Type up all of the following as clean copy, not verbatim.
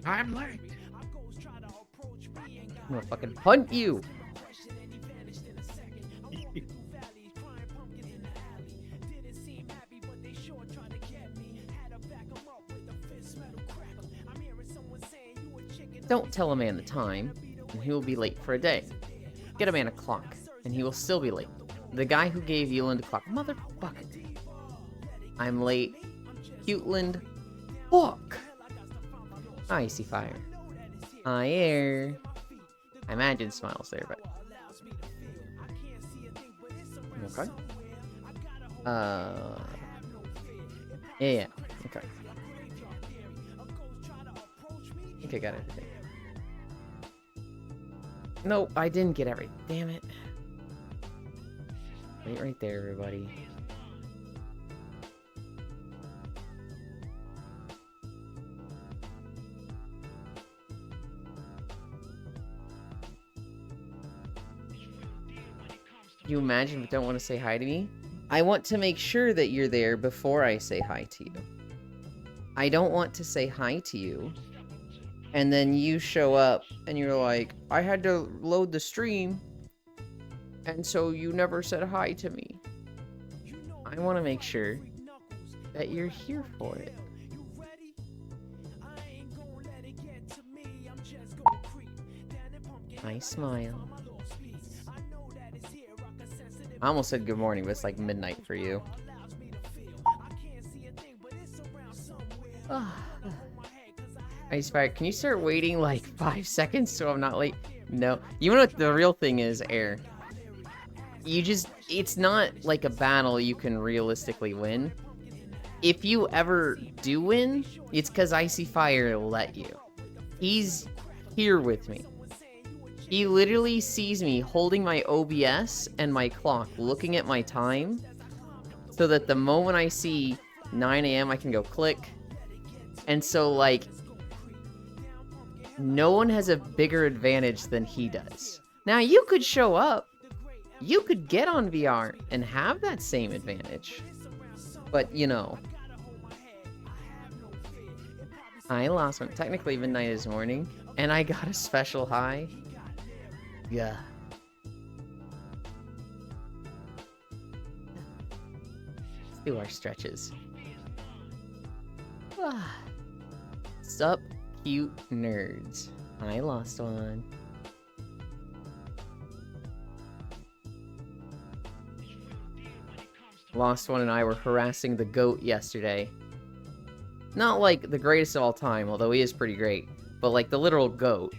I'm late. I'm gonna fucking punt you. Don't tell a man the time, and he will be late for a day. Get a man a clock, and he will still be late. The guy who gave Euland a clock. Motherfucker. I'm late. Cuteland. Fuck. Icy fire. Hi, air. I imagine smiles there, but... Okay. Yeah. Okay. I think I got everything. Nope, I didn't get everything. Damn it. Wait right there, everybody. You imagine but don't want to say hi to me? I want to make sure that you're there before I say hi to you. I don't want to say hi to you, and then you show up, and you're like, I had to load the stream, and so you never said hi to me. I want to make sure that you're here for it. I smile. I almost said good morning, but it's like midnight for you. Ice Fire, can you start waiting like 5 seconds so I'm not late? No. You know what the real thing is, Air? You just... It's not like a battle you can realistically win. If you ever do win, it's because Icy Fire let you. He's here with me. He literally sees me holding my OBS and my clock, looking at my time, so that the moment I see 9 AM, I can go click. And so, like, no one has a bigger advantage than he does. Now, you could show up. You could get on VR and have that same advantage. But, you know. I lost one. Technically, midnight is morning. And I got a special high. Yeah. Let's do our stretches. Sup, cute nerds. I lost one. Lost One and I were harassing the goat yesterday. Not like the greatest of all time, although he is pretty great, but like the literal goat.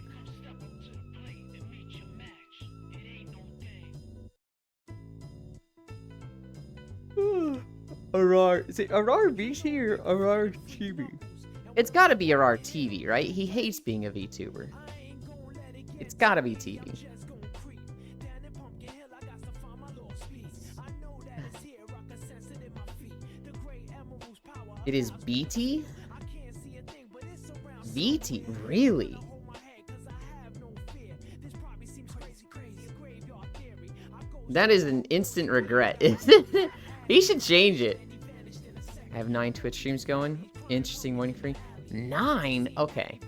Arar, is it Arar VT or Arar TV? It's gotta be Arar TV, right? He hates being a VTuber. It's gotta be TV. It is BT? VT? Really? That is an instant regret. He should change it. I have 9 Twitch streams going. Interesting morning for me. 9? Okay.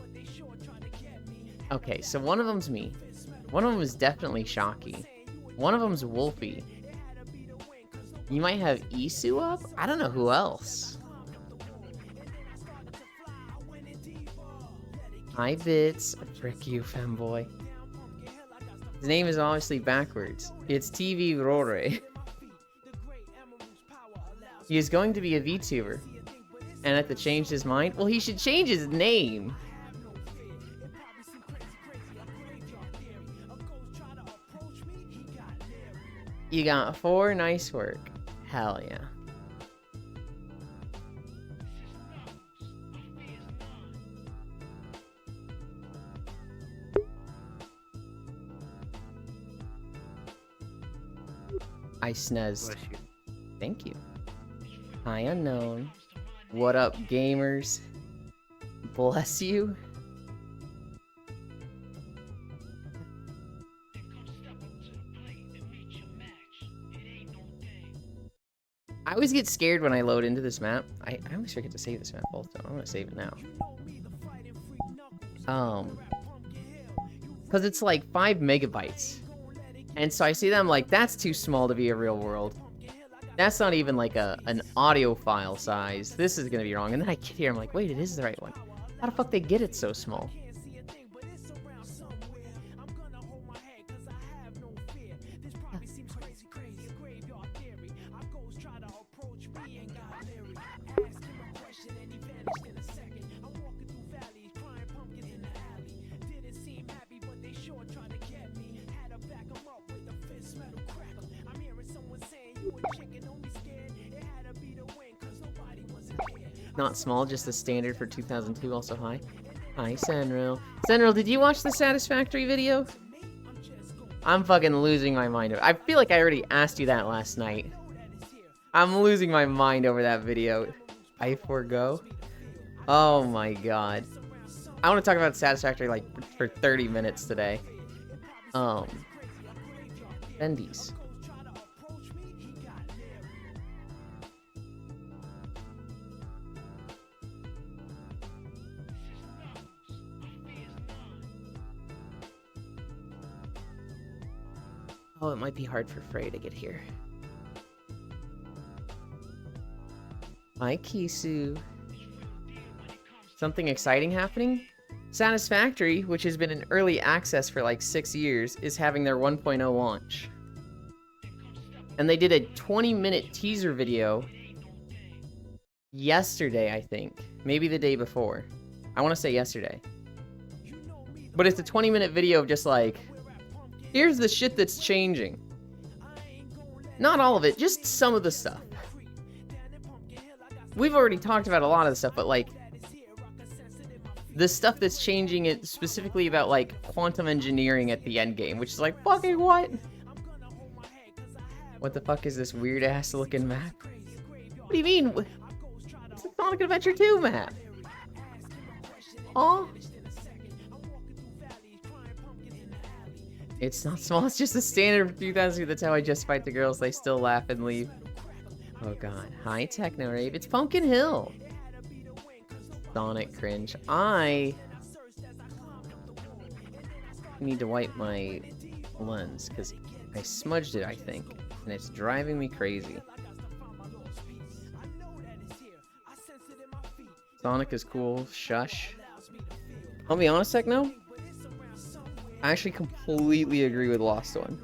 Okay, so one of them's me. One of them is definitely Shocky. One of them's Wolfie. You might have Isu up? I don't know who else. Hi, Bits. Frick you, femboy. His name is obviously backwards. It's TV Rore. He is going to be a VTuber. And have to change his mind? Well, he should change his name. You got 4, nice work. Hell yeah. I sneezed. Thank you. Hi, unknown. What up, gamers? Bless you. I always get scared when I load into this map. I always forget to save this map also. I'm gonna save it now. Because it's like 5 megabytes. And so I see them like, that's too small to be a real world. That's not even like an audio file size. This is gonna be wrong. And then I get here, I'm like, wait, it is the right one. How the fuck they get it so small? Not small, just the standard for 2002, also high. Hi, Senril. Senril, did you watch the Satisfactory video? I'm fucking losing my mind. I feel like I already asked you that last night. I'm losing my mind over that video. I forgo? Oh my god. I want to talk about Satisfactory like for 30 minutes today. Bendy's. Oh, it might be hard for Frey to get here. Hi, Kisu. Something exciting happening? Satisfactory, which has been in early access for like 6 years, is having their 1.0 launch. And they did a 20-minute teaser video yesterday, I think. Maybe the day before. I want to say yesterday. But it's a 20-minute video of just like, here's the shit that's changing. Not all of it, just some of the stuff. We've already talked about a lot of the stuff, but like, the stuff that's changing it specifically about like quantum engineering at the end game, which is like, fucking what? What the fuck is this weird ass looking map? What do you mean? It's a Sonic Adventure 2 map. Aw. It's not small, it's just a standard for 2000. That's how I just fight the girls. They still laugh and leave. Oh god. Hi, Techno Rave. It's Pumpkin Hill. Sonic cringe. I need to wipe my lens because I smudged it, I think. And it's driving me crazy. Sonic is cool. Shush. I'll be honest, Techno. I actually completely agree with Lost One.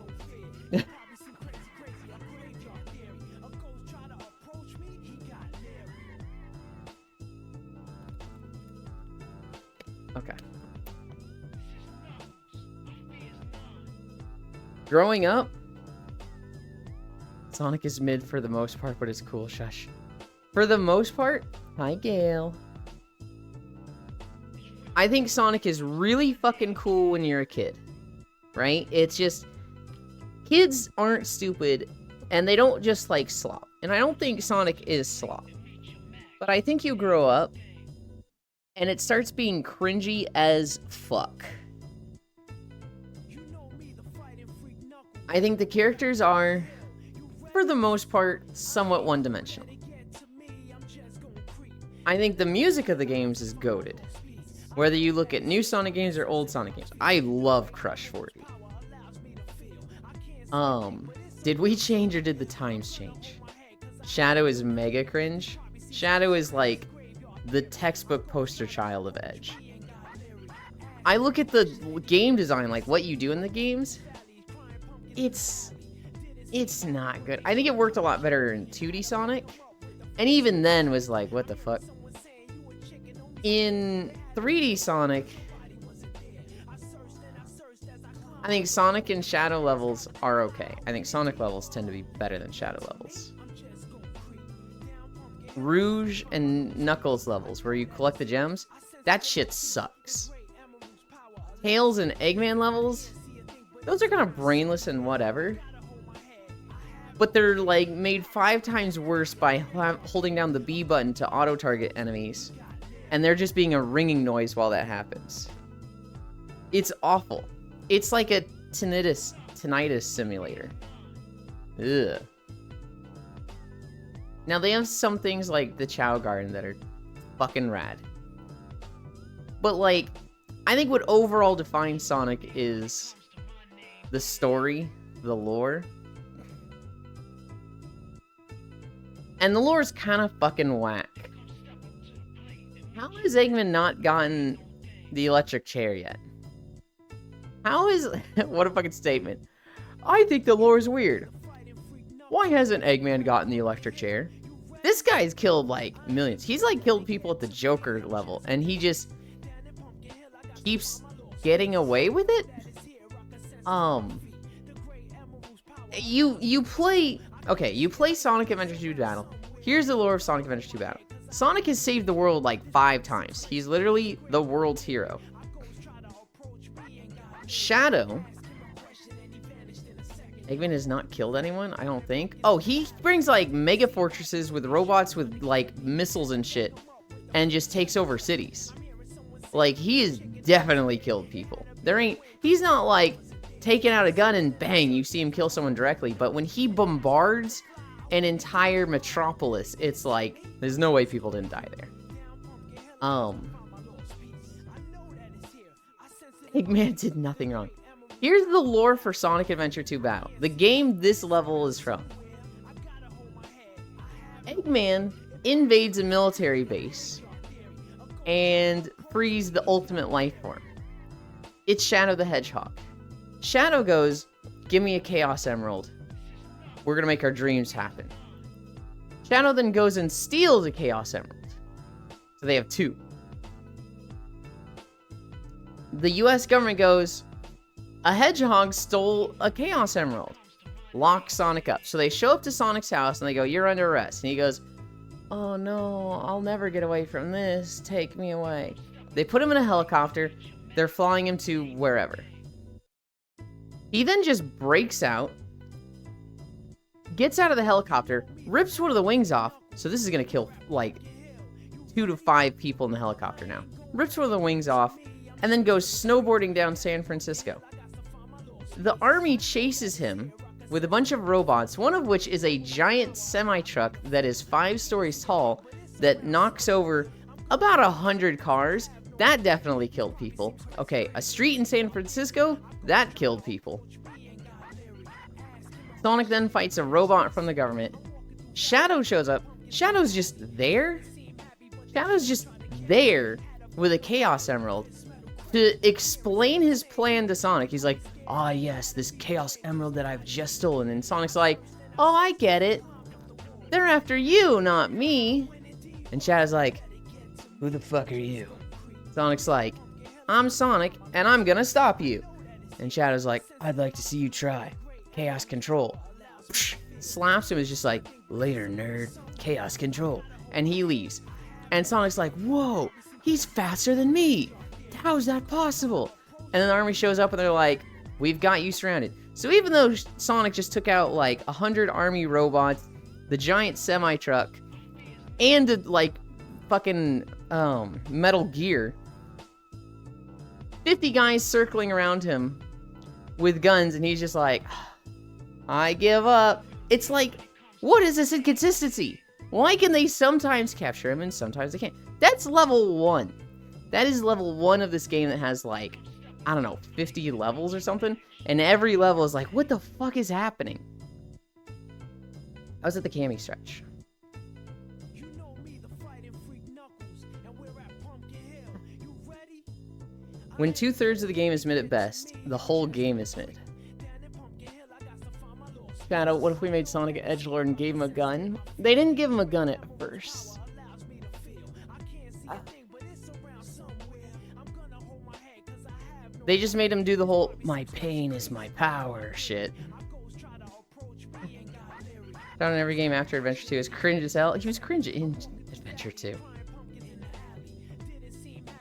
Okay. Growing up, Sonic is mid for the most part, but it's cool. Shush. For the most part, hi Gail. I think Sonic is really fucking cool when you're a kid, right? It's just, kids aren't stupid, and they don't just like slop. And I don't think Sonic is slop. But I think you grow up, and it starts being cringy as fuck. I think the characters are, for the most part, somewhat one-dimensional. I think the music of the games is goated. Whether you look at new Sonic games or old Sonic games. I love Crush 40. Did we change or did the times change? Shadow is mega cringe. Shadow is like the textbook poster child of Edge. I look at the game design, like what you do in the games. It's not good. I think it worked a lot better in 2D Sonic. And even then was like, what the fuck? In 3D Sonic, I think Sonic and Shadow levels are okay. I think Sonic levels tend to be better than Shadow levels. Rouge and Knuckles levels, where you collect the gems, that shit sucks. Tails and Eggman levels, those are kind of brainless and whatever. But they're like made 5 times worse by holding down the B button to auto-target enemies. And they're just being a ringing noise while that happens. It's awful. It's like a tinnitus simulator. Ugh. Now they have some things like the Chao Garden that are fucking rad. But like, I think what overall defines Sonic is the story, the lore. And the lore is kind of fucking whack. How has Eggman not gotten the electric chair yet? How is... What a fucking statement. I think the lore is weird. Why hasn't Eggman gotten the electric chair? This guy's killed, like, millions. He's, like, killed people at the Joker level, and he just keeps getting away with it? You play... Okay, you play Sonic Adventure 2 Battle. Here's the lore of Sonic Adventure 2 Battle. Sonic has saved the world, like, 5 times. He's literally the world's hero. Shadow... Eggman has not killed anyone, I don't think. Oh, he brings, like, mega fortresses with robots with, like, missiles and shit. And just takes over cities. Like, he has definitely killed people. He's not, like, taking out a gun and bang, you see him kill someone directly. But when he bombards an entire metropolis, it's like, there's no way people didn't die there. Eggman did nothing wrong. Here's the lore for Sonic Adventure 2 Battle. The game this level is from. Eggman invades a military base and frees the ultimate life form. It's Shadow the Hedgehog. Shadow goes, give me a Chaos Emerald. We're gonna make our dreams happen. Shadow then goes and steals a Chaos Emerald. So they have 2. The US government goes, a hedgehog stole a Chaos Emerald. Lock Sonic up. So they show up to Sonic's house and they go, you're under arrest. And he goes, oh no, I'll never get away from this. Take me away. They put him in a helicopter. They're flying him to wherever. He then just breaks out, gets out of the helicopter, rips one of the wings off. So this is going to kill like 2 to 5 people in the helicopter now. Rips one of the wings off and then goes snowboarding down San Francisco. The army chases him with a bunch of robots, one of which is a giant semi-truck that is 5 stories tall that knocks over about 100 cars. That definitely killed people. Okay, a street in San Francisco, that killed people. Sonic then fights a robot from the government. Shadow shows up. Shadow's just there? Shadow's just there with a Chaos Emerald to explain his plan to Sonic. He's like, ah, yes, this Chaos Emerald that I've just stolen. And Sonic's like, oh, I get it. They're after you, not me. And Shadow's like, who the fuck are you? Sonic's like, I'm Sonic, and I'm gonna stop you. And Shadow's like, I'd like to see you try. Chaos Control. Slaps him, is just like, later, nerd. Chaos Control. And he leaves. And Sonic's like, whoa, he's faster than me. How is that possible? And then the army shows up and they're like, we've got you surrounded. So even though Sonic just took out like 100 army robots, the giant semi-truck, and the like fucking Metal Gear, 50 guys circling around him with guns, and he's just like, I give up. It's like, what is this inconsistency? Why can they sometimes capture him and sometimes they can't? That's level 1. That is level 1 of this game that has like, I don't know, 50 levels or something. And every level is like, what the fuck is happening? I was at the Cammy stretch. When 2/3 of the game is mid at best, the whole game is mid. Shadow, what if we made Sonic an edgelord and gave him a gun? They didn't give him a gun at first. They just made him do the whole, my pain is my power shit. Found in every game after Adventure 2 is cringe as hell. He was cringe in Adventure 2.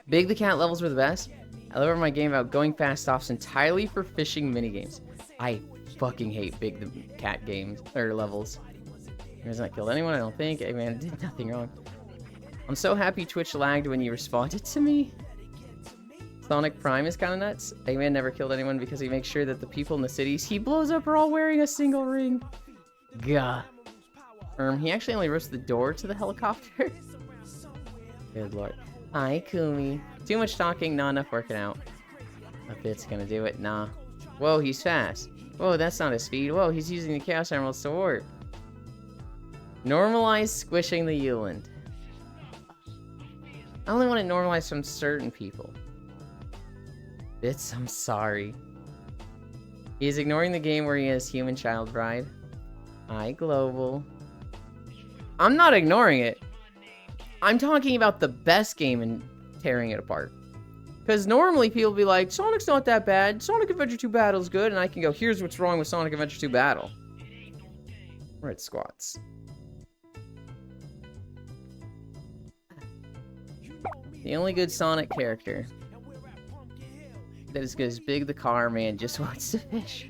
Big the Cat levels were the best. I love my game about going fast stops entirely for fishing minigames. I fucking hate Big the Cat games, or levels. He has not killed anyone, I don't think. Eggman did nothing wrong. I'm so happy Twitch lagged when you responded to me. Sonic Prime is kind of nuts. Eggman never killed anyone because he makes sure that the people in the cities he blows up are all wearing a single ring. Gah. He actually only rips the door to the helicopter. Good lord. Hi, Kumi. Too much talking, not enough working out. A bit's gonna do it, nah. Whoa, he's fast. Whoa, that's not his speed. Whoa, he's using the Chaos Emeralds to warp. Normalize squishing the Euland. I only want to normalize from certain people. Bits, I'm sorry. He is ignoring the game where he has human child bride. Hi, Global. I'm not ignoring it. I'm talking about the best game and tearing it apart. Because normally people be like, Sonic's not that bad. Sonic Adventure 2 Battle's good. And I can go, here's what's wrong with Sonic Adventure 2 Battle. We're at squats. The only good Sonic character that is good as Big the Car Man just wants to fish.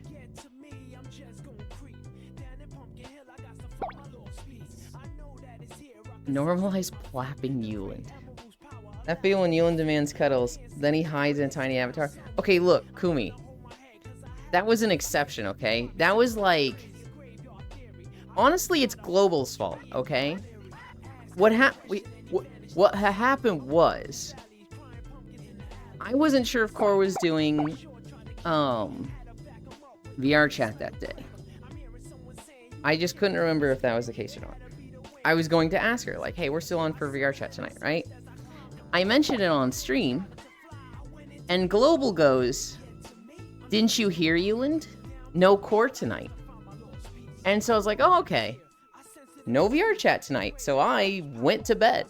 Normalize plapping Euland. That feel when Euland demands cuddles, then he hides in a tiny avatar. Okay, look, Kumi. That was an exception, okay? That was like... Honestly, it's Global's fault, okay? What happened was... I wasn't sure if Core was doing... VR chat that day. I just couldn't remember if that was the case or not. I was going to ask her, like, hey, we're still on for VR chat tonight, right? I mentioned it on stream, and Global goes, didn't you hear, Euland? No Core tonight. And so I was like, oh, okay. No VR chat tonight, so I went to bed.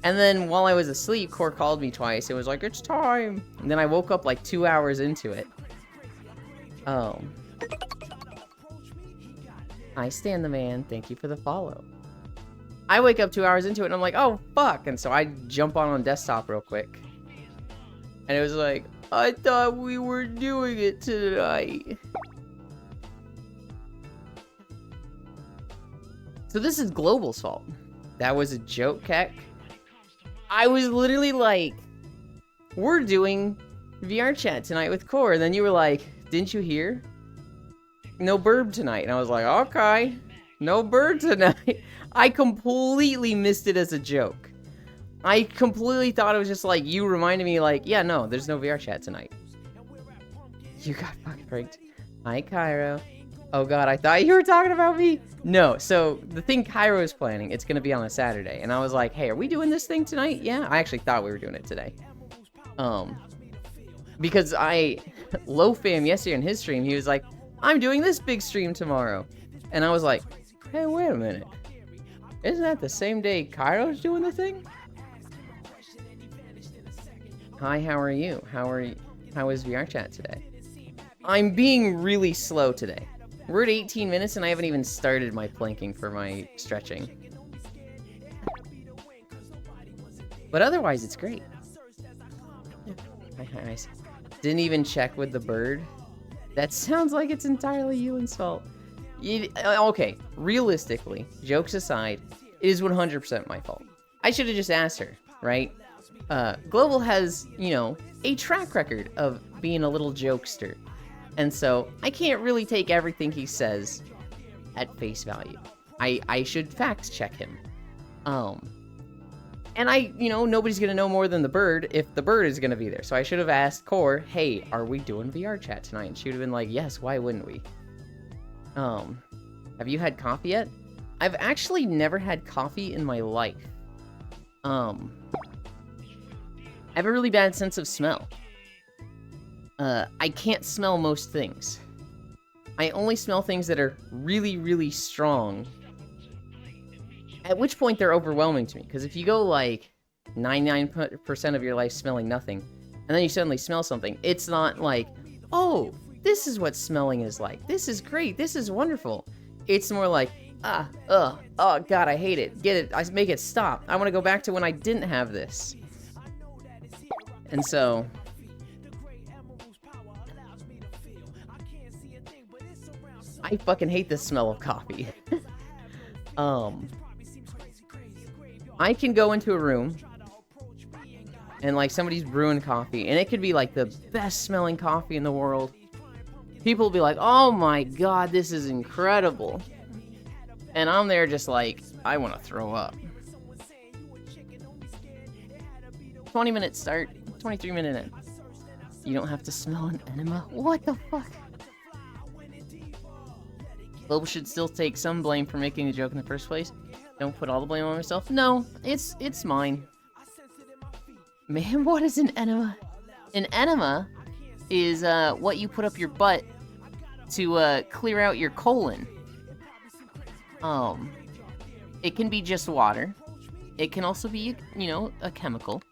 And then while I was asleep, Core called me twice. It was like, it's time. And then I woke up like 2 hours into it. Oh. I stand the man. Thank you for the follow. I wake up 2 hours into it and I'm like, oh, fuck. And so I jump on desktop real quick. And it was like, I thought we were doing it tonight. So this is Global's fault. That was a joke, Keck. I was literally like, we're doing VR chat tonight with Core. And then you were like, didn't you hear? No bird tonight. And I was like, okay, no bird tonight. I completely missed it as a joke. I completely thought it was just like, you reminded me like, yeah, no, there's no VR chat tonight. You got fucking pranked. Hi, Cairo. Oh god, I thought you were talking about me. No, so the thing Cairo is planning, it's gonna be on a Saturday. And I was like, hey, are we doing this thing tonight? Yeah, I actually thought we were doing it today. Because LoFam yesterday in his stream, he was like, I'm doing this big stream tomorrow. And I was like, hey, wait a minute. Isn't that the same day Cairo's doing the thing? Hi, how are you? How is VR chat today? I'm being really slow today. We're at 18 minutes and I haven't even started my planking for my stretching. But otherwise, it's great. Hi. Didn't even check with the bird. That sounds like it's entirely Euland's fault. Okay, realistically, jokes aside, it is 100% my fault. I should have just asked her, right? Global has, you know, a track record of being a little jokester. And so, I can't really take everything he says at face value. I should fact check him. And nobody's gonna know more than the bird if the bird is gonna be there. So I should have asked Core, hey, are we doing VR chat tonight? And she would have been like, yes, why wouldn't we? Have you had coffee yet? I've actually never had coffee in my life. I have a really bad sense of smell. I can't smell most things. I only smell things that are really, really strong. At which point they're overwhelming to me. Because if you go like 99% of your life smelling nothing, and then you suddenly smell something, it's not like, oh, this is what smelling is like. This is great. This is wonderful. It's more like, oh god, I hate it. Get it. I make it stop. I want to go back to when I didn't have this. And so... I fucking hate the smell of coffee. I can go into a room and like somebody's brewing coffee and it could be like the best smelling coffee in the world. People will be like, oh my god, this is incredible. And I'm there just like, I want to throw up. 20-minute start, 23-minute end. You don't have to smell an enema? What the fuck? Global should still take some blame for making the joke in the first place. Don't put all the blame on myself. No, it's mine. Man, what is an enema? An enema is what you put up your butt to clear out your colon. It can be just water. It can also be, you know, a chemical.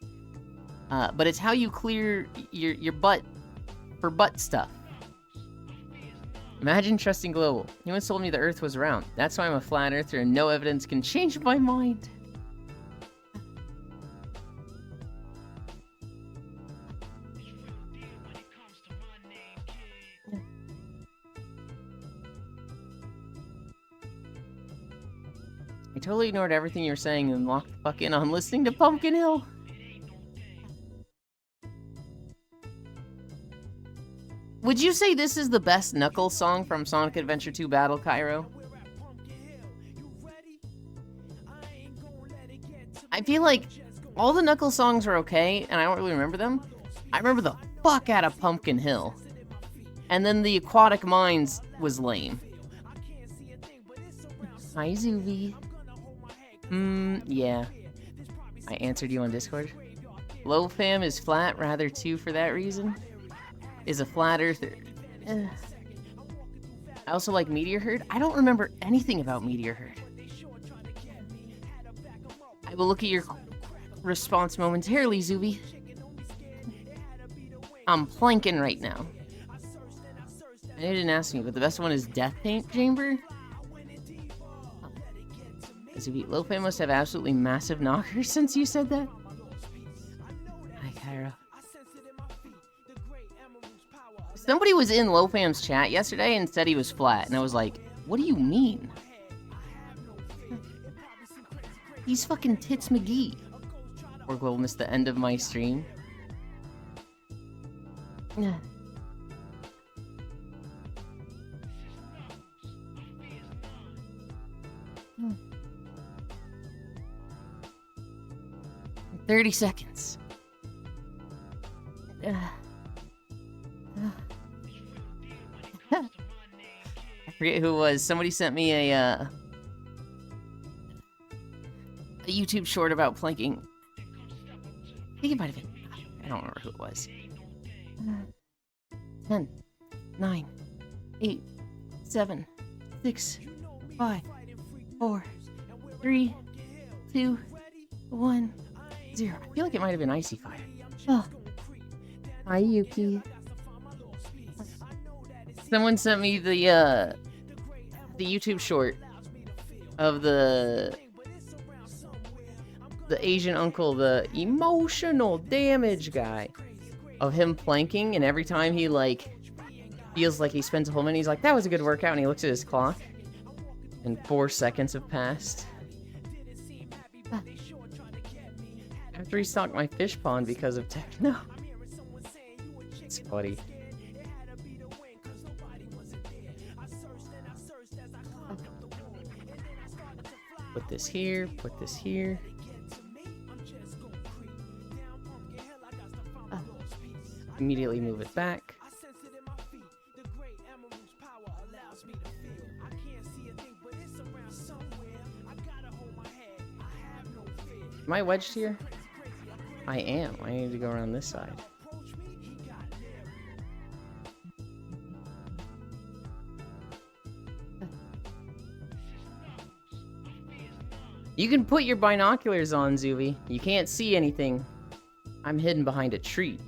But it's how you clear your butt for butt stuff. Imagine trusting Global. He once told me the Earth was round. That's why I'm a flat earther and no evidence can change my mind. I totally ignored everything you were saying and locked the fuck in on listening to Pumpkin Hill. Would you say this is the best Knuckles song from Sonic Adventure 2 Battle, Cairo? I feel like all the Knuckles songs are okay, and I don't really remember them. I remember the fuck out of Pumpkin Hill. And then the Aquatic Mines was lame. Hi, Zuvi. Yeah. I answered you on Discord. Low fam is flat, rather too, for that reason. Is a flat earther. I also like Meteor Herd. I don't remember anything about Meteor Herd. I will look at your response momentarily, Zuby. I'm planking right now. I know you didn't ask me, but the best one is Death Paint Chamber. Zuby, Lofan must have absolutely massive knockers since you said that. Hi, Kyra. Somebody was in Lofam's chat yesterday and said he was flat, and I was like, what do you mean? He's fucking Tits McGee. Or Global missed the end of my stream. Yeah. 30 seconds. I forget who it was. Somebody sent me a YouTube short about planking. I think it might have been. I don't remember who it was. 10, 9, 8, 7, 6, 5, 4, 3, 2, 1, 0. I feel like it might have been Icy Fire. Oh. Hi, Yuki. Someone sent me the YouTube short of the Asian uncle, the emotional damage guy, of him planking, and every time he like feels like he spends a whole minute, he's like, that was a good workout, and he looks at his clock and 4 seconds have passed. I have to restock my fish pond because of techno. It's funny. Put this here, put this here. Immediately move it back. Am I wedged here? I am. I need to go around this side. You can put your binoculars on, Zuby. You can't see anything. I'm hidden behind a tree.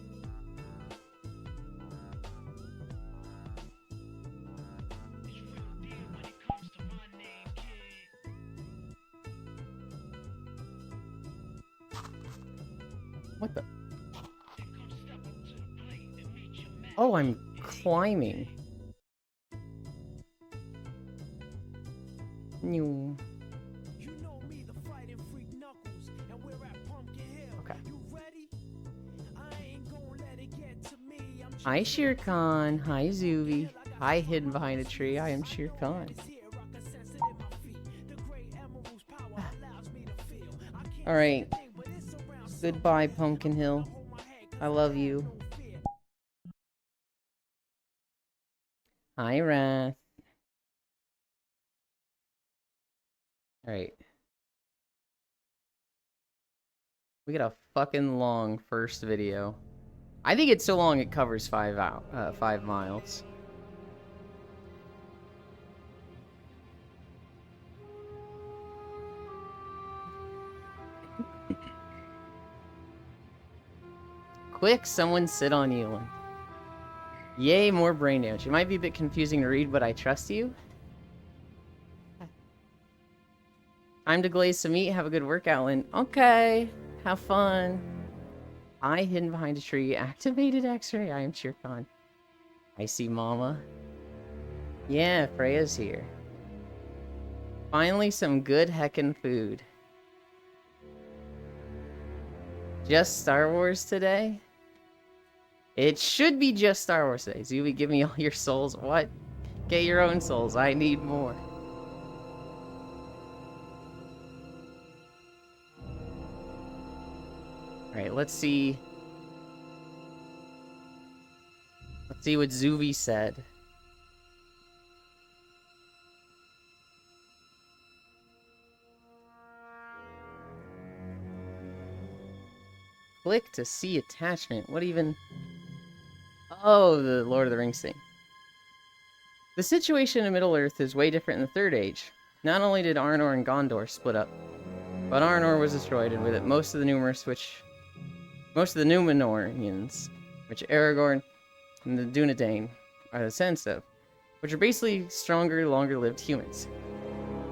What the? Oh, I'm climbing. New. Okay. Hi, Shere Khan. Hi, Zuby. Hi, hidden behind a tree. I am Shere Khan. All right. Goodbye, Pumpkin Hill. I love you. Hi, Wrath. Alright. We got a fucking long first video. I think it's so long it covers 5 miles. Quick, someone sit on Elon. Yay, more brain damage. It might be a bit confusing to read, but I trust you. Time to glaze some meat. Have a good workout, Lynn. Okay. Have fun. Eye hidden behind a tree. Activated X-ray. I am Shirkan. I see Mama. Yeah, Freya's here. Finally, some good heckin' food. Just Star Wars today? It should be just Star Wars today. Zuby, give me all your souls. What? Get your own souls. I need more. Alright, let's see. Let's see what Zuby said. Click to see attachment. What even... Oh, the Lord of the Rings thing. The situation in Middle-earth is way different in the Third Age. Not only did Arnor and Gondor split up, but Arnor was destroyed, and with it most of the Númenóreans, which Aragorn and the Dunedain are the descendants of, which are basically stronger, longer-lived humans.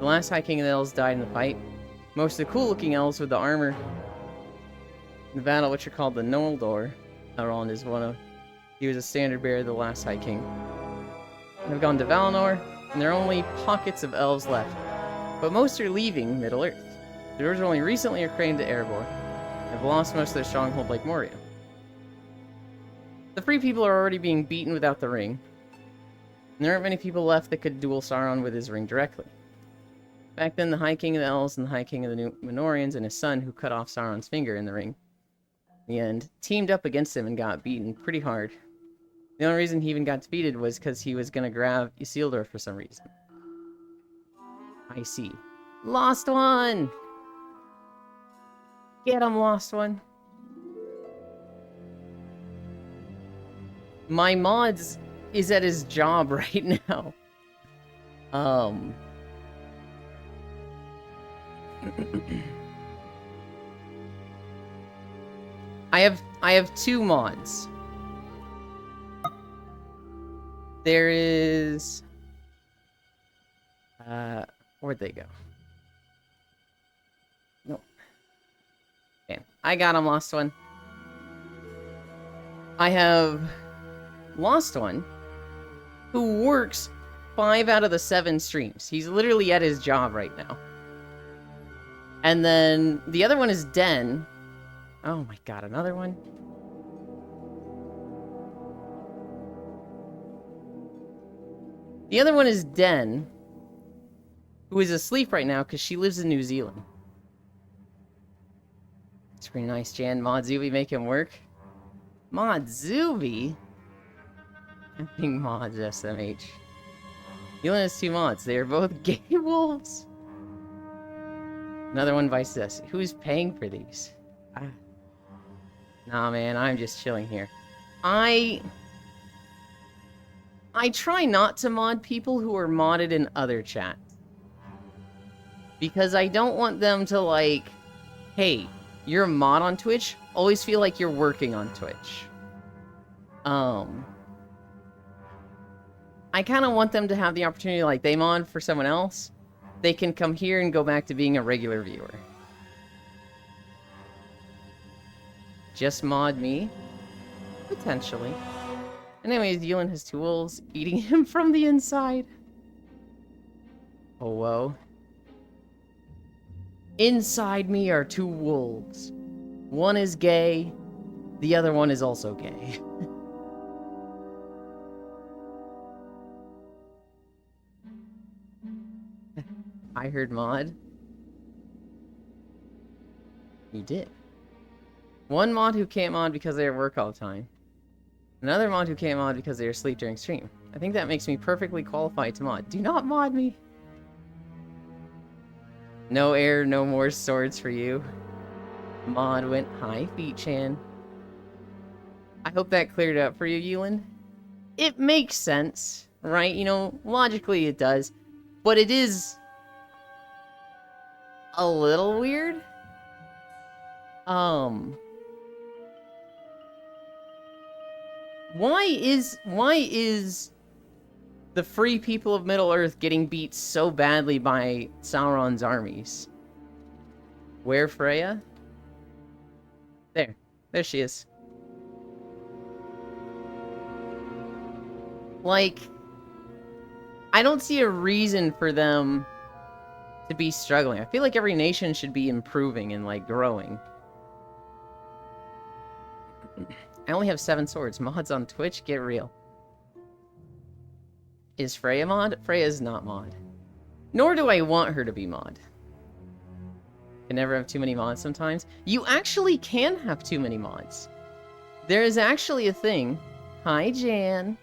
The last High King of the Elves died in the fight. Most of the cool-looking elves with the armor in the battle, which are called the Noldor, Elrond is one of. He was a standard bearer of the last High King. They've gone to Valinor, and there are only pockets of elves left. But most are leaving Middle-earth. The Dwarves only recently acclaimed to Erebor, and have lost most of their stronghold like Moria. The free people are already being beaten without the ring, and there aren't many people left that could duel Sauron with his ring directly. Back then, the High King of the Elves and the High King of the Númenóreans and his son, who cut off Sauron's finger in the ring, in the end, teamed up against him and got beaten pretty hard. The only reason he even got defeated was because he was gonna grab Isildur for some reason. I see. Lost one! Get him, Lost one! My mods is at his job right now. I have 2 mods. There is... where'd they go? No. Okay, I got him, Lost one. I have Lost one, who works 5 out of the 7 streams. He's literally at his job right now. And then the other one is Den. Oh my god, another one? The other one is Den, who is asleep right now because she lives in New Zealand. It's pretty nice, Jan. Mod Zuby make him work. Mod Zuby? I think mods SMH. He only has 2 mods. They are both gay wolves. Another one vice this. Who's paying for these? Nah, man, I'm just chilling here. I try not to mod people who are modded in other chats. Because I don't want them to, like, hey, you're a mod on Twitch, always feel like you're working on Twitch. I kind of want them to have the opportunity, like, they mod for someone else, they can come here and go back to being a regular viewer. Just mod me? Potentially. Anyways, Yulin has 2 wolves eating him from the inside. Oh, whoa. Inside me are 2 wolves. One is gay, the other one is also gay. I heard mod. You did. One mod who can't mod because they work all the time. Another mod who can't mod because they are asleep during stream. I think that makes me perfectly qualified to mod. Do not mod me. No air, no more swords for you. Mod went hi, Feet-chan. I hope that cleared up for you, Yulin. It makes sense, right? You know, logically it does. But it is a little weird. Why is the free people of Middle-earth getting beat so badly by Sauron's armies? Where Freya? There she is. Like, I don't see a reason for them to be struggling. I feel like every nation should be improving and, like, growing. I only have 7 swords. Mods on Twitch? Get real. Is Freya mod? Freya is not mod. Nor do I want her to be mod. Can never have too many mods sometimes. You actually can have too many mods. There is actually a thing. Hi, Jan.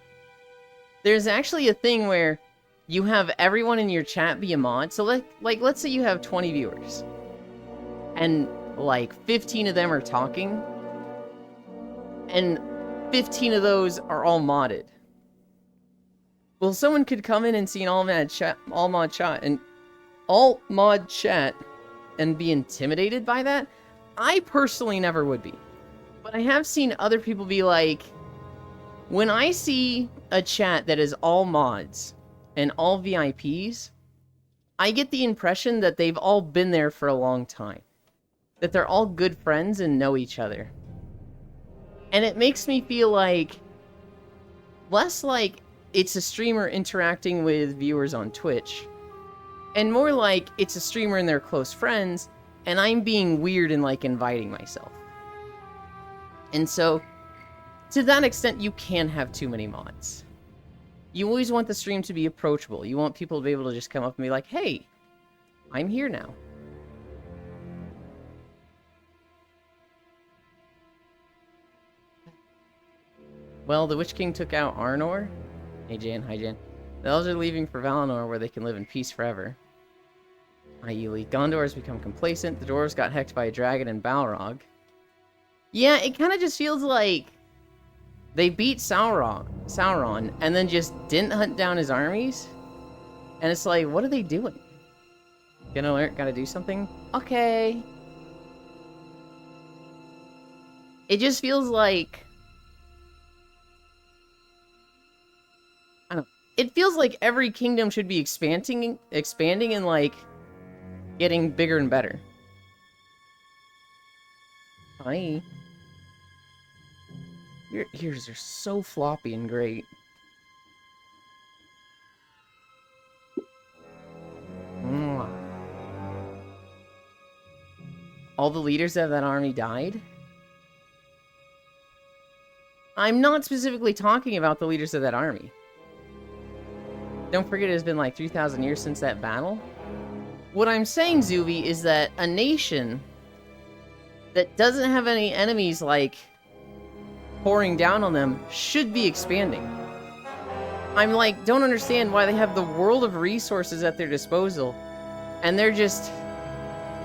There's actually a thing where you have everyone in your chat be a mod. So, like let's say you have 20 viewers. And, like, 15 of them are talking. And 15 of those are all modded. Well, someone could come in and see an all mod chat and be intimidated by that. I personally never would be. But I have seen other people be like, when I see a chat that is all mods and all VIPs, I get the impression that they've all been there for a long time. That they're all good friends and know each other. And it makes me feel like, less like it's a streamer interacting with viewers on Twitch, and more like it's a streamer and their close friends, and I'm being weird and, like, inviting myself. And so, to that extent, you can have too many mods. You always want the stream to be approachable. You want people to be able to just come up and be like, hey, I'm here now. Well, the Witch King took out Arnor. Hey, Jan. Hi, Jan. The elves are leaving for Valinor, where they can live in peace forever. Hi, Yuli. Gondor has become complacent. The dwarves got hecked by a dragon in Balrog. Yeah, it kind of just feels like they beat Sauron, and then just didn't hunt down his armies. And it's like, what are they doing? Gonna learn, gotta do something? Okay. It just feels like, I don't know. It feels like every kingdom should be expanding and, like, getting bigger and better. Hi. Your ears are so floppy and great. Mwah. All the leaders of that army died? I'm not specifically talking about the leaders of that army. Don't forget it has been like 3,000 years since that battle. What I'm saying, Zuby, is that a nation that doesn't have any enemies, like, pouring down on them should be expanding. I'm like, don't understand why they have the world of resources at their disposal and they're just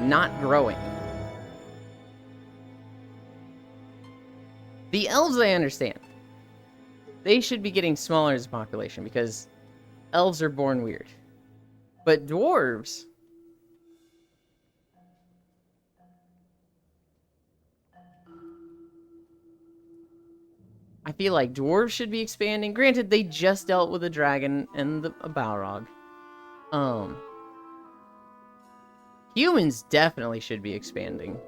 not growing. The elves, I understand. They should be getting smaller as a population because elves are born weird. But dwarves, I feel like dwarves should be expanding. Granted, they just dealt with a dragon and a Balrog. Humans definitely should be expanding.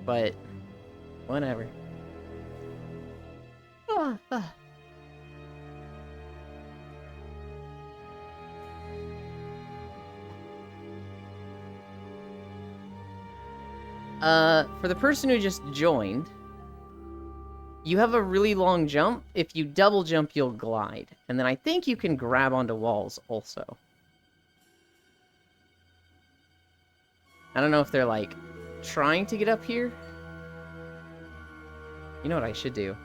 But, whatever. For the person who just joined, you have a really long jump. If you double jump, you'll glide. And then I think you can grab onto walls also. I don't know if they're, like, trying to get up here. You know what I should do?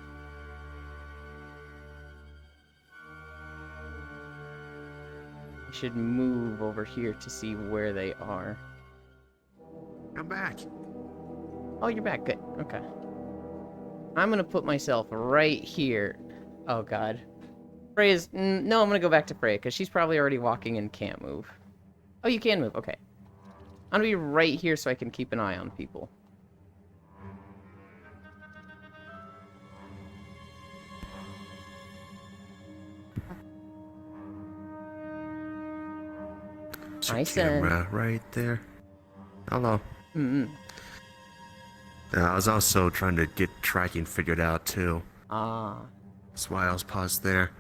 I should move over here to see where they are. I'm back. Oh, you're back. Good. Okay. I'm gonna put myself right here. Oh, God. Freya's... No, I'm gonna go back to Freya, because she's probably already walking and can't move. Oh, you can move. Okay. I'm gonna be right here so I can keep an eye on people. Hi, camera right there. Hello. I was also trying to get tracking figured out too. Ah. That's why I was paused there.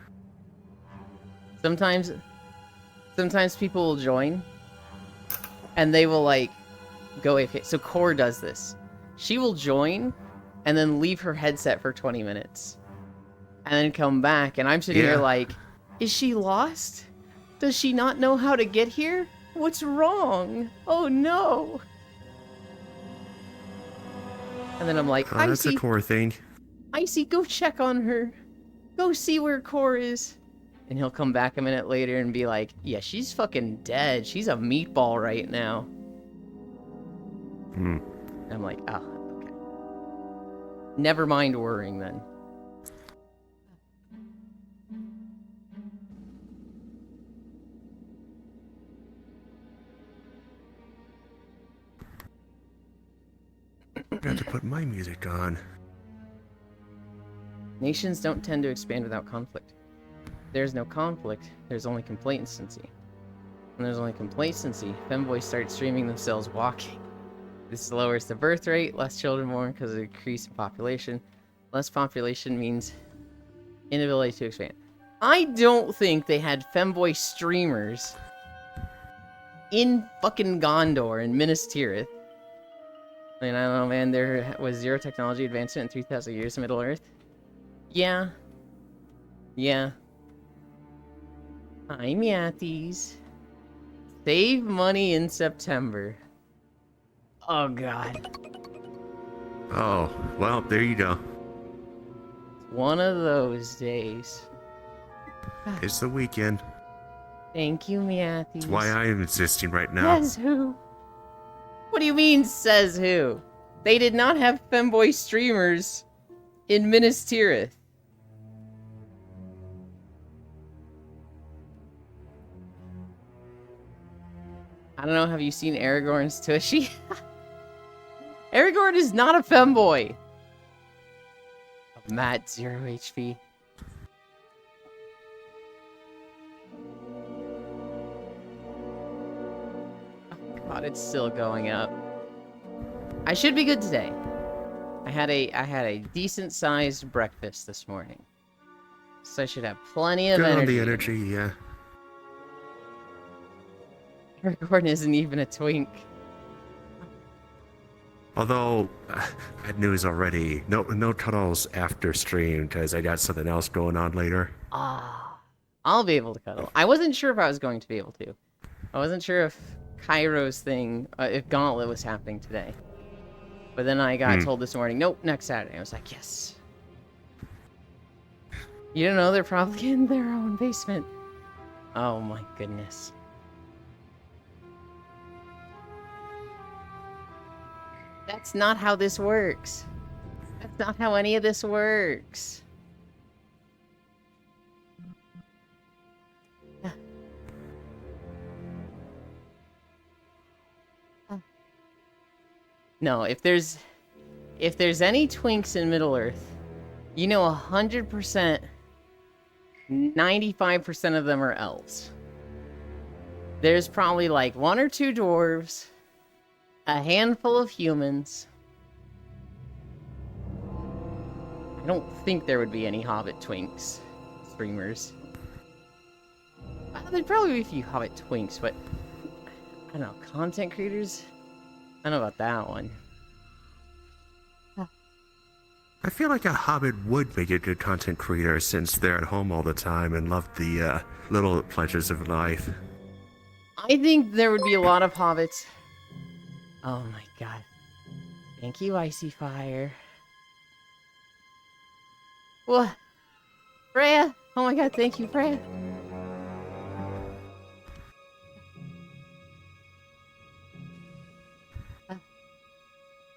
Sometimes people will join, and they will, like, go AFK. So Core does this. She will join, and then leave her headset for 20 minutes. And then come back, and I'm sitting here like, is she lost? Does she not know how to get here? What's wrong? Oh, no. And then I'm like, oh, that's a Core thing. Icy, go check on her. Go see where Core is. And he'll come back a minute later and be like, yeah, she's fucking dead. She's a meatball right now. And I'm like, oh, okay. Never mind worrying then. I have to put my music on. Nations don't tend to expand without conflict. There's no conflict, there's only complacency. When there's only complacency, femboys start streaming themselves walking. This lowers the birth rate, less children born because of the increase in population. Less population means inability to expand. I don't think they had femboy streamers in fucking Gondor in Minas Tirith. I mean, I don't know, man, there was zero technology advancement in 3,000 years in Middle-earth. Yeah. Yeah. Hi, Meathies. Save money in September. Oh, God. Oh, well, there you go. One of those days. It's the weekend. Thank you, Meathies. That's why I am insisting right now. Says who? What do you mean, says who? They did not have femboy streamers in Minas Tirith. I don't know, have you seen Aragorn's Tushy? Aragorn is not a femboy! Matt, 0 HP. Oh god, it's still going up. I should be good today. I had a decent sized breakfast this morning. So I should have plenty of energy. The energy, yeah. Aragorn isn't even a twink. Although, bad news already. No cuddles after stream, because I got something else going on later. Ah, I'll be able to cuddle. I wasn't sure if I was going to be able to. I wasn't sure if Cairo's thing, if Gauntlet was happening today. But then I got told this morning, nope, next Saturday. I was like, yes. You don't know, they're probably in their own basement. Oh my goodness. That's not how this works. That's not how any of this works. No, if there's any twinks in Middle-earth, you know 100%, 95% of them are elves. There's probably like 1 or 2 dwarves, a handful of humans. I don't think there would be any Hobbit twinks streamers. There'd probably be a few Hobbit twinks, but I don't know, content creators? I don't know about that one. I feel like a Hobbit would make a good content creator since they're at home all the time and love the little pleasures of life. I think there would be a lot of Hobbits. Oh my god. Thank you, Icy Fire. What? Freya? Oh my god, thank you, Freya.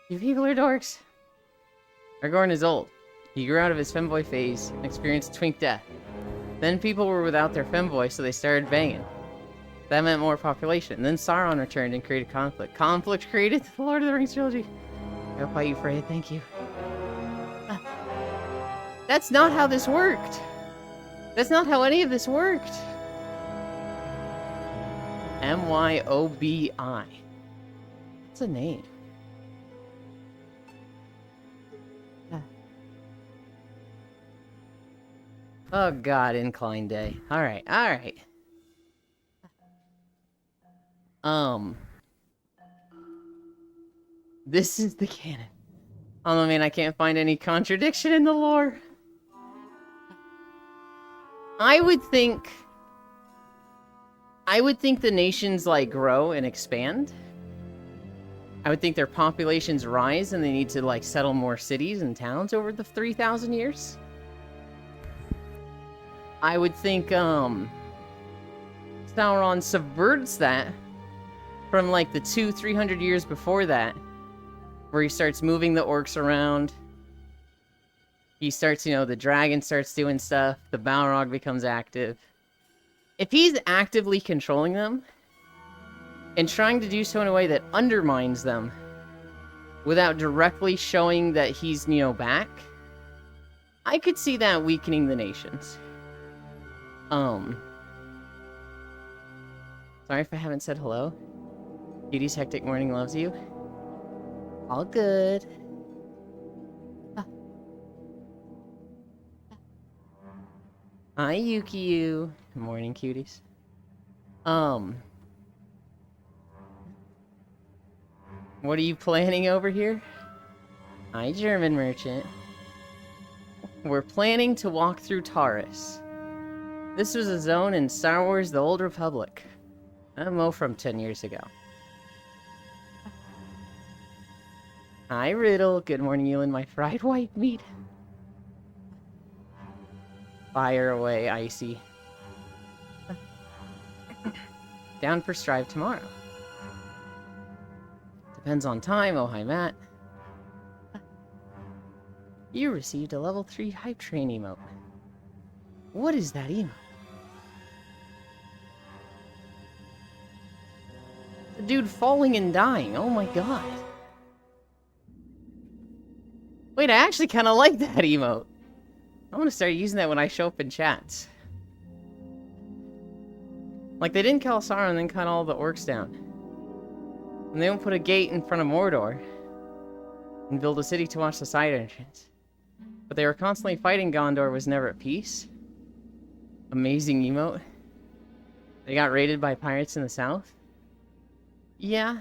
You people are dorks. Aragorn is old. He grew out of his femboy phase and experienced twink death. Then people were without their femboy, so they started banging. That meant more population. Then Sauron returned and created conflict. Conflict created the Lord of the Rings trilogy. I'll fight you, Freya. Thank you. That's not how this worked. That's not how any of this worked. M-Y-O-B-I. What's a name? Oh god, Incline Day. Alright, alright. This is the canon. Oh man, I can't find any contradiction in the lore. I would think the nations, like, grow and expand. I would think their populations rise and they need to, like, settle more cities and towns over the 3,000 years. I would think, Sauron subverts that from, like, the 200-300 years before that, where he starts moving the orcs around. He starts, you know, the dragon starts doing stuff, the Balrog becomes active. If he's actively controlling them, and trying to do so in a way that undermines them, without directly showing that he's, you know, back, I could see that weakening the nations. Sorry if I haven't said hello. Beauty's hectic morning loves you. All good. Hi, Yukiyu. Good morning, cuties. What are you planning over here? Hi, German merchant. We're planning to walk through Taurus. This was a zone in Star Wars The Old Republic. MMO from 10 years ago. Hi, Riddle. Good morning, you and my fried white meat. Fire away, Icy. Down for Strive tomorrow. Depends on time, oh hi, Matt. You received a level 3 hype train emote. What is that emote? The dude falling and dying, oh my god. Wait, I actually kind of like that emote. I'm gonna start using that when I show up in chats. Like, they didn't kill Sauron and then cut all the orcs down. And they don't put a gate in front of Mordor. And build a city to watch the side entrance. But they were constantly fighting Gondor was never at peace. Amazing emote. They got raided by pirates in the south. Yeah.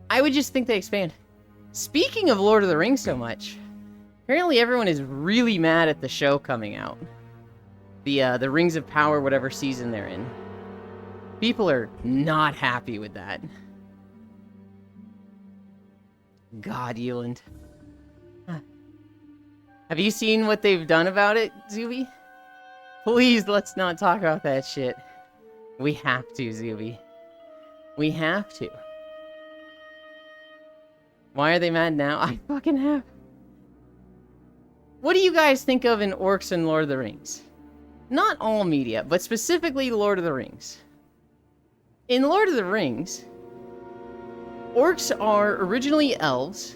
I would just think they expand. Speaking of Lord of the Rings so much, apparently everyone is really mad at the show coming out. The Rings of Power, whatever season they're in. People are not happy with that. God, Eland. Huh. Have you seen what they've done about it, Zuby? Please, let's not talk about that shit. We have to, Zuby. We have to. Why are they mad now? I fucking have. What do you guys think of in Orcs and Lord of the Rings? Not all media, but specifically Lord of the Rings. In Lord of the Rings, orcs are originally elves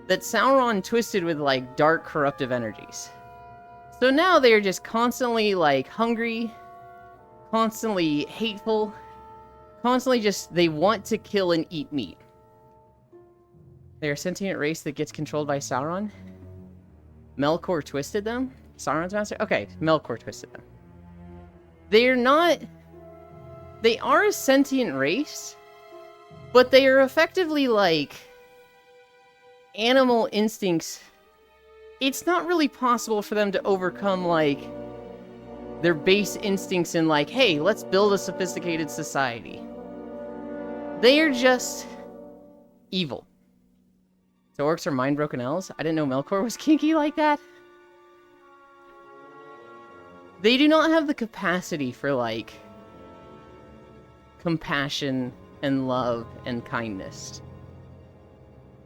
that Sauron twisted with, like, dark, corruptive energies. So now they are just constantly, like, hungry, constantly hateful, constantly just, they want to kill and eat meat. They're a sentient race that gets controlled by Sauron. Melkor twisted them? Sauron's master? Okay, Melkor twisted them. They're not... They are a sentient race, but they are effectively, like, animal instincts. It's not really possible for them to overcome, like, their base instincts in, like, hey, let's build a sophisticated society. They are just evil. So orcs are mind-broken elves? I didn't know Melkor was kinky like that. They do not have the capacity for, like, compassion and love and kindness.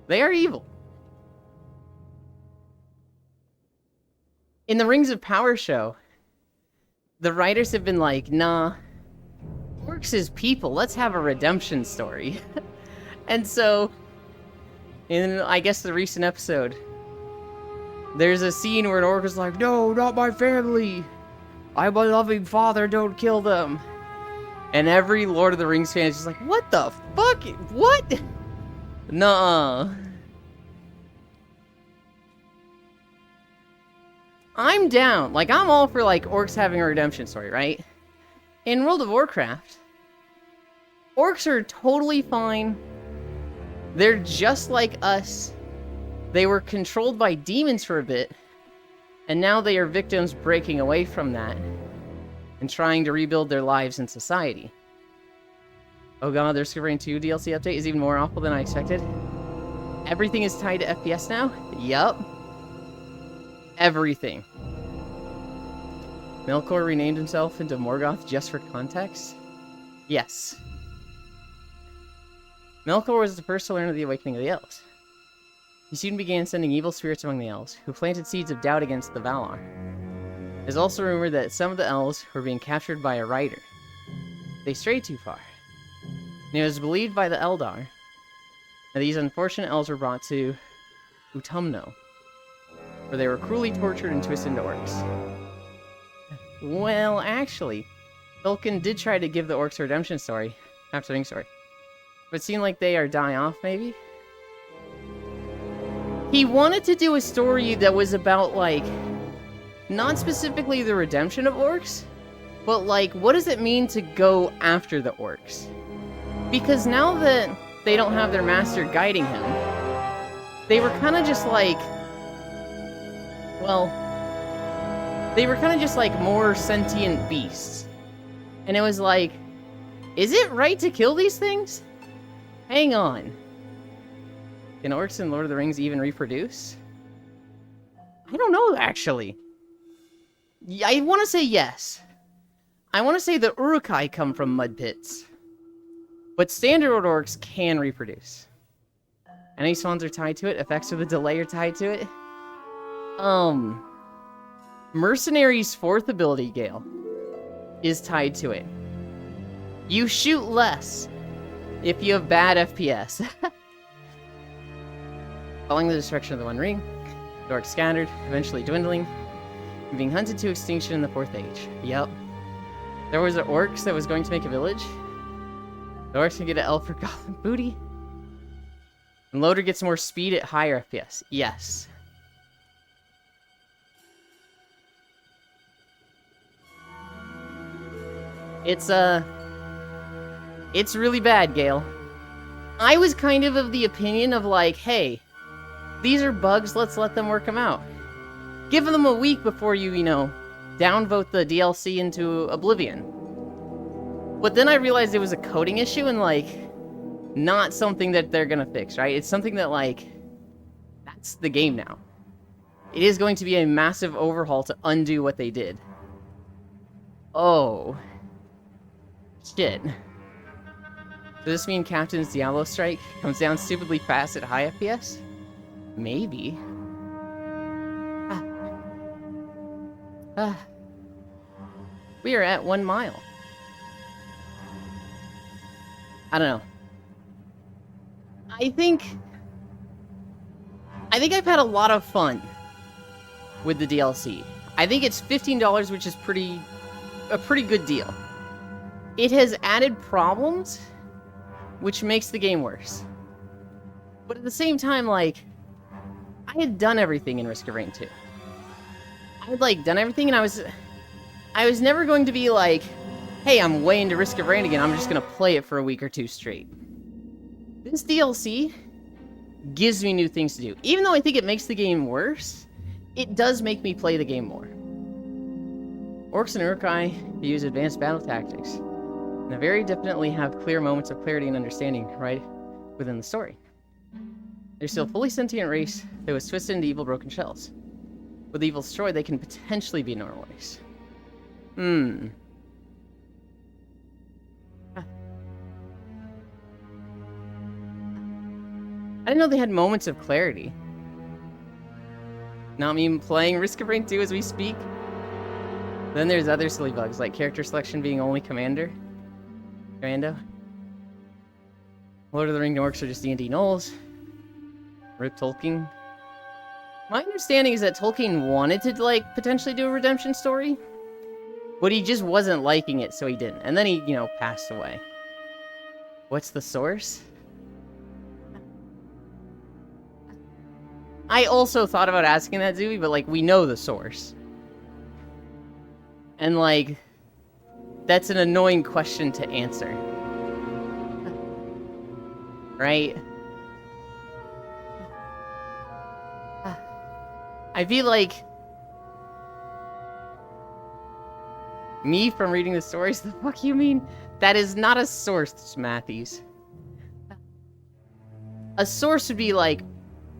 They are evil. In the Rings of Power show, the writers have been like, nah, orcs is people. Let's have a redemption story. And so, in, I guess, the recent episode, there's a scene where an orc is like, no, not my family. I'm a loving father, don't kill them. And every Lord of the Rings fan is just like, what the fuck? What? Nuh-uh. I'm down. Like, I'm all for, like, orcs having a redemption story, right? In World of Warcraft, orcs are totally fine. They're just like us. They were controlled by demons for a bit, and now they are victims breaking away from that and trying to rebuild their lives and society. Oh god, their Risk of Rain 2 DLC update is even more awful than I expected. Everything is tied to FPS now? Yup. Everything. Melkor renamed himself into Morgoth just for context? Yes. Melkor was the first to learn of the awakening of the elves. He soon began sending evil spirits among the elves, who planted seeds of doubt against the Valar. It is also rumored that some of the elves were being captured by a rider. They strayed too far. And it was believed by the Eldar that these unfortunate elves were brought to Utumno, where they were cruelly tortured and twisted into orcs. Well, actually, Tolkien did try to give the orcs a redemption story after the Ring story. But it seemed like they are dying off, maybe? He wanted to do a story that was about, like, not specifically the redemption of orcs, but, like, what does it mean to go after the orcs? Because now that they don't have their master guiding him, they were kind of just like, well, they were kind of just like more sentient beasts. And it was like, is it right to kill these things? Hang on. Can orcs in Lord of the Rings even reproduce? I don't know, actually. I want to say yes. I want to say the Uruk-hai come from mud pits. But standard orcs can reproduce. Any spawns are tied to it. Effects of the delay are tied to it. Mercenary's 4th ability, Gale, is tied to it. You shoot less if you have bad FPS. Following the destruction of the One Ring, the orcs scattered, eventually dwindling, and being hunted to extinction in the 4th Age. Yep. There was an orcs that was going to make a village. The orcs can get an elf for goblin booty. And Loader gets more speed at higher FPS. Yes. It's really bad, Gale. I was kind of the opinion of like, hey, these are bugs, let's let them work them out. Give them a week before you, downvote the DLC into Oblivion. But then I realized it was a coding issue and, like, not something that they're gonna fix, right? It's something that, like, that's the game now. It is going to be a massive overhaul to undo what they did. Oh. Shit. Does this mean Captain's Diablo Strike comes down stupidly fast at high FPS? Maybe. We are at 1 mile. I don't know. I think I've had a lot of fun with the DLC. I think it's $15, which is a pretty good deal. It has added problems, which makes the game worse. But at the same time, like, I had done everything in Risk of Rain 2. I had, like, done everything, and I was never going to be like, hey, I'm way into Risk of Rain again, I'm just gonna play it for a week or two straight. This DLC gives me new things to do. Even though I think it makes the game worse, it does make me play the game more. Orcs and Uruk-hai use advanced battle tactics, and they very definitely have clear moments of clarity and understanding right within the story. They're still a fully sentient race that was twisted into evil broken shells. With evil destroyed, they can potentially be a normal race. I didn't know they had moments of clarity. Not me playing Risk of Rain 2 as we speak. Then there's other silly bugs, like character selection being only Commando. Lord of the Ring orcs are just D&D gnolls. Rip Tolkien. My understanding is that Tolkien wanted to, like, potentially do a redemption story. But he just wasn't liking it, so he didn't. And then he, you know, passed away. What's the source? I also thought about asking that, Zooey, but, like, we know the source. And, like, that's an annoying question to answer. Right? I feel like... Me from reading the stories? The fuck you mean? That is not a source, Matthews. A source would be, like,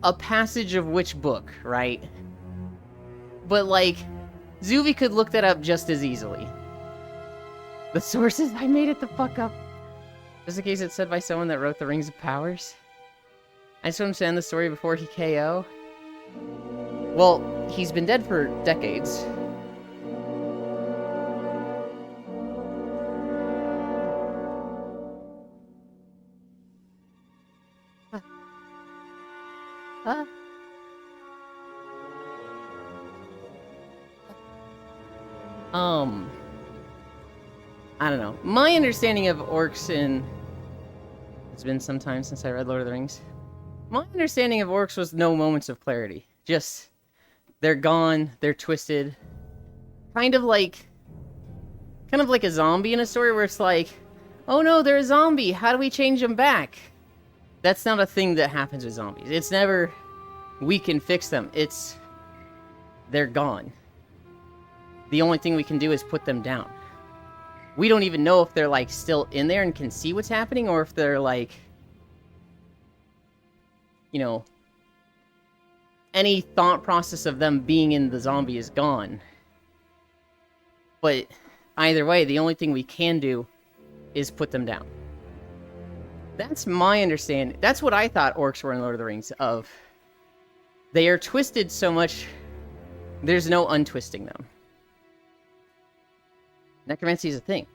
a passage of which book, right? But, like, Zooey could look that up just as easily. The sources? I made it the fuck up. Just in case it's said by someone that wrote the Rings of Powers. I just want him to end the story before he KO. Well, he's been dead for decades. Huh? I don't know. My understanding of orcs in... It's been some time since I read Lord of the Rings. My understanding of orcs was no moments of clarity. Just, they're gone, they're twisted. Kind of like a zombie in a story where it's like, oh no, they're a zombie, how do we change them back? That's not a thing that happens with zombies. It's never, we can fix them. It's, they're gone. The only thing we can do is put them down. We don't even know if they're, like, still in there and can see what's happening, or if they're, like, you know, any thought process of them being in the zombie is gone. But either way, the only thing we can do is put them down. That's my understanding. That's what I thought orcs were in Lord of the Rings, of they are twisted so much, there's no untwisting them. Necromancy is a thing.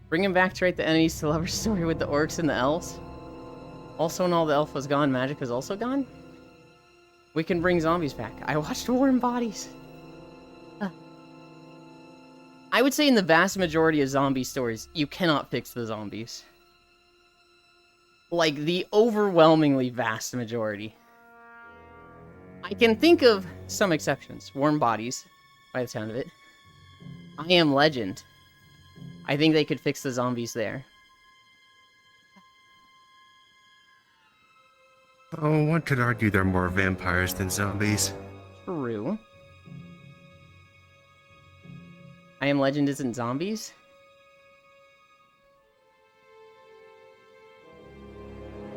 Bring him back to write the enemies to lovers story with the orcs and the elves. Also, when all the elf was gone, magic was also gone. We can bring zombies back. I watched Warm Bodies. I would say in the vast majority of zombie stories, you cannot fix the zombies. Like, the overwhelmingly vast majority. I can think of some exceptions. Warm Bodies, by the sound of it. I Am Legend. I think they could fix the zombies there. Oh, one could argue they're more vampires than zombies. True. I Am Legend isn't zombies?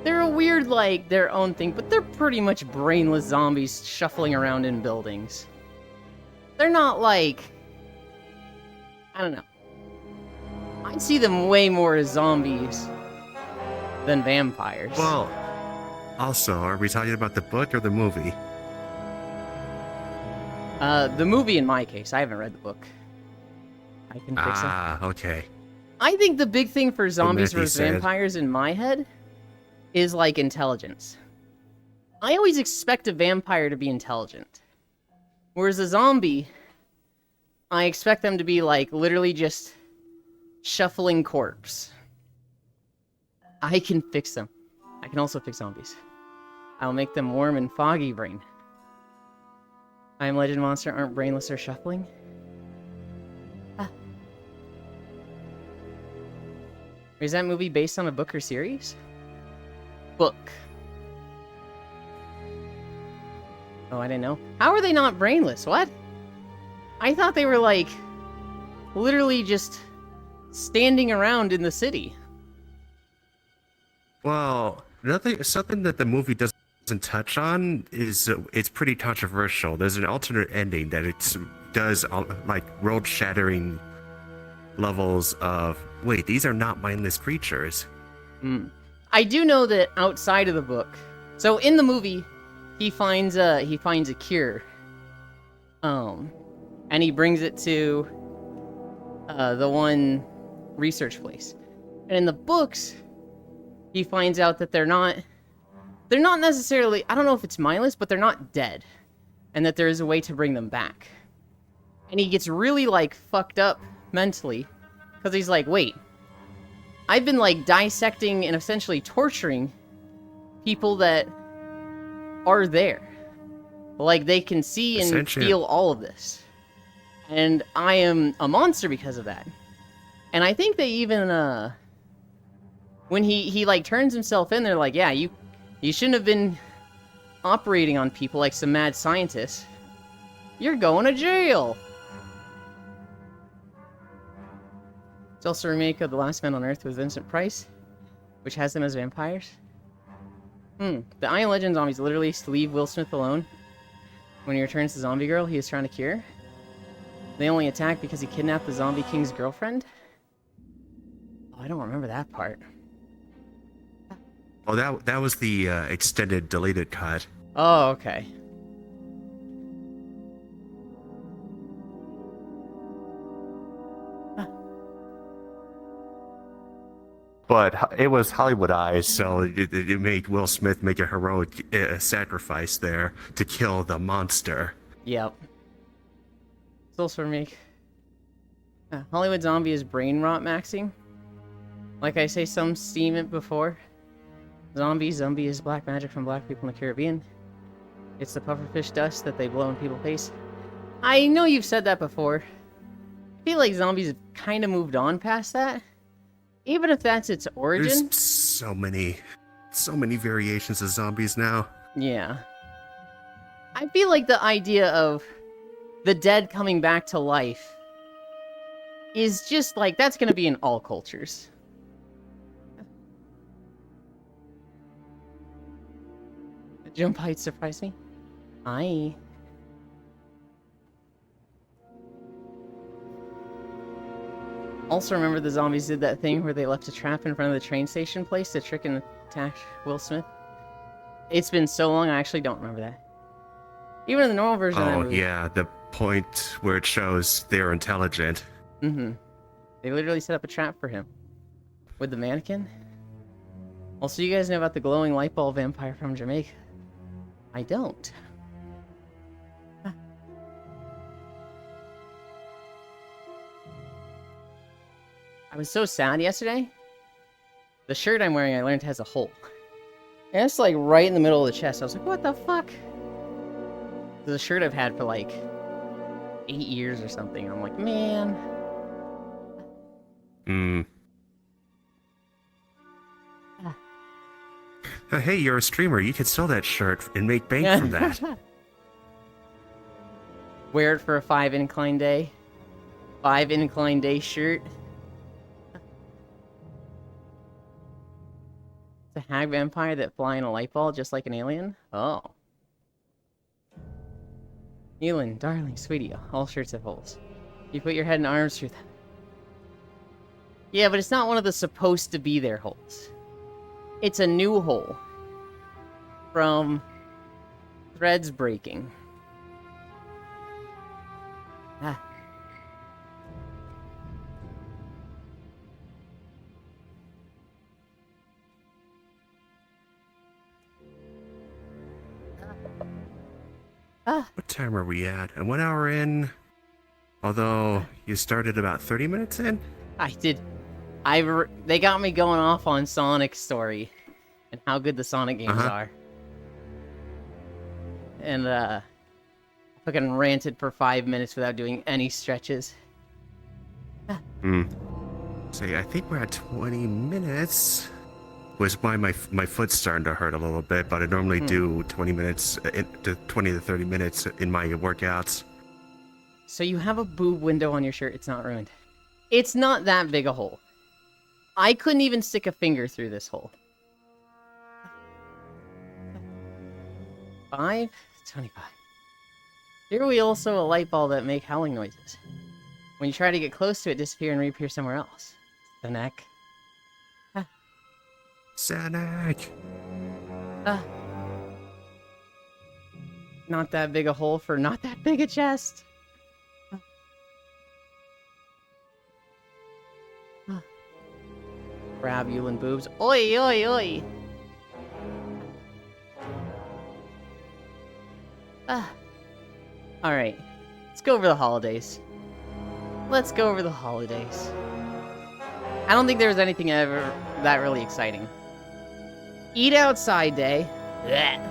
They're a weird, like, their own thing, but they're pretty much brainless zombies shuffling around in buildings. They're not, like... I don't know. I see them way more as zombies than vampires. Well, also, are we talking about the book or the movie? The movie in my case. I haven't read the book. I can fix it. Ah, okay. I think the big thing for zombies Matthew versus said. vampires in my head is, like, intelligence. I always expect a vampire to be intelligent. Whereas a zombie, I expect them to be, like, literally just shuffling corpse. I can fix them. I can also fix zombies. I'll make them warm and foggy brain. I Am Legend monster aren't brainless or shuffling. Is that movie based on a book or series? Book. Oh, I didn't know. How are they not brainless? What? I thought they were, like, literally just standing around in the city. Well, something that the movie doesn't doesn't touch on is it's pretty controversial. There's an alternate ending that it does like world-shattering levels of wait, these are not mindless creatures. I do know that outside of the book, so in the movie, he finds a cure, and he brings it to the one research place, and in the books, he finds out that they're not necessarily, I don't know if it's mindless, but they're not dead, and that there is a way to bring them back, and he gets really like fucked up mentally, because he's like, wait, I've been like dissecting and essentially torturing people that are there. Like they can see and feel all of this. And I am a monster because of that. And I think they even when he like turns himself in, they're like, yeah, you shouldn't have been operating on people like some mad scientist. You're going to jail. It's also a remake of The Last Man on Earth with Vincent Price, which has them as vampires. The I Am Legend zombies literally leave Will Smith alone when he returns the zombie girl he is trying to cure. They only attack because he kidnapped the zombie king's girlfriend. Oh, I don't remember that part. Oh, that was the extended deleted cut. Oh, okay. But it was Hollywoodized, so it made Will Smith make a heroic sacrifice there to kill the monster. Yep. It's also a remake. Hollywood Zombie is brain rot maxing. Like I say, some steam it before. Zombie is black magic from black people in the Caribbean. It's the pufferfish dust that they blow in people's face. I know you've said that before. I feel like zombies have kind of moved on past that. Even if that's its origin. There's so many variations of zombies now. Yeah. I feel like the idea of the dead coming back to life is just like, that's going to be in all cultures. The jump height surprised me. Aye. Also remember the zombies did that thing where they left a trap in front of the train station place to trick and attack Will Smith? It's been so long, I actually don't remember that. Even in the normal version of that movie. Yeah, the point where it shows they're intelligent. Mm-hmm. They literally set up a trap for him. With the mannequin. Also, you guys know about the glowing light bulb vampire from Jamaica? I don't. I was so sad yesterday. The shirt I'm wearing, I learned, has a hole. And it's like right in the middle of the chest. I was like, what the fuck? It's a shirt I've had for like 8 years or something. I'm like, man. Hey, you're a streamer. You could sell that shirt and make bank from that. Wear it for a 5 incline day. 5 incline day shirt. It's a hag vampire that fly in a light ball just like an alien? Oh. Elin, darling, sweetie, all shirts have holes. You put your head and arms through them. Yeah, but it's not one of the supposed to be there holes. It's a new hole. From threads breaking. Ah. What time are we at? And 1 hour in? Although, you started about 30 minutes in? I did. They got me going off on Sonic's story. And how good the Sonic games are. And, fucking ranted for 5 minutes without doing any stretches. See, I think we're at 20 minutes. Was why my foot's starting to hurt a little bit, but I normally do 20 minutes, to 20 to 30 minutes in my workouts. So you have a boob window on your shirt, it's not ruined. It's not that big a hole. I couldn't even stick a finger through this hole. 525. Here we also a light bulb that make howling noises. When you try to get close to it, disappear and reappear somewhere else. The neck. Sonic. Not that big a hole for not that big a chest. Crabulin boobs. Oi, oi, oi. Alright. Let's go over the holidays. Let's go over the holidays. I don't think there was anything ever that really exciting. Eat Outside Day. Blech.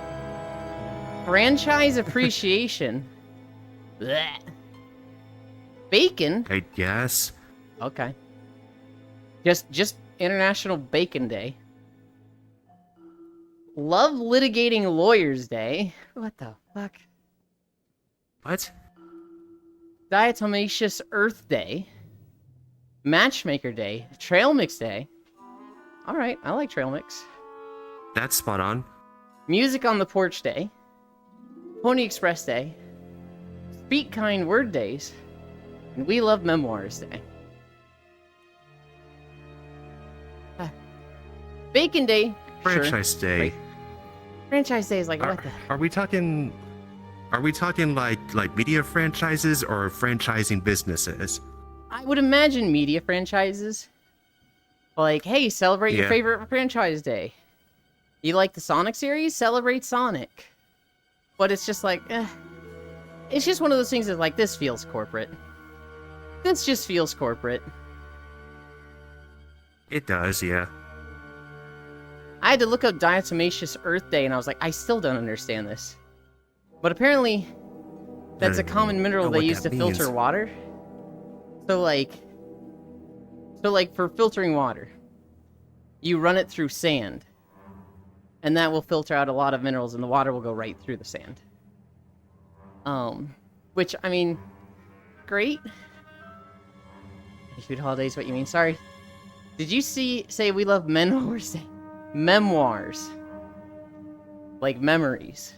Franchise Appreciation. Blech. Bacon. I guess. Okay. Just International Bacon Day. Love Litigating Lawyers Day. What the fuck? What? Diatomaceous Earth Day. Matchmaker Day. Trail Mix Day. Alright, I like Trail Mix. That's spot on. Music on the Porch Day. Pony Express Day. Speak Kind Word Days. And We Love Memoirs Day. Bacon Day. Franchise sure. Day. Right. Franchise Day is like, what the... Are we talking like media franchises or franchising businesses? I would imagine media franchises. Like, hey, celebrate your favorite franchise day. You like the Sonic series? Celebrate Sonic. But it's just like, it's just one of those things that's like, this feels corporate. This just feels corporate. It does, yeah. I had to look up Diatomaceous Earth Day, and I was like, I still don't understand this. But apparently, that's a common mineral they use to filter water. So like, for filtering water, you run it through sand. And that will filter out a lot of minerals, and the water will go right through the sand. Which, I mean, great. Food holidays, what you mean? Sorry. Did you say We Love Memoirs Day? Memoirs. Like memories.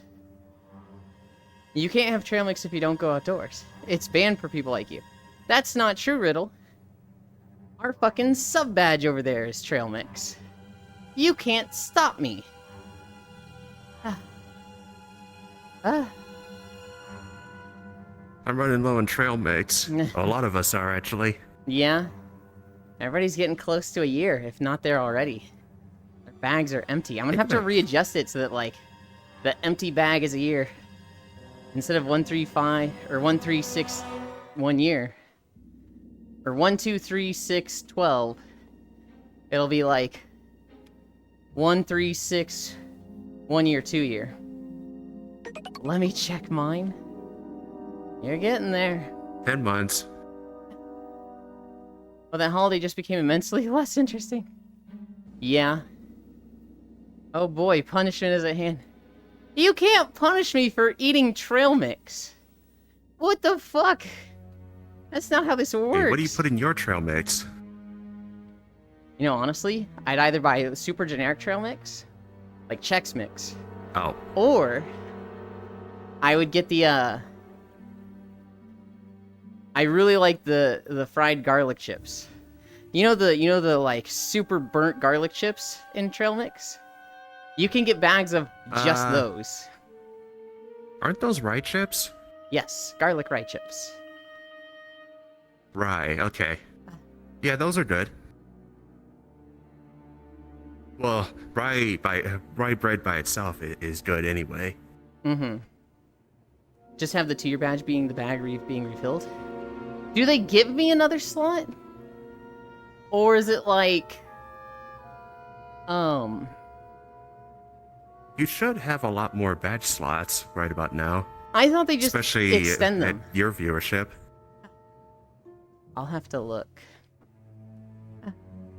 You can't have trail mix if you don't go outdoors. It's banned for people like you. That's not true, Riddle. Our fucking sub badge over there is trail mix. You can't stop me. I'm running low on trail mix. A lot of us are, actually. Yeah. Everybody's getting close to a year, if not there already. Their bags are empty. I'm gonna have to readjust it so that, like, the empty bag is a year. Instead of 135, or 136, 1 year. Or 1, 2, 3, 6, 12. It'll be like 1, 3, 6, 1 year, 2 year. Let me check mine. You're getting there. 10 months. Well, that holiday just became immensely less interesting. Yeah. Oh boy, punishment is at hand. You can't punish me for eating trail mix. What the fuck? That's not how this works. Hey, what do you put in your trail mix? You know, honestly, I'd either buy the super generic trail mix, like Chex Mix. Oh. Or I would get the I really like the fried garlic chips. You know the like super burnt garlic chips in trail mix? You can get bags of just those. Aren't those rye chips? Yes, garlic rye chips. Rye, okay. Yeah, those are good. Well, rye bread by itself is good anyway. Mm-hmm. Just have the tier badge being the bag being refilled. Do they give me another slot? Or is it like... You should have a lot more badge slots right about now. I thought they just especially extend them. At your viewership. I'll have to look.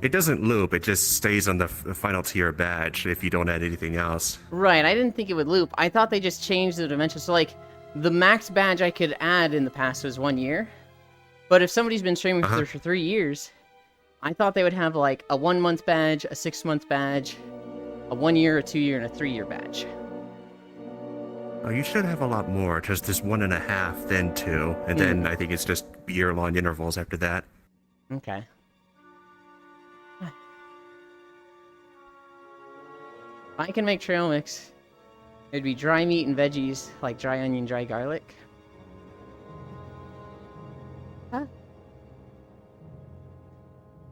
It doesn't loop, it just stays on the final tier badge if you don't add anything else. Right, I didn't think it would loop. I thought they just changed the dimension. So, like, the max badge I could add in the past was 1 year. But if somebody's been streaming for 3 years, I thought they would have, like, a 1 month badge, a 6 month badge, a 1 year, a 2 year, and a 3 year badge. Oh, you should have a lot more. Just this 1.5, then 2, and then I think it's just year-long intervals after that. Okay. I can make trail mix. It'd be dry meat and veggies, like dry onion, dry garlic. Huh?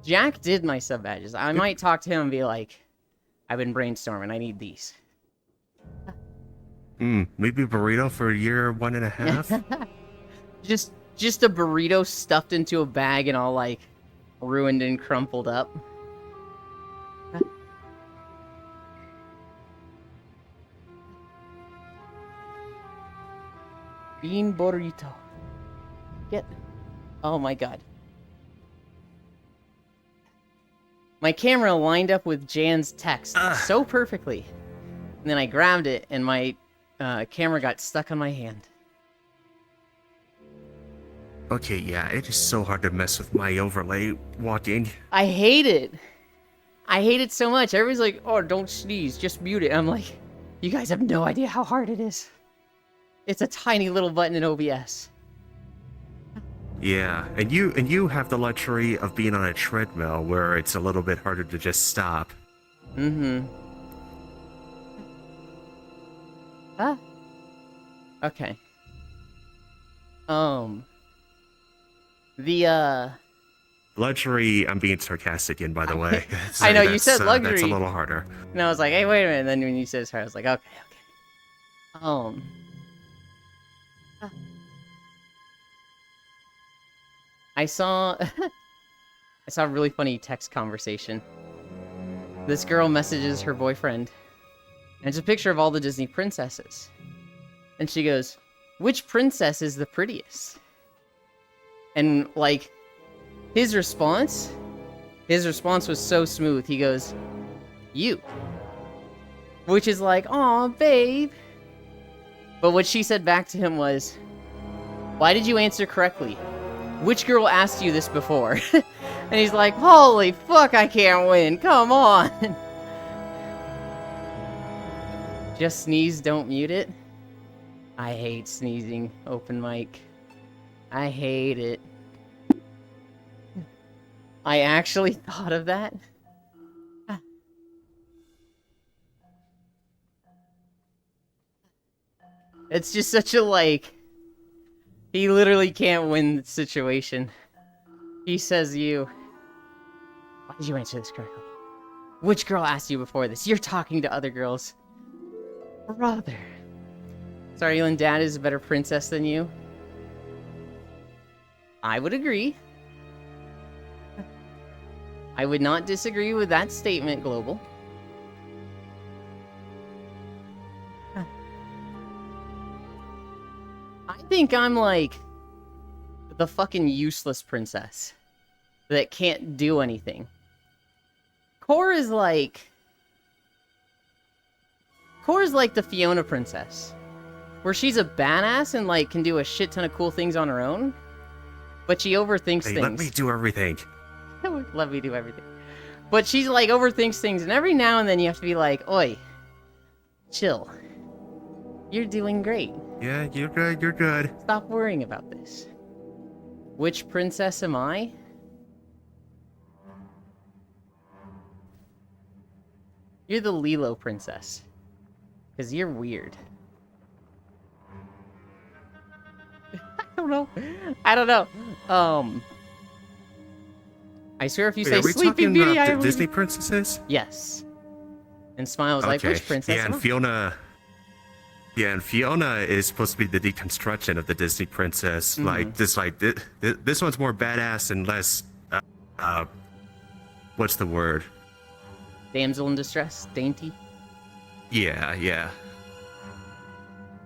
Jack did my sub badges. I might talk to him and be like, I've been brainstorming, I need these. Maybe burrito for year 1.5? Just a burrito stuffed into a bag and all like ruined and crumpled up. Bean burrito. Oh my god. My camera lined up with Jan's text so perfectly. And then I grabbed it and my camera got stuck on my hand. Okay, yeah, it is so hard to mess with my overlay walking. I hate it. I hate it so much. Everybody's like, oh, don't sneeze, just mute it. I'm like, you guys have no idea how hard it is. It's a tiny little button in OBS. Yeah, and you have the luxury of being on a treadmill where it's a little bit harder to just stop. Mm-hmm. Huh? Okay. Luxury, I'm being sarcastic in, by the way. I know, you said luxury. That's a little harder. And I was like, hey, wait a minute. And then when you said hard, I was like, okay. I saw a really funny text conversation. This girl messages her boyfriend, and it's a picture of all the Disney princesses. And she goes, which princess is the prettiest? And, like, his response was so smooth. He goes, you. Which is like, aw, babe. But what she said back to him was, why did you answer correctly? Which girl asked you this before? And he's like, holy fuck, I can't win. Come on. Just sneeze, don't mute it. I hate sneezing, open mic. I hate it. I actually thought of that. It's just such a, like... He literally can't win the situation. He says you. Why did you answer this correctly? Which girl asked you before this? You're talking to other girls. Brother. Sorry, Elin, Dad is a better princess than you. I would agree. I would not disagree with that statement, Global. I think I'm like the fucking useless princess that can't do anything. Core is like the Fiona princess, where she's a badass and like can do a shit ton of cool things on her own, but she overthinks things. Let me do everything. Let me do everything. But she's like overthinks things, and every now and then you have to be like, oi, chill. You're doing great. Yeah, you're good, you're good. Stop worrying about this. Which princess am I? You're the Lilo princess. Because you're weird. I don't know. I swear if you say Sleeping Beauty, I believe Disney princesses? Yes. And Smile's like, which princess? Yeah, and Fiona... Yeah, and Fiona is supposed to be the deconstruction of the Disney princess. Mm-hmm. This one's more badass and less, what's the word? Damsel in distress? Dainty? Yeah.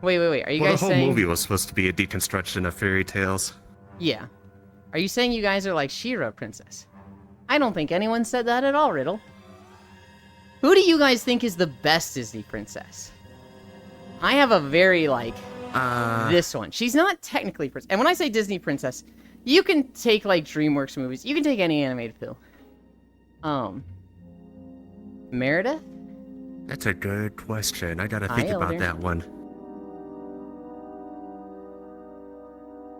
Wait. Are you guys the whole saying... movie was supposed to be a deconstruction of fairy tales. Yeah. Are you saying you guys are like She-Ra princess? I don't think anyone said that at all, Riddle. Who do you guys think is the best Disney princess? I have a very, like, this one. She's not technically princess. And when I say Disney princess, you can take, like, DreamWorks movies. You can take any animated film. Meredith? That's a good question. I gotta think about that one.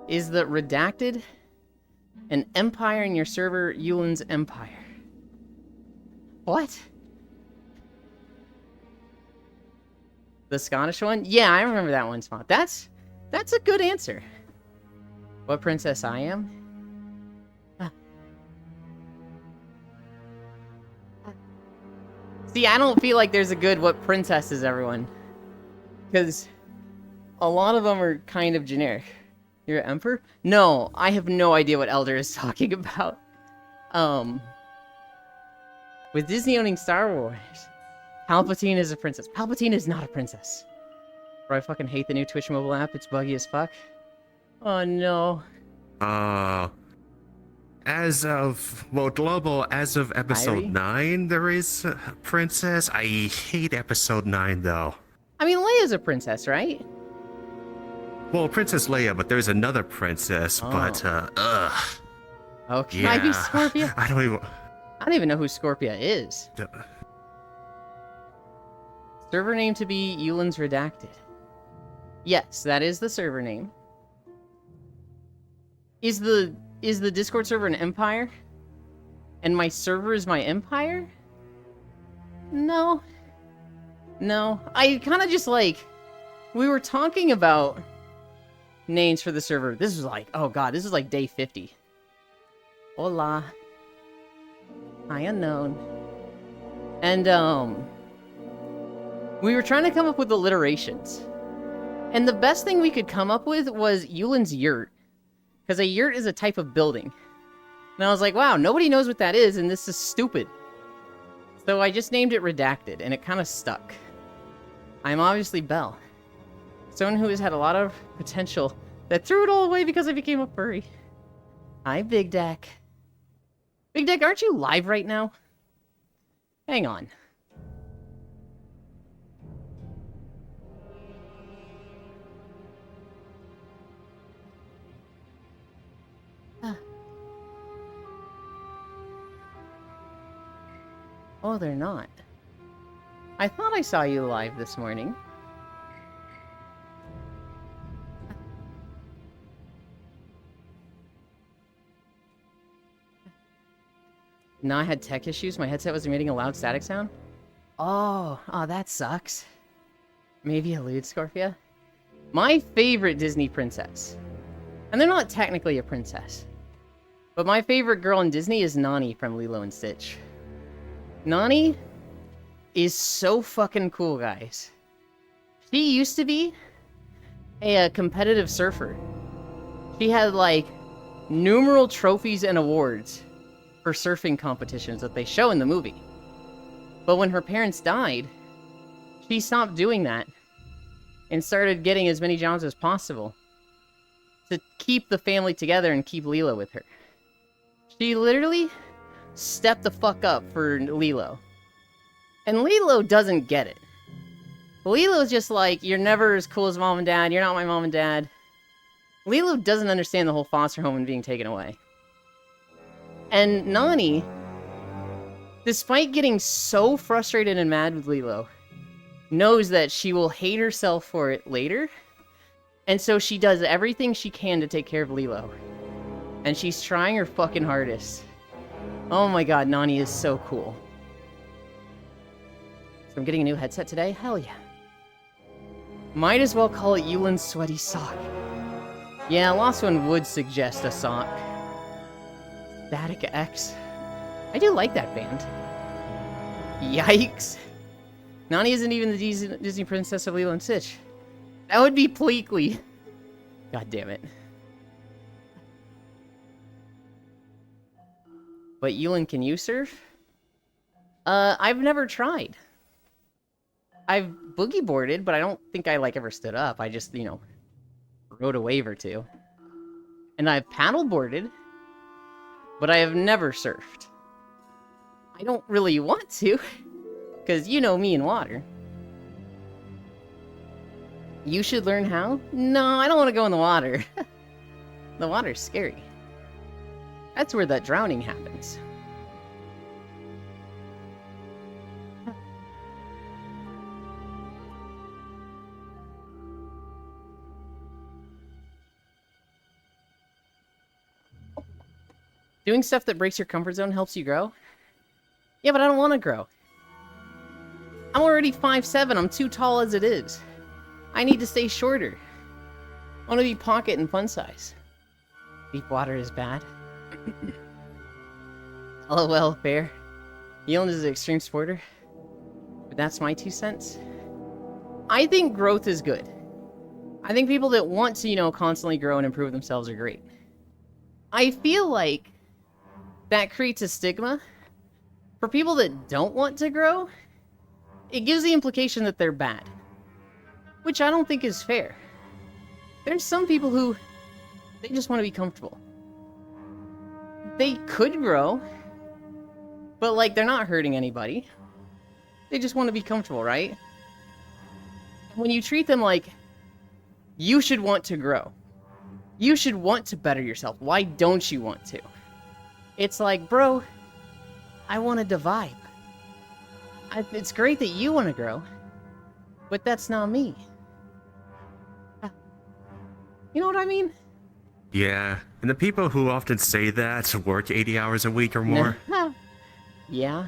Is the redacted an empire in your server, Yulin's Empire? What? The Scottish one? Yeah, I remember that one spot. That's a good answer. What princess I am? Ah. See, I don't feel like there's a good what princess is everyone. Because a lot of them are kind of generic. You're an emperor? No, I have no idea what Elder is talking about. With Disney owning Star Wars, Palpatine is a princess. Palpatine is not a princess. Bro, I fucking hate the new Twitch mobile app. It's buggy as fuck. Oh no. As of, well, global, as of episode Irie? 9, there is a princess. I hate episode 9, though. I mean, Leia's a princess, right? Well, Princess Leia, but there's another princess, but, Oh, can yeah. I be Scorpia? I don't even know who Scorpia is. even... Server name to be Yulin's Redacted. Yes, that is the server name. Is the Discord server an empire? And my server is my empire? No. No. I kind of just like... We were talking about names for the server. This was like... Oh god, this is like day 50. Hola. Hi, unknown. And, we were trying to come up with alliterations. And the best thing we could come up with was Yulin's Yurt. Because a yurt is a type of building. And I was like, wow, nobody knows what that is, and this is stupid. So I just named it Redacted, and it kind of stuck. I'm obviously Belle. Someone who has had a lot of potential that threw it all away because I became a furry. Hi, Big Deck. Big Deck, aren't you live right now? Hang on. Oh, they're not. I thought I saw you live this morning. No, I had tech issues. My headset was emitting a loud static sound. Oh, that sucks. Maybe a lewd Scorpia? My favorite Disney princess. And they're not technically a princess. But my favorite girl in Disney is Nani from Lilo and Stitch. Nani is so fucking cool, guys. She used to be a competitive surfer. She had, like, numerous trophies and awards for surfing competitions that they show in the movie. But when her parents died, she stopped doing that and started getting as many jobs as possible to keep the family together and keep Lilo with her. She literally stepped the fuck up for Lilo. And Lilo doesn't get it. Lilo's just like, you're never as cool as mom and dad, you're not my mom and dad. Lilo doesn't understand the whole foster home and being taken away. And Nani, despite getting so frustrated and mad with Lilo, knows that she will hate herself for it later. And so she does everything she can to take care of Lilo. And she's trying her fucking hardest. Oh my god, Nani is so cool. So I'm getting a new headset today? Hell yeah. Might as well call it Yulin's Sweaty Sock. Yeah, Lost One would suggest a sock. Static X. I do like that band. Yikes. Nani isn't even the Disney princess of Lilo and Stitch. That would be Pleakley. God damn it. But Yulin, can you surf? I've never tried. I've boogie boarded, but I don't think I, like, ever stood up. I just, rode a wave or two. And I've paddle boarded, but I have never surfed. I don't really want to, because you know me in water. You should learn how? No, I don't want to go in the water. The water's scary. That's where that drowning happens. Doing stuff that breaks your comfort zone helps you grow? Yeah, but I don't want to grow. I'm already 5'7". I'm too tall as it is. I need to stay shorter. I want to be pocket and fun size. Deep water is bad. LOL, fair. Yelan is an extreme sporter. But that's my 2 cents. I think growth is good. I think people that want to, constantly grow and improve themselves are great. I feel like that creates a stigma. For people that don't want to grow, it gives the implication that they're bad. Which I don't think is fair. There's some people who, they just want to be comfortable. They could grow, but they're not hurting anybody. They just want to be comfortable, right? When you treat them like, you should want to grow. You should want to better yourself. Why don't you want to? It's like, bro, I wanted to vibe. It's great that you want to grow, but that's not me. You know what I mean? Yeah, and the people who often say that work 80 hours a week or more. Yeah.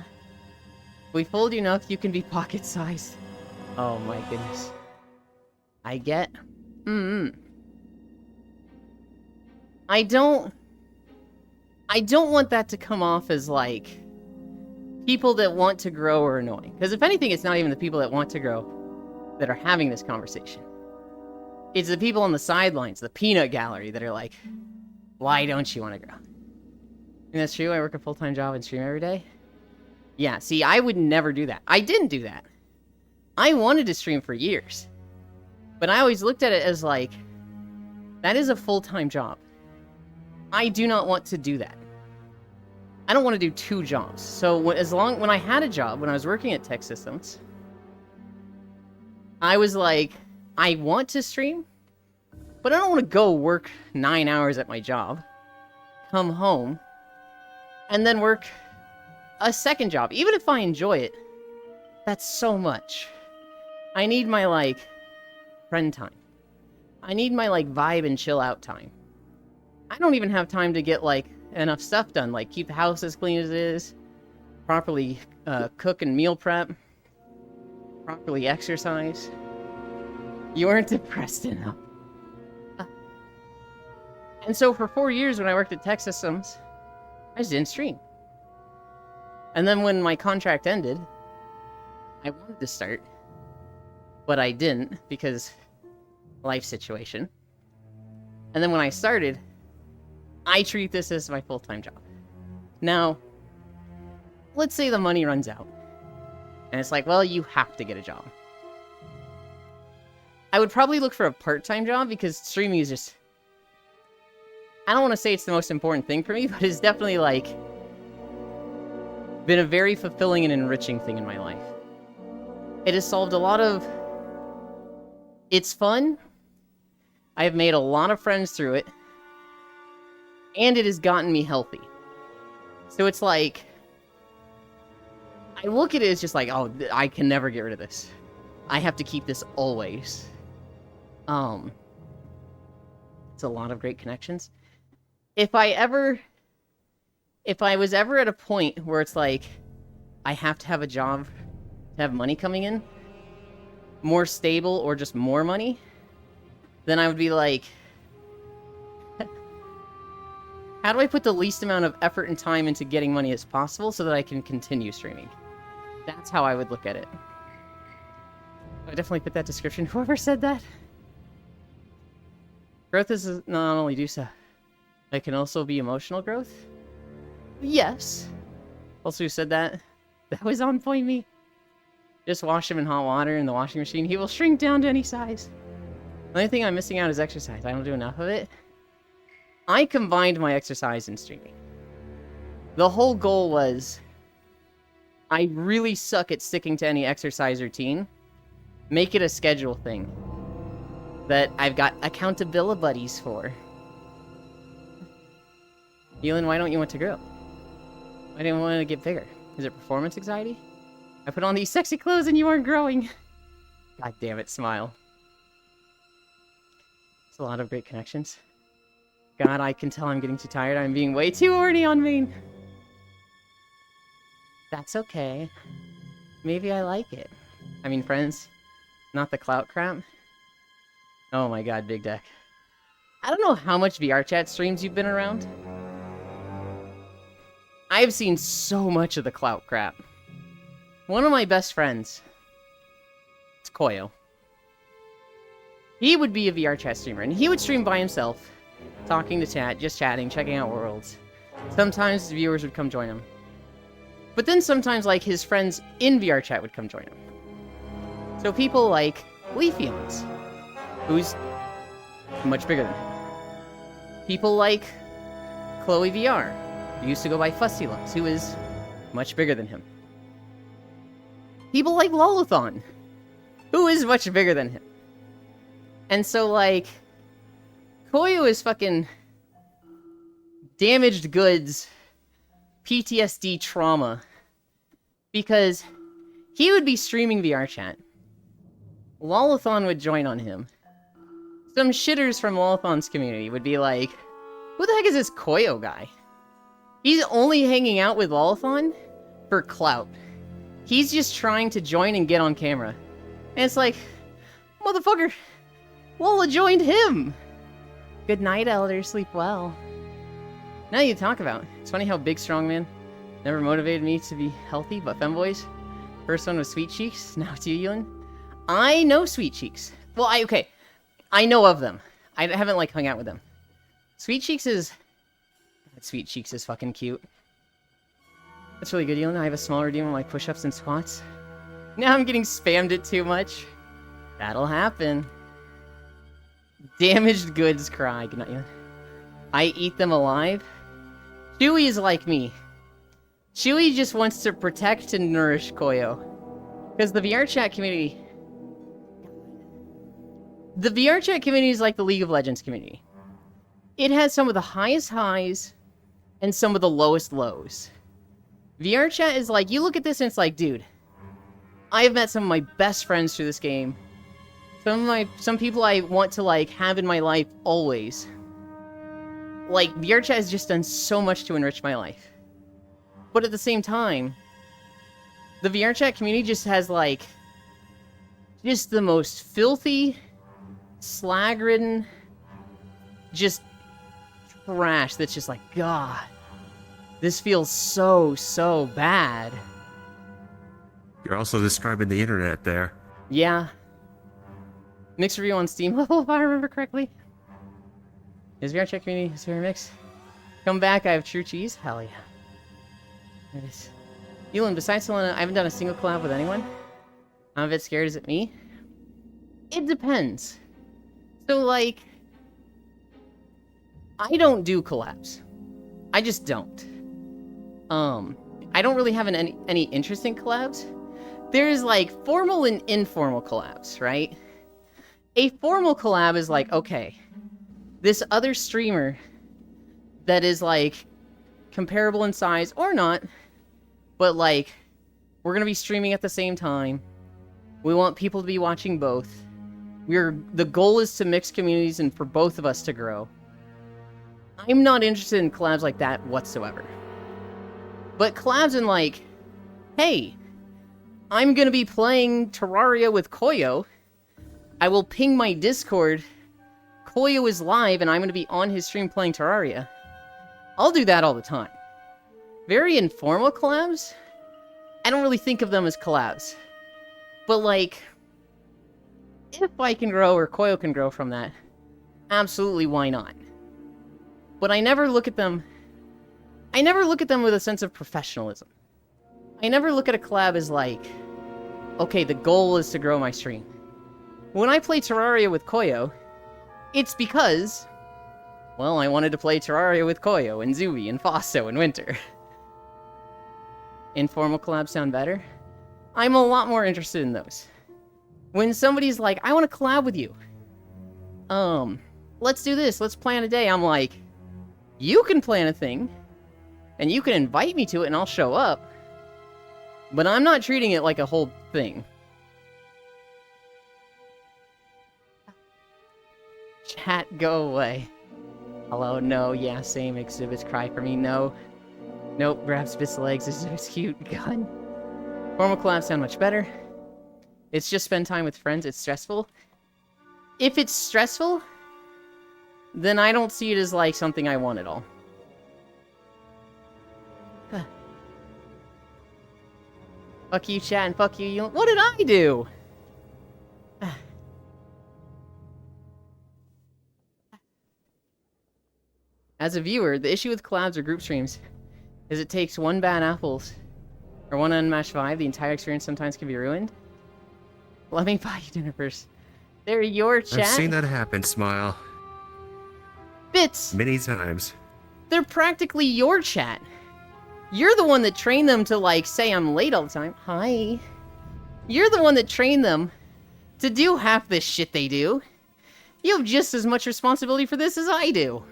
If we fold you enough, you can be pocket-sized. Oh my goodness. I get. I don't want that to come off as people that want to grow are annoying. Because if anything, it's not even the people that want to grow that are having this conversation. It's the people on the sidelines, the peanut gallery, that are like, why don't you want to grow? And that's true, I work a full-time job and stream every day. Yeah, see, I would never do that. I didn't do that. I wanted to stream for years. But I always looked at it as that is a full-time job. I do not want to do that. I don't want to do 2 jobs. So when I had a job, when I was working at Tech Systems, I was like, I want to stream, but I don't want to go work 9 hours at my job, come home, and then work a second job. Even if I enjoy it, that's so much. I need my, friend time. I need my, vibe and chill out time. I don't even have time to get, enough stuff done, keep the house as clean as it is, properly cook and meal prep, properly exercise. You aren't depressed enough. And so for 4 years when I worked at Tech Systems, I just didn't stream. And then when my contract ended, I wanted to start, but I didn't because life situation. And then when I started, I treat this as my full-time job. Now, let's say the money runs out. And it's well, you have to get a job. I would probably look for a part-time job because streaming is just... I don't want to say it's the most important thing for me, but it's definitely, been a very fulfilling and enriching thing in my life. It has solved a lot of... It's fun. I have made a lot of friends through it. And it has gotten me healthy. So it's I look at it as just oh, I can never get rid of this. I have to keep this always. It's a lot of great connections. If I was ever at a point where it's I have to have a job to have money coming in, more stable or just more money, then I would be how do I put the least amount of effort and time into getting money as possible so that I can continue streaming? That's how I would look at it. I definitely put that description. Whoever said that. Growth is not only do so. It can also be emotional growth. Yes. Also, who said that? That was on point me. Just wash him in hot water in the washing machine. He will shrink down to any size. The only thing I'm missing out is exercise. I don't do enough of it. I combined my exercise and streaming. The whole goal was, I really suck at sticking to any exercise routine. Make it a schedule thing that I've got accountability buddies for. Yelan, why don't you want to grow? Why do you want to get bigger? Is it performance anxiety? I put on these sexy clothes and you aren't growing. God damn it, smile. It's a lot of great connections. God, I can tell I'm getting too tired. I'm being way too horny on main. That's okay. Maybe I like it. I mean, friends, not the clout crap. Oh my god, Big Deck. I don't know how much VRChat streams you've been around. I've seen so much of the clout crap. One of my best friends, it's Koyo. He would be a VRChat streamer, and he would stream by himself, talking to chat, just chatting, checking out worlds. Sometimes viewers would come join him. But then sometimes, like, his friends in VRChat would come join him. So people like Leafeons, who's much bigger than him. People like Chloe VR, who used to go by Fussylux, who is much bigger than him. People like Lolathon, who is much bigger than him. And so, like, Koyo is fucking damaged goods, PTSD trauma, because he would be streaming VRChat. Lolathon would join on him. Some shitters from Lolathon's community would be like, who the heck is this Koyo guy? He's only hanging out with Lolathon for clout. He's just trying to join and get on camera. And it's like, motherfucker, Lola joined him! Good night, Elder. Sleep well. Now you talk about. It's funny how Big Strong Man never motivated me to be healthy, but femboys. First one was Sweet Cheeks, now it's you, Ewan. I know Sweet Cheeks. Well, I know of them. I haven't, like, hung out with them. Sweet Cheeks is fucking cute. That's really good, Ewan. I have a small redeem on my push-ups and squats. Now I'm getting spammed it too much. That'll happen. Damaged goods cry. Good night, Ewan. I eat them alive. Chewy is like me. Chewy just wants to protect and nourish Koyo. Because the VRChat community... The VRChat community is like the League of Legends community. It has some of the highest highs and some of the lowest lows. VRChat is like, you look at this and it's like, dude, I have met some of my best friends through this game. Some people I want to, like, have in my life always. Like, VRChat has just done so much to enrich my life. But at the same time, the VRChat community just has, like, just the most filthy, slag-ridden, just trash that's just like, God, this feels so, so bad. You're also describing the internet there. Yeah. Mixed review on Steam level, if I remember correctly. Is VRChat community is very mixed? Come back, I have true cheese? Hell yeah. There it is. Elon, besides Selena, I haven't done a single collab with anyone. I'm a bit scared, is it me? It depends. So, like, I don't do collabs. I just don't. I don't really have any interest in collabs. There's, like, formal and informal collabs, right? A formal collab is like, okay, this other streamer that is, like, comparable in size or not, but, like, we're gonna be streaming at the same time. We want people to be watching both. The goal is to mix communities and for both of us to grow. I'm not interested in collabs like that whatsoever. But collabs in, like, hey, I'm gonna be playing Terraria with Koyo. I will ping my Discord. Koyo is live and I'm gonna be on his stream playing Terraria. I'll do that all the time. Very informal collabs? I don't really think of them as collabs. But, like, if I can grow or Koyo can grow from that, absolutely why not? But I never look at them with a sense of professionalism. I never look at a collab as like, okay, the goal is to grow my stream. When I play Terraria with Koyo, it's because, well, I wanted to play Terraria with Koyo and Zubi and Fosso and Winter. Informal collabs sound better? I'm a lot more interested in those. When somebody's like, I want to collab with you. Let's do this, let's plan a day. I'm like, you can plan a thing, and you can invite me to it and I'll show up. But I'm not treating it like a whole thing. Chat, go away. Hello, no, yeah, same. Exhibits cry for me, no. Nope, grabs Spit's legs, it's cute, God. Formal collabs sound much better. It's just spend time with friends, it's stressful. If it's stressful, then I don't see it as, like, something I want at all. Huh. Fuck you, chat, and fuck you. What did I do? As a viewer, the issue with collabs or group streams is it takes one bad apples or one unmatched vibe. The entire experience sometimes can be ruined. Let me buy you dinner first. They're your chat. I've seen that happen, Smile. Bits! Many times. They're practically your chat. You're the one that trained them to, like, say I'm late all the time. Hi. You're the one that trained them to do half this shit they do. You have just as much responsibility for this as I do.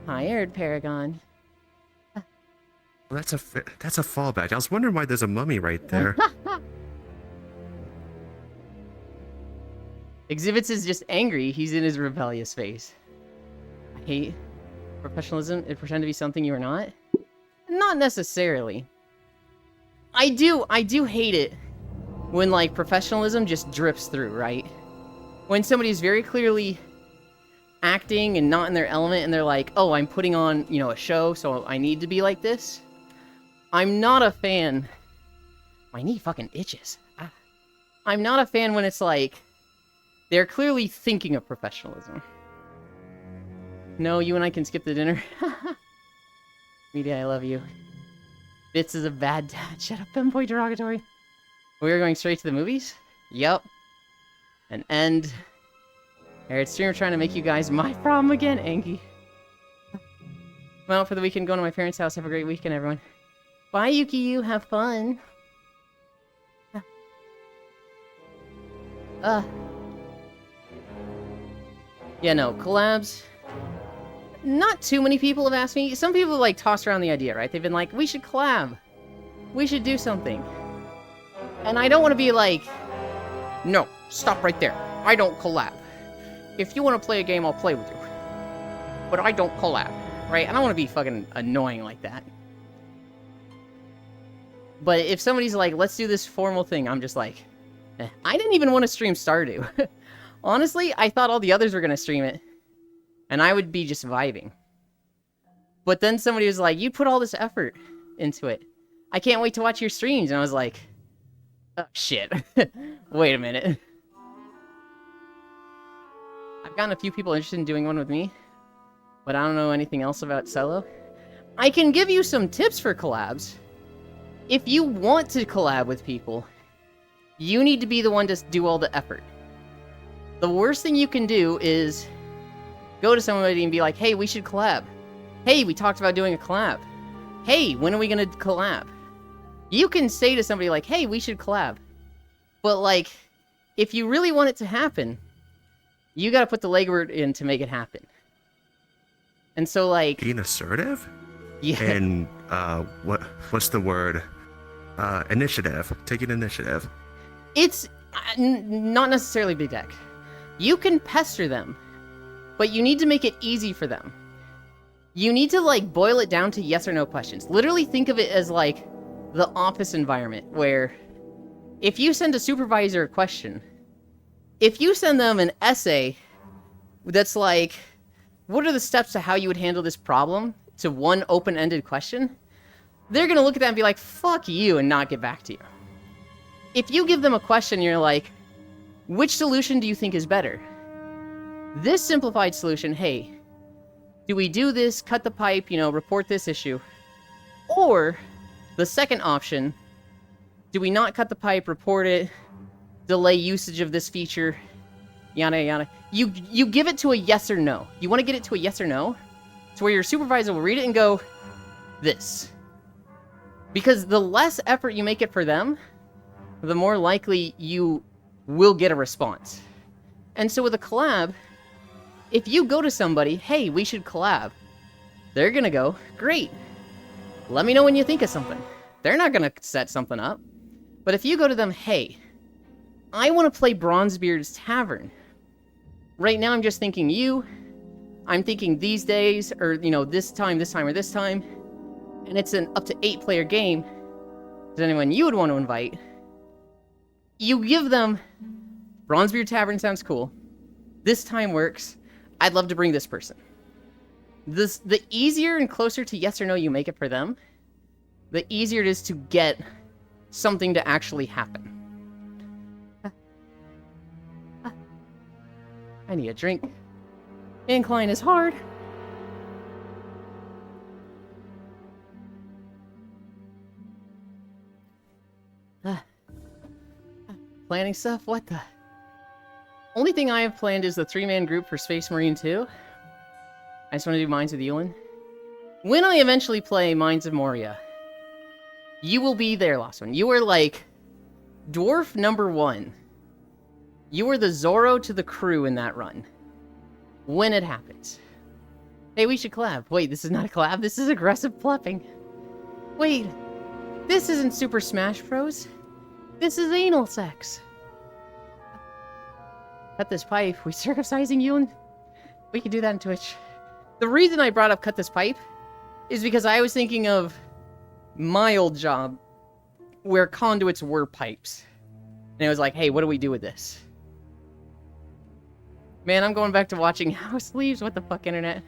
Hired, Paragon. Well, that's a fallback. I was wondering why there's a mummy right there. Exhibits is just angry. He's in his rebellious phase. I hate professionalism. It pretend to be something you are not. Not necessarily. I do hate it when, like, professionalism just drips through, right? When somebody's very clearly acting and not in their element and they're like, oh, I'm putting on, you know, a show, so I need to be like this. I'm not a fan. My knee fucking itches. I'm not a fan when it's like, they're clearly thinking of professionalism. No, you and I can skip the dinner. Media, I love you. Bits is a bad dad. Shut up, pinpoint derogatory. We're going straight to the movies? Yup. An end. Alright, streamer trying to make you guys my problem again, Angie. I'm out for the weekend, going to my parents' house. Have a great weekend, everyone. Bye, Yuki-Yu. Have fun. Yeah, no, collabs. Not too many people have asked me. Some people, like, toss around the idea, right? They've been like, we should collab. We should do something. And I don't want to be like, no, stop right there. I don't collab. If you want to play a game, I'll play with you. But I don't collab, right? I don't want to be fucking annoying like that. But if somebody's like, let's do this formal thing, I'm just like, eh. I didn't even want to stream Stardew. Honestly, I thought all the others were going to stream it. And I would be just vibing. But then somebody was like, you put all this effort into it. I can't wait to watch your streams. And I was like, oh, shit. Wait a minute. I've gotten a few people interested in doing one with me, but I don't know anything else about Cello. I can give you some tips for collabs. If you want to collab with people, you need to be the one to do all the effort. The worst thing you can do is go to somebody and be like, hey, we should collab. Hey, we talked about doing a collab. Hey, when are we gonna collab? You can say to somebody like, hey, we should collab. But, like, if you really want it to happen, you gotta put the legwork in to make it happen. And so, like... Being assertive? Yeah. And, what's the word? Initiative. Taking initiative. It's not necessarily big deck. You can pester them, but you need to make it easy for them. You need to, like, boil it down to yes or no questions. Literally think of it as, like, the office environment, where if you send a supervisor a question, if you send them an essay that's like, what are the steps to how you would handle this problem, to one open-ended question, they're gonna look at that and be like, fuck you, and not get back to you. If you give them a question, you're like, which solution do you think is better? This simplified solution, hey, do we do this, cut the pipe, you know, report this issue? Or the second option, do we not cut the pipe, report it, delay usage of this feature, yada yada. You give it to a yes or no. You want to get it to a yes or no, to where your supervisor will read it and go, this. Because the less effort you make it for them, the more likely you will get a response. And so with a collab, if you go to somebody, hey, we should collab, they're gonna go, great. Let me know when you think of something. They're not gonna set something up. But if you go to them, hey, I want to play Bronzebeard's Tavern. Right now I'm just thinking you, I'm thinking these days, or, you know, this time, or this time, and it's an up to 8-player game, is anyone you would want to invite, you give them, Bronzebeard Tavern sounds cool, this time works, I'd love to bring this person. The easier and closer to yes or no you make it for them, the easier it is to get something to actually happen. I need a drink. Incline is hard. Planning stuff? What the? Only thing I have planned is the 3-man group for Space Marine 2. I just want to do Mines of Yulin. When I eventually play Mines of Moria, you will be there, Lost One. You are like dwarf number 1. You are the Zorro to the crew in that run. When it happens. Hey, we should collab. Wait, this is not a collab. This is aggressive plupping. Wait, this isn't Super Smash Bros. This is anal sex. Cut this pipe. We circumcising Yulin? We can do that in Twitch. The reason I brought up Cut This Pipe is because I was thinking of my old job where conduits were pipes. And it was like, hey, what do we do with this? Man, I'm going back to watching House Leaves. What the fuck, internet?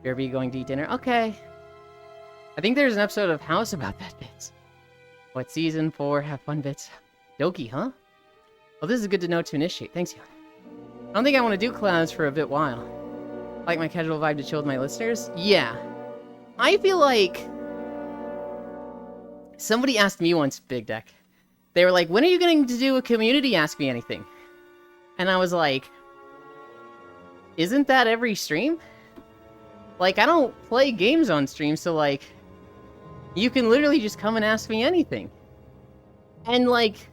BRB going to eat dinner. Okay. I think there's an episode of House about that bit. What season 4? Have fun bits. Doki, huh? Well, this is good to know to initiate. Thanks, you. I don't think I want to do clouds for a bit while. Like my casual vibe to chill with my listeners? Yeah. I feel like... Somebody asked me once, Big Deck. They were like, when are you going to do a community Ask Me Anything? And I was like... Isn't that every stream? Like, I don't play games on stream, so like... You can literally just come and ask me anything. And like...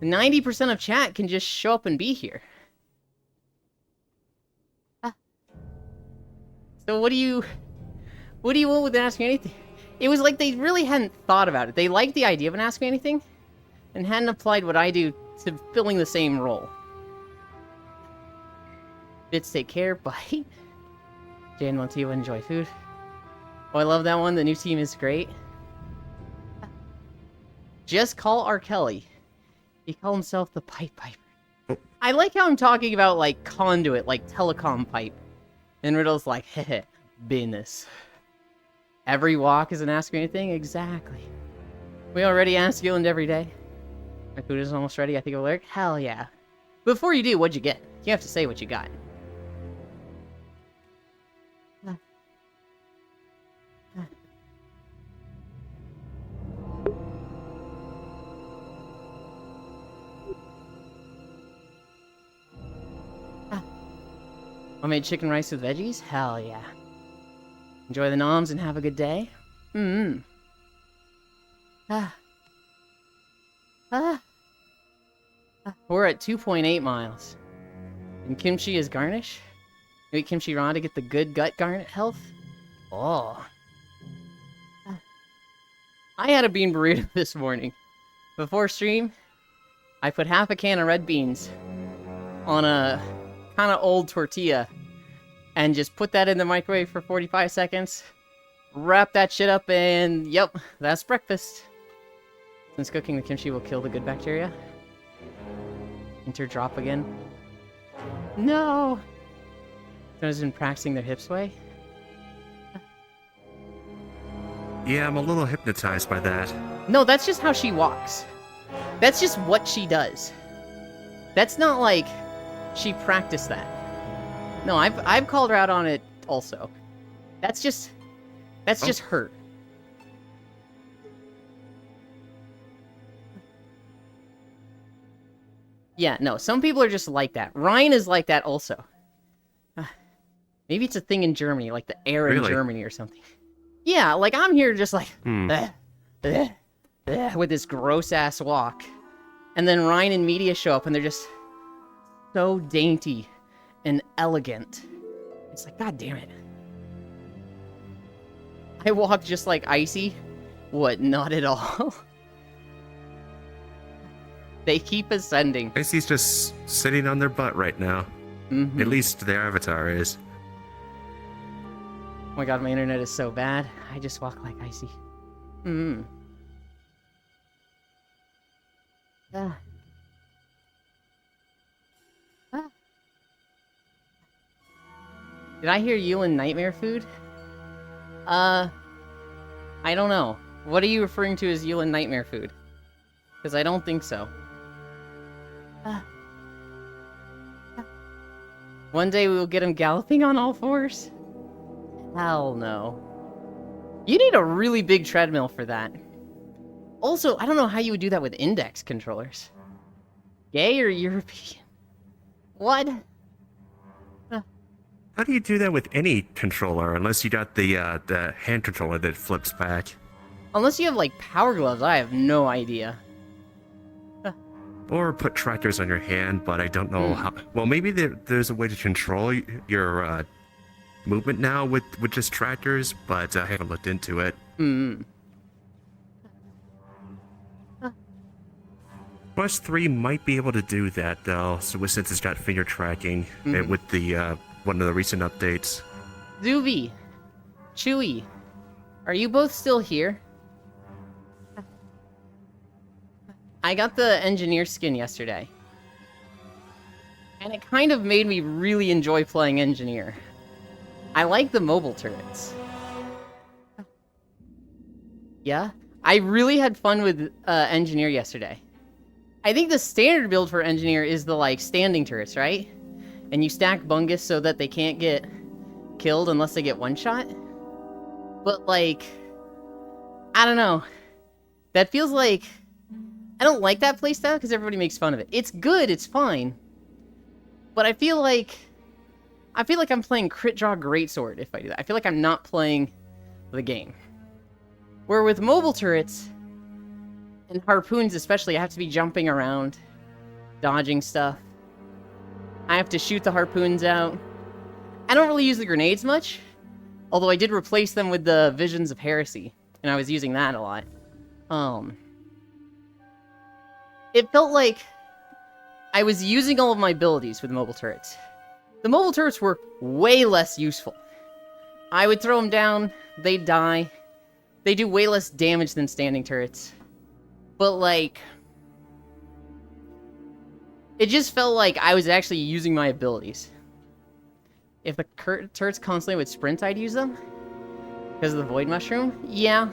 90% of chat can just show up and be here. So what do you want with Ask Me Anything? It was like they really hadn't thought about it. They liked the idea of an Ask Me Anything, and hadn't applied what I do to filling the same role. Bits take care, bye. Jan Montivo, enjoy food. Oh, I love that one. The new team is great. Just call R. Kelly. He called himself the Pipe Piper. I like how I'm talking about, like, conduit, like telecom pipe. And Riddle's like, heh, business. Every walk is an Ask Me Anything? Exactly. We already ask Gilland every day. My food is almost ready. I think it'll work. Hell yeah. Before you do, what'd you get? You have to say what you got. I made chicken rice with veggies? Hell yeah. Enjoy the noms and have a good day. We're at 2.8 miles. And kimchi is garnish? Maybe kimchi raw to get the good gut garnet health? Oh. I had a bean burrito this morning. Before stream, I put half a can of red beans on a kind of old tortilla and just put that in the microwave for 45 seconds. Wrap that shit up and yep, that's breakfast. Since cooking the kimchi will kill the good bacteria. Enter drop again. No! Someone's been practicing their hip sway. Yeah, I'm a little hypnotized by that. No, that's just how she walks. That's just what she does. That's not like she practiced that. No, I've called her out on it also. That's just her. Yeah, no, some people are just like that. Ryan is like that also. Maybe it's a thing in Germany, like the air in Germany or something. Yeah, like I'm here just like with this gross ass walk. And then Ryan and Media show up and they're just so dainty and elegant. It's like, god damn it. I walk just like Icy? What, not at all? They keep ascending. Icy's just sitting on their butt right now. Mm-hmm. At least their avatar is. my god, my internet is so bad. I just walk like icy. Ah. Ah. Did I hear Yulin Nightmare Food? I don't know. What are you referring to as Yulin Nightmare Food? Because I don't think so. One day we will get him galloping on all fours? Hell no. You need a really big treadmill for that. Also, I don't know how you would do that with index controllers. Gay or European? What? How do you do that with any controller unless you got the hand controller that flips back? Unless you have, like, power gloves, I have no idea. Or put trackers on your hand, but I don't know how. Well, maybe there's a way to control your movement now with just trackers, but I haven't looked into it. Quest 3 might be able to do that, though, so since it's got finger tracking with the one of the recent updates. Zuby, Chewy, are you both still here? I got the engineer skin yesterday. And it kind of made me really enjoy playing engineer. I like the mobile turrets. Yeah? I really had fun with engineer yesterday. I think the standard build for engineer is the, like, standing turrets, right? And you stack Bungus so that they can't get killed unless they get one shot. But, like, I don't know. That feels like... I don't like that playstyle because everybody makes fun of it. It's good, it's fine. But I feel like I'm playing Crit Draw Greatsword if I do that. I feel like I'm not playing the game. Where with mobile turrets, and harpoons especially, I have to be jumping around, dodging stuff. I have to shoot the harpoons out. I don't really use the grenades much, although I did replace them with the Visions of Heresy, and I was using that a lot. It felt like I was using all of my abilities with mobile turrets. The mobile turrets were way less useful. I would throw them down, they'd die. They do way less damage than standing turrets. But, like... it just felt like I was actually using my abilities. If the turrets constantly would sprint, I'd use them. Because of the Void Mushroom? Yeah.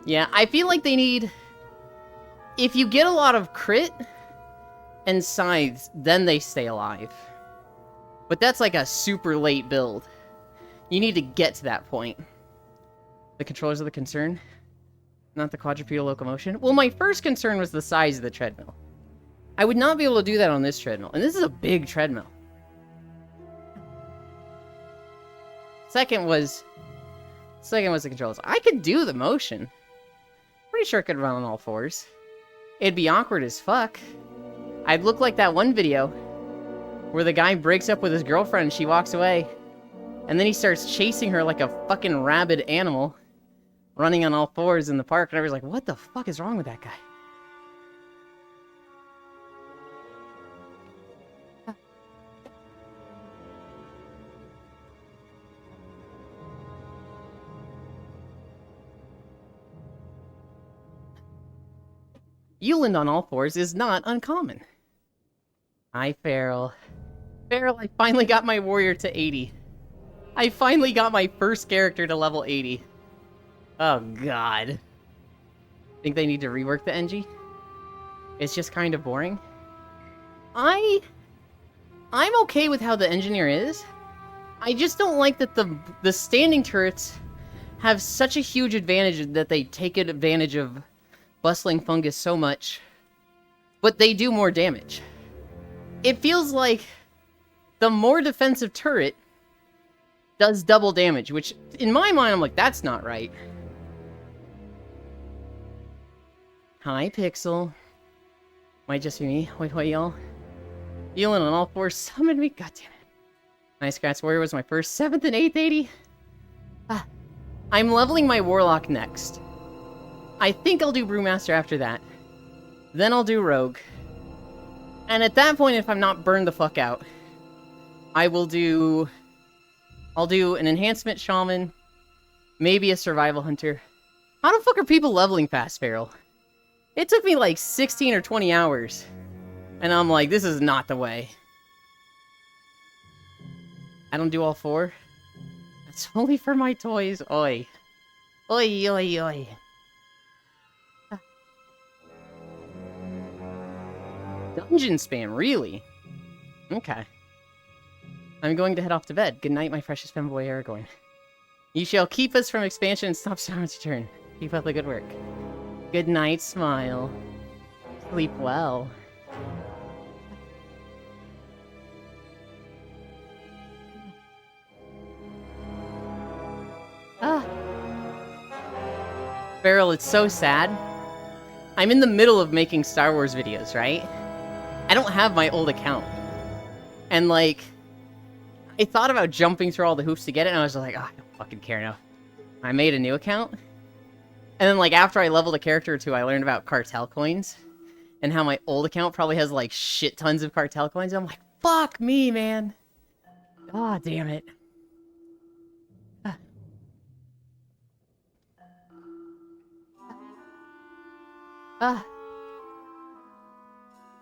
Yeah, I feel like they need... if you get a lot of crit and scythes, then they stay alive. But that's like a super late build. You need to get to that point. The controllers are the concern, not the quadrupedal locomotion. Well, my first concern was the size of the treadmill. I would not be able to do that on this treadmill, and this is a big treadmill. Second was the controls. I could do the motion. Pretty sure I could run on all fours. It'd be awkward as fuck. I'd look like that one video where the guy breaks up with his girlfriend and she walks away. And then he starts chasing her like a fucking rabid animal, running on all fours in the park. And I was like, what the fuck is wrong with that guy? Yuland on all fours is not uncommon. Hi, Feral. Feral, I finally got my warrior to 80. I finally got my first character to level 80. Oh, God. Think they need to rework the Engie? It's just kind of boring. I'm okay with how the engineer is. I just don't like that the standing turrets have such a huge advantage that they take advantage of bustling fungus so much, but they do more damage. It feels like the more defensive turret does double damage, which in my mind I'm like, that's not right. Hi, Pixel. Might just be me. Wait, y'all. Yulin on all fours summoned me. God damn it. Nice Scratch Warrior was my first 7th and 8th 80. I'm leveling my Warlock next. I think I'll do Brewmaster after that. Then I'll do Rogue. And at that point, if I'm not burned the fuck out, I'll do I'll do an enhancement shaman, maybe a survival hunter. How the fuck are people leveling fast, Feral? It took me like 16 or 20 hours. And I'm like, this is not the way. I don't do all 4. That's only for my toys. Oi. Oi, oi, oi. Dungeon spam, really? Okay. I'm going to head off to bed. Good night, my precious femboy Aragorn. You shall keep us from expansion and stop Sauron's turn. Keep up the good work. Good night, Smile. Sleep well. Ah. Feral, it's so sad. I'm in the middle of making Star Wars videos, right? I don't have my old account. And, like, I thought about jumping through all the hoops to get it, and I was like, oh, I don't fucking care now. I made a new account. And then, like, after I leveled a character or two, I learned about cartel coins. And how my old account probably has, like, shit tons of cartel coins. I'm like, fuck me, man. God damn it. But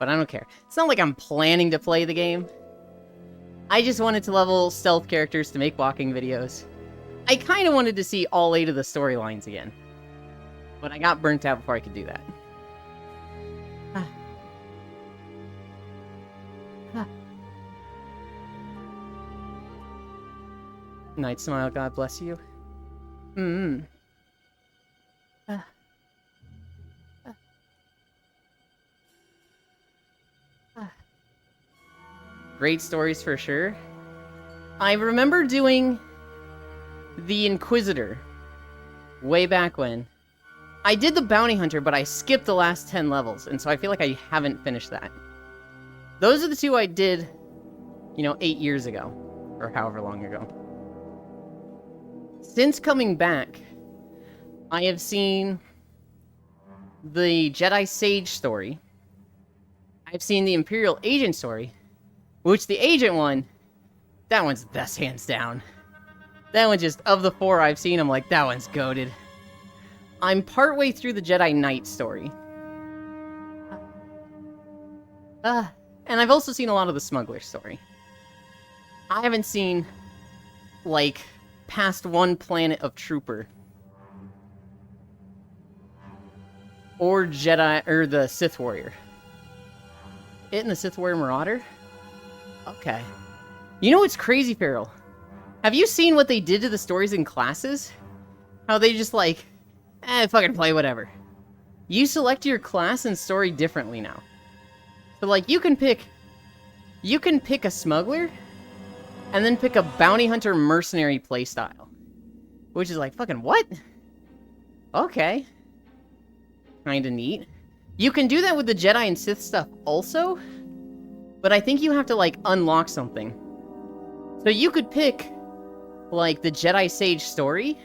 I don't care. It's not like I'm planning to play the game. I just wanted to level stealth characters to make walking videos. I kind of wanted to see all 8 of the storylines again. But I got burnt out before I could do that. Night Smile, God bless you. Great stories for sure. I remember doing the Inquisitor way back when. I did the Bounty Hunter, but I skipped the last 10 levels, and so I feel like I haven't finished that. Those are the 2 I did, 8 years ago, or however long ago. Since coming back, I have seen the Jedi Sage story. I've seen the Imperial Agent story. Which the Agent one, that one's the best, hands down. That one just, of the 4 I've seen, I'm like, that one's goated. I'm partway through the Jedi Knight story. And I've also seen a lot of the Smuggler story. I haven't seen, like, past one planet of Trooper. Or Jedi, or the Sith Warrior. It and the Sith Warrior Marauder? Okay. You know what's crazy, Feral? Have you seen what they did to the stories in classes? How they just like, fucking play whatever. You select your class and story differently now. So like, you can pick a smuggler, and then pick a bounty hunter mercenary playstyle. Which is like, fucking what? Okay. Kinda neat. You can do that with the Jedi and Sith stuff also, but I think you have to, like, unlock something. So you could pick, like, the Jedi Sage story,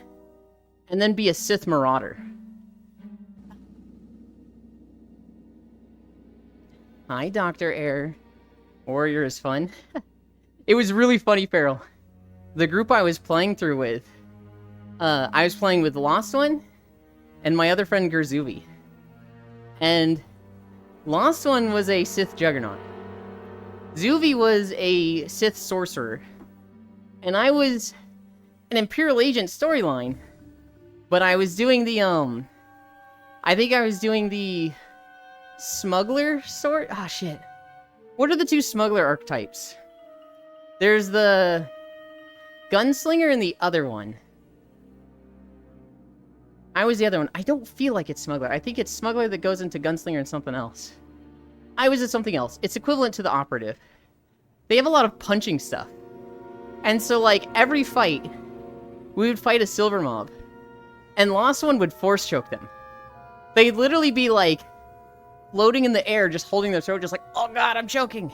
and then be a Sith Marauder. Hi, Dr. Air. Warrior is fun. It was really funny, Feral. The group I was playing through with, I was playing with Lost One, and my other friend Gerzuvi. And Lost One was a Sith Juggernaut. Zuvi was a Sith Sorcerer. And I was an Imperial Agent storyline. But I was doing the, I think I was doing the Smuggler sort? Ah, shit. What are the 2 Smuggler archetypes? There's the Gunslinger and the other one. I was the other one. I don't feel like it's Smuggler. I think it's Smuggler that goes into Gunslinger and something else. I was at something else. It's equivalent to the Operative. They have a lot of punching stuff. And so, like, every fight, we would fight a Silver Mob. And Lost One would force choke them. They'd literally be, like, floating in the air, just holding their throat, just like, oh god, I'm choking.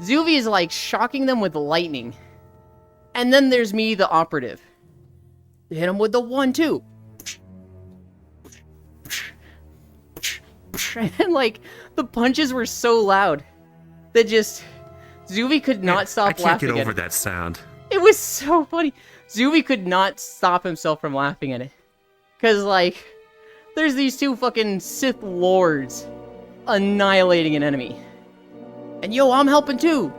Zuvi is, like, shocking them with lightning. And then there's me, the Operative. Hit him with the 1-2. And, like, the punches were so loud that just Zuvi could not stop laughing. I can't get over that sound. It was so funny. Zuby could not stop himself from laughing at it. Because, like, there's these two fucking Sith lords annihilating an enemy. And yo, I'm helping too.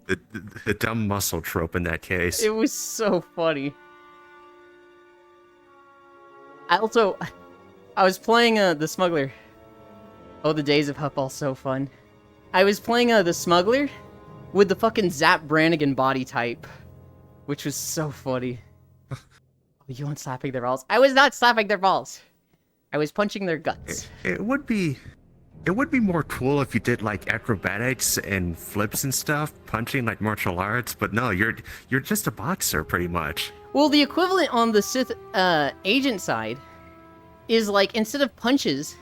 The dumb muscle trope in that case. It was so funny. I was playing the Smuggler. Oh, the days of Huffball, so fun. I was playing the Smuggler with the fucking Zap Brannigan body type, which was so funny. Oh, you weren't slapping their balls? I was not slapping their balls. I was punching their guts. It would be more cool if you did like acrobatics and flips and stuff, punching like martial arts. But no, you're just a boxer pretty much. Well, the equivalent on the Sith agent side is like instead of punches,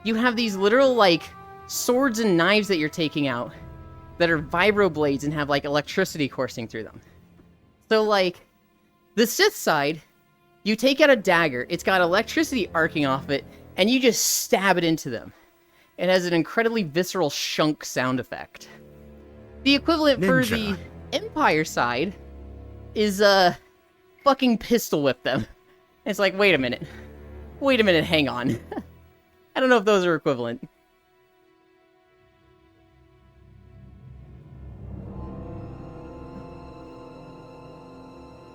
you have these literal like swords and knives that you're taking out that are vibroblades and have like electricity coursing through them. So like the Sith side, you take out a dagger, it's got electricity arcing off it, and you just stab it into them. It has an incredibly visceral shunk sound effect. The equivalent for the Empire side is fucking pistol whip them. It's like, wait a minute, hang on. I don't know if those are equivalent.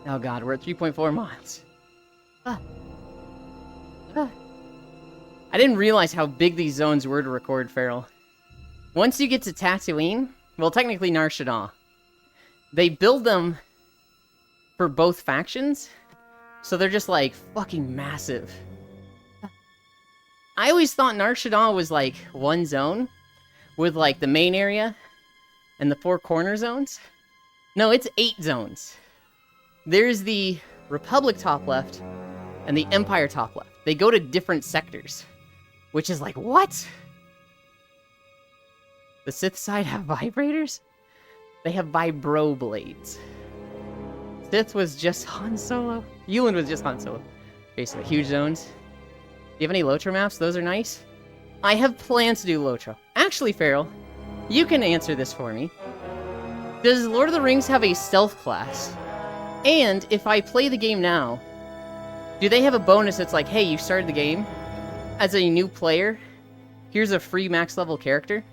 Oh god, we're at 3.4 miles. I didn't realize how big these zones were to record, Feral. Once you get to Tatooine, well, technically Nar Shaddaa, they build them for both factions, so they're just, like, fucking massive. I always thought Nar Shaddaa was, like, one zone, with, like, the main area and the 4 corner zones. No, it's 8 zones. There's the Republic top left and the Empire top left. They go to different sectors, which is like, what? The Sith side have vibrators? They have vibroblades. Sith was just Han Solo. Yulin was just Han Solo. Basically, huge zones. Do you have any Lotro maps? Those are nice. I have plans to do Lotro. Actually, Feral, you can answer this for me. Does Lord of the Rings have a stealth class? And if I play the game now, do they have a bonus that's like, hey, you started the game as a new player, here's a free max level character?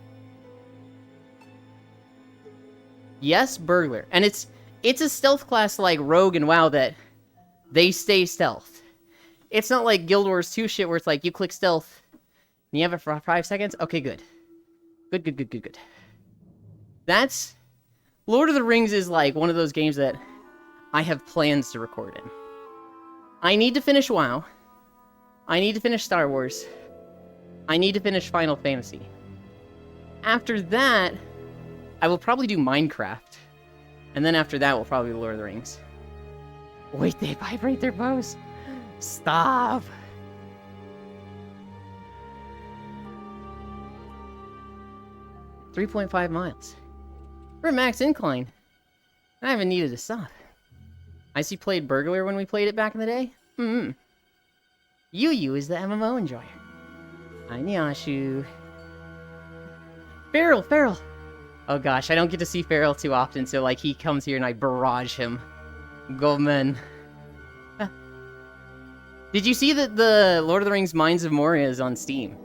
Yes, Burglar. And it's a stealth class like Rogue and WoW that they stay stealth. It's not like Guild Wars 2 shit where it's like you click stealth and you have it for 5 seconds. Okay, good. Good. That's... Lord of the Rings is like one of those games that I have plans to record in. I need to finish WoW. I need to finish Star Wars. I need to finish Final Fantasy. After that, I will probably do Minecraft. And then after that, we'll probably do Lord of the Rings. Wait, they vibrate their bows? Stop! .5 miles. We're at max incline. I haven't needed to stop. I see played Burglar when we played it back in the day. Yu is the MMO enjoyer. Annyeonghaseyo. Feral! Oh gosh, I don't get to see Feral too often, so like he comes here and I barrage him. Gomen. Did you see that the Lord of the Rings Mines of Moria is on Steam?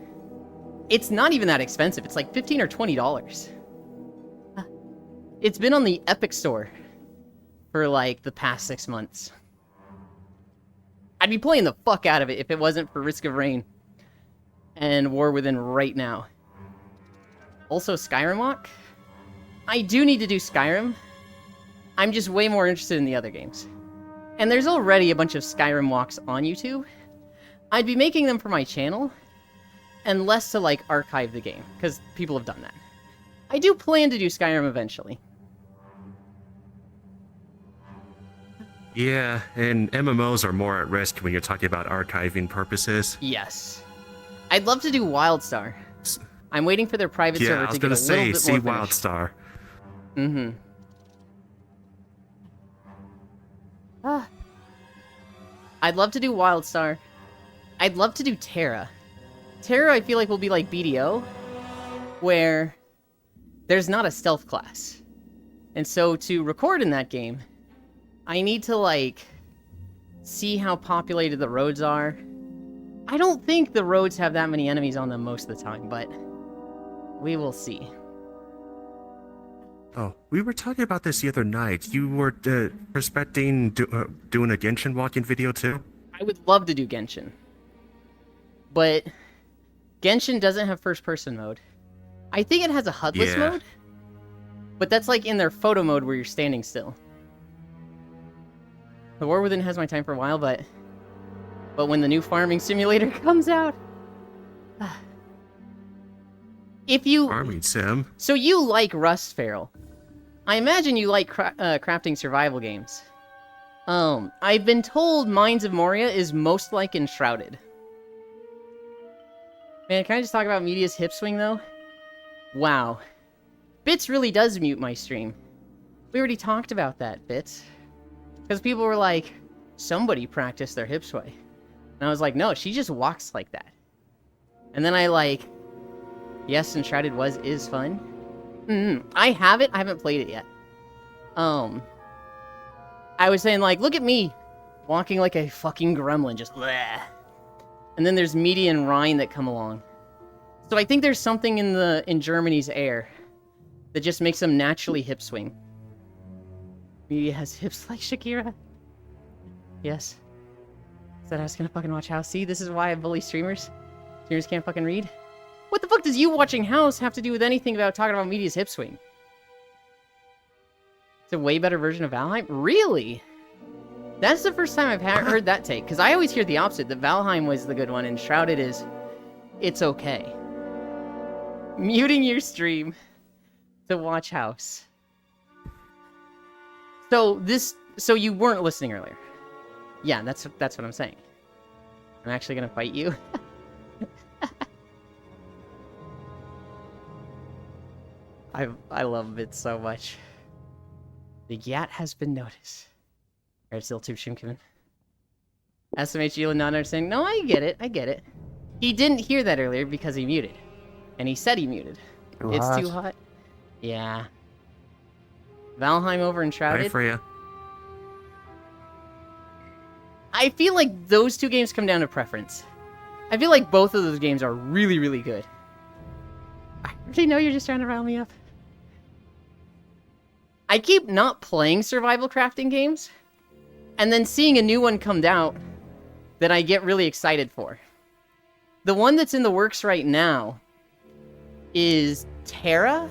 It's not even that expensive, it's like $15 or $20. It's been on the Epic Store for like the past 6 months. I'd be playing the fuck out of it if it wasn't for Risk of Rain and War Within right now. Also Skyrim walk? I do need to do Skyrim. I'm just way more interested in the other games. And there's already a bunch of Skyrim walks on YouTube. I'd be making them for my channel and less to like archive the game because people have done that. I do plan to do Skyrim eventually. Yeah, and MMOs are more at risk when you're talking about archiving purposes. Yes. I'd love to do WildStar. I'm waiting for their private server to get a little bit more finished. Yeah, I was gonna say, see WildStar. I'd love to do WildStar. I'd love to do Terra. Terra, I feel like, will be like BDO, where there's not a stealth class. And so to record in that game, I need to, like, see how populated the roads are. I don't think the roads have that many enemies on them most of the time, but we will see. Oh, we were talking about this the other night. You were prospecting doing a Genshin walking video too? I would love to do Genshin. But Genshin doesn't have first-person mode. I think it has a HUD-less mode. But that's like in their photo mode where you're standing still. The War Within has my time for a while, but when the new farming simulator comes out, if you Farming sim. So you like Rust, Feral? I imagine you like crafting survival games. I've been told Mines of Moria is most like Enshrouded. Man, can I just talk about Media's hip swing though? Wow. Bits really does mute my stream. We already talked about that, Bits. Because people were like, somebody practiced their hip sway. And I was like, no, she just walks like that. And then I like, yes, Enshrouded is fun. I have it, I haven't played it yet. I was saying like, look at me, walking like a fucking gremlin, just bleh. And then there's Media and Rhine that come along. So I think there's something in Germany's air that just makes them naturally hip swing. Media has hips like Shakira. Yes. Said I was gonna fucking watch House. See, this is why I bully streamers. Streamers can't fucking read. What the fuck does you watching House have to do with anything about talking about Media's hip swing? It's a way better version of Valheim? Really? That's the first time I've heard that take. Because I always hear the opposite, that Valheim was the good one, and Shrouded is... it's okay. Muting your stream to watch House. So you weren't listening earlier. Yeah, that's what I'm saying. I'm actually gonna fight you. I love it so much. The Yat has been noticed. Alright, still too Shimkiman. SMH Elon not understanding. No, I get it. He didn't hear that earlier because he muted. And he said he muted. It's too hot. Yeah. Valheim over Enshrouded. Hi, Freya. I feel like those two games come down to preference. I feel like both of those games are really, really good. I really know you're just trying to rile me up. I keep not playing survival crafting games, and then seeing a new one come out that I get really excited for. The one that's in the works right now is Terra.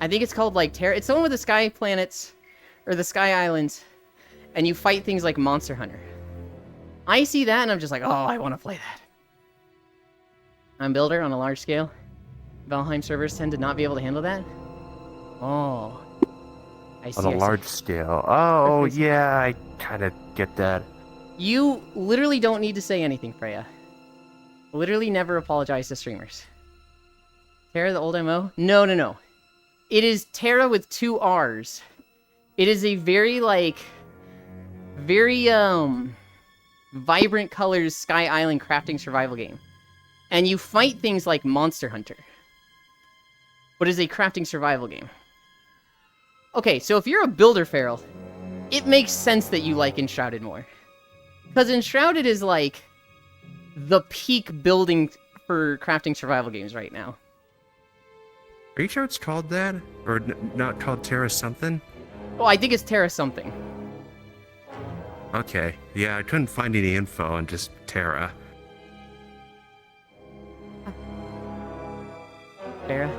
I think it's called like Terra. It's the one with the sky planets, or the sky islands, and you fight things like Monster Hunter. I see that and I'm just like, oh, I want to play that. I'm Builder on a large scale. Valheim servers tend to not be able to handle that. Oh. I see. On a large scale. Oh, yeah, I kind of get that. You literally don't need to say anything, Freya. Literally never apologize to streamers. Terra, the old MO? No. It is Terra with 2 R's. It is a very, vibrant colors Sky Island crafting survival game. And you fight things like Monster Hunter. But it's a crafting survival game. Okay, so if you're a builder, Feral, it makes sense that you like Enshrouded more. Because Enshrouded is like the peak building for crafting survival games right now. Are you sure it's called that? Or not called Terra something? Oh, I think it's Terra something. Okay. Yeah, I couldn't find any info on just Terra. Terra.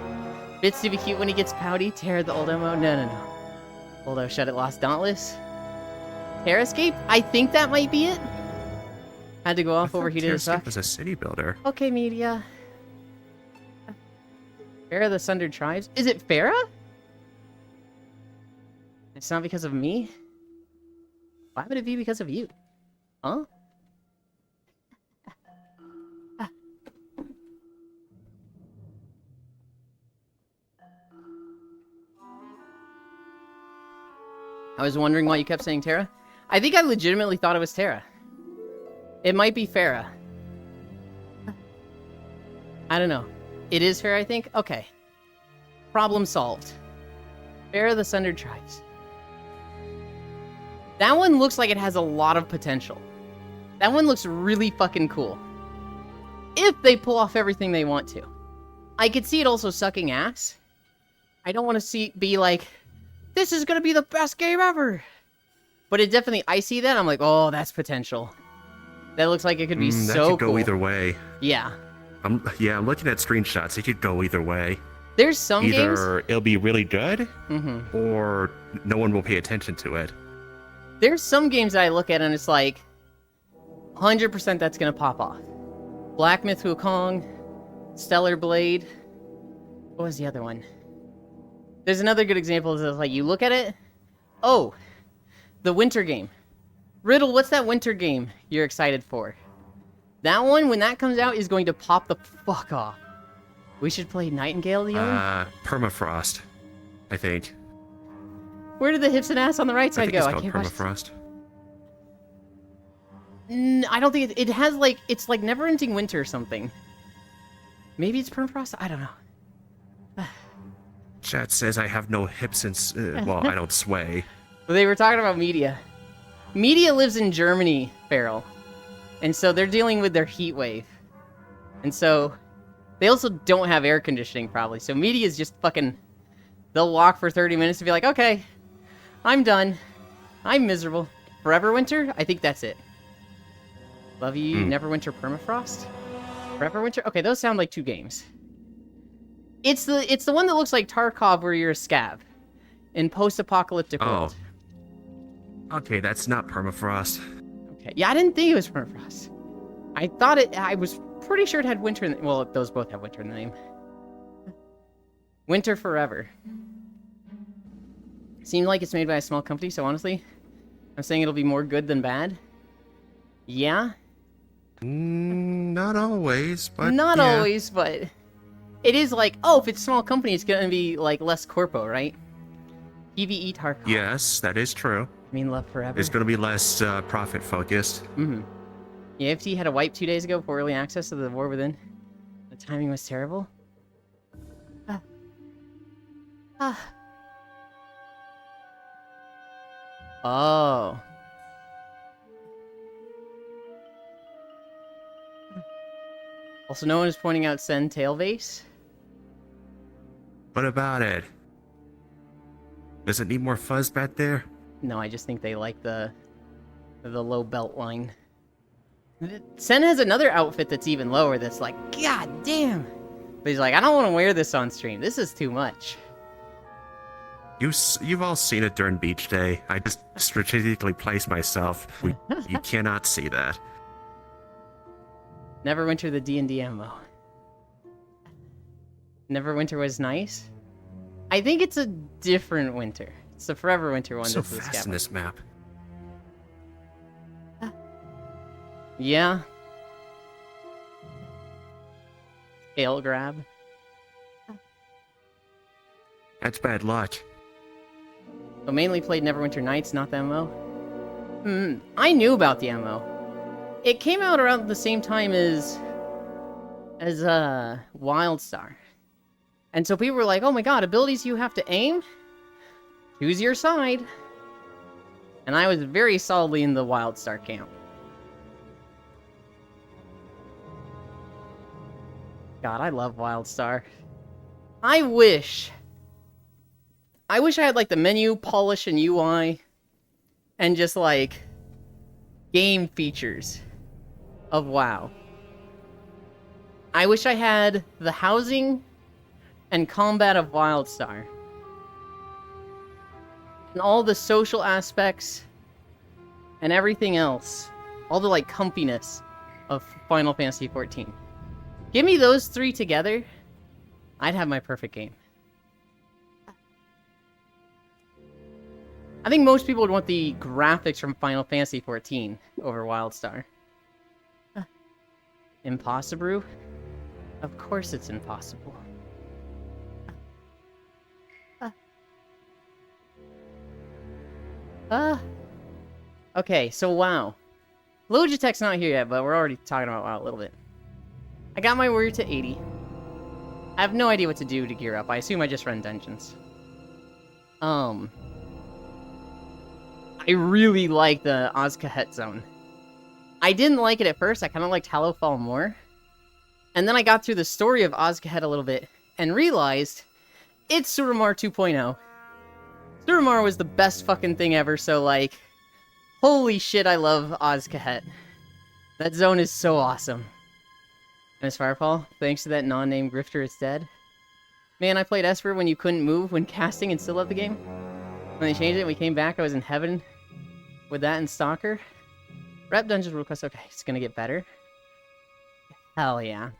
Bits to be cute when he gets pouty. Terra the old MO. No. Oldo shut it lost Dauntless. Terra Escape? I think that might be it. Had to go off overheated as fuck. Was a city builder. Okay, Media. Farah the Sundered Tribes? Is it Farah? It's not because of me? Why would it be because of you? Huh? I was wondering why you kept saying Terra. I think I legitimately thought it was Terra. It might be Farah. I don't know. It is Farah, I think? Okay. Problem solved. Bear of the Sundered Tribes. That one looks like it has a lot of potential. That one looks really fucking cool. If they pull off everything they want to. I could see it also sucking ass. I don't want to be like, this is gonna be the best game ever. But it definitely, I see that, I'm like, oh, that's potential. That looks like it could be that so could go cool. either way. Yeah. I'm looking at screenshots. It could go either way. There's some games. Either it'll be really good, Mm-hmm. or no one will pay attention to it. There's some games that I look at and it's like, 100% that's gonna pop off. Black Myth Wukong, Stellar Blade. What was the other one? There's another good example of like, you look at it, oh, the winter game. Riddle, what's that winter game you're excited for? That one, when that comes out, is going to pop the fuck off. We should play Nightingale, the other? Permafrost, I think. Where did the hips and ass on the right I side think go? it's I called can't watch. Permafrost. I don't think it has like, it's like Never Ending Winter or something. Maybe it's Permafrost? I don't know. Chat says I have no hips and well, I don't sway. But they were talking about media. Media lives in Germany, Farrell. And so they're dealing with their heat wave. And so they also don't have air conditioning probably. So media is just fucking, they'll walk for 30 minutes and be like, okay, I'm done. I'm miserable. Forever Winter? I think that's it. Love You, Neverwinter Permafrost? Forever Winter? Okay, those sound like two games. It's the one that looks like Tarkov where you're a scab in post-apocalyptic world. Okay, that's not Permafrost. Okay, yeah, I didn't think it was Permafrost. I was pretty sure it had winter in the, well, those both have winter in the name. Winter Forever. Seemed like it's made by a small company, so honestly, I'm saying it'll be more good than bad. Yeah? Not always, but Not yeah. always, but it is like, oh, if it's a small company, it's gonna be like less corpo, right? PvE Tarkov. Yes, that is true. I mean, Love Forever. It's going to be less profit focused. Mm-hmm. Yeah, AFT had a wipe 2 days ago for early access to the War Within. The timing was terrible. Oh. Also, no one is pointing out Sen Tailbase. What about it? Does it need more fuzz back there? No, I just think they like the low belt line. Sen has another outfit that's even lower that's like, god damn. But he's like, I don't want to wear this on stream. This is too much. You've all seen it during beach day. I just strategically placed myself. You cannot see that. Neverwinter the D&D MMO. Neverwinter was nice. I think it's a different winter. It's the Forever Winter one. So that's the fast in scab this map. one. Yeah. Tail grab. That's bad luck. So mainly played Neverwinter Nights, not the MMO. I knew about the MMO. It came out around the same time as WildStar. And so people were like, oh my god, abilities you have to aim? Choose your side. And I was very solidly in the WildStar camp. God, I love WildStar. I wish I had like the menu, polish, and UI, and just like game features of WoW. I wish I had the housing and combat of WildStar. And all the social aspects and everything else. All the like comfiness of Final Fantasy XIV. Give me those three together, I'd have my perfect game. I think most people would want the graphics from Final Fantasy XIV over WildStar. Impossible? Of course it's impossible. Okay, so WoW. Logitech's not here yet, but we're already talking about WoW a little bit. I got my warrior to 80. I have no idea what to do to gear up. I assume I just run dungeons. I really like the Oz-Kahet zone. I didn't like it at first. I kind of liked Hallowfall more. And then I got through the story of Oz-Kahet a little bit and realized it's Suramar 2.0. Suramar was the best fucking thing ever, so like, holy shit, I love Oz-Kahet. That zone is so awesome. And as Firefall, thanks to that non-named grifter, it's dead. Man, I played Esper when you couldn't move when casting and still loved the game. When they changed it, we came back, I was in heaven with that and Stalker. Rep Dungeons request, okay, it's gonna get better. Hell yeah.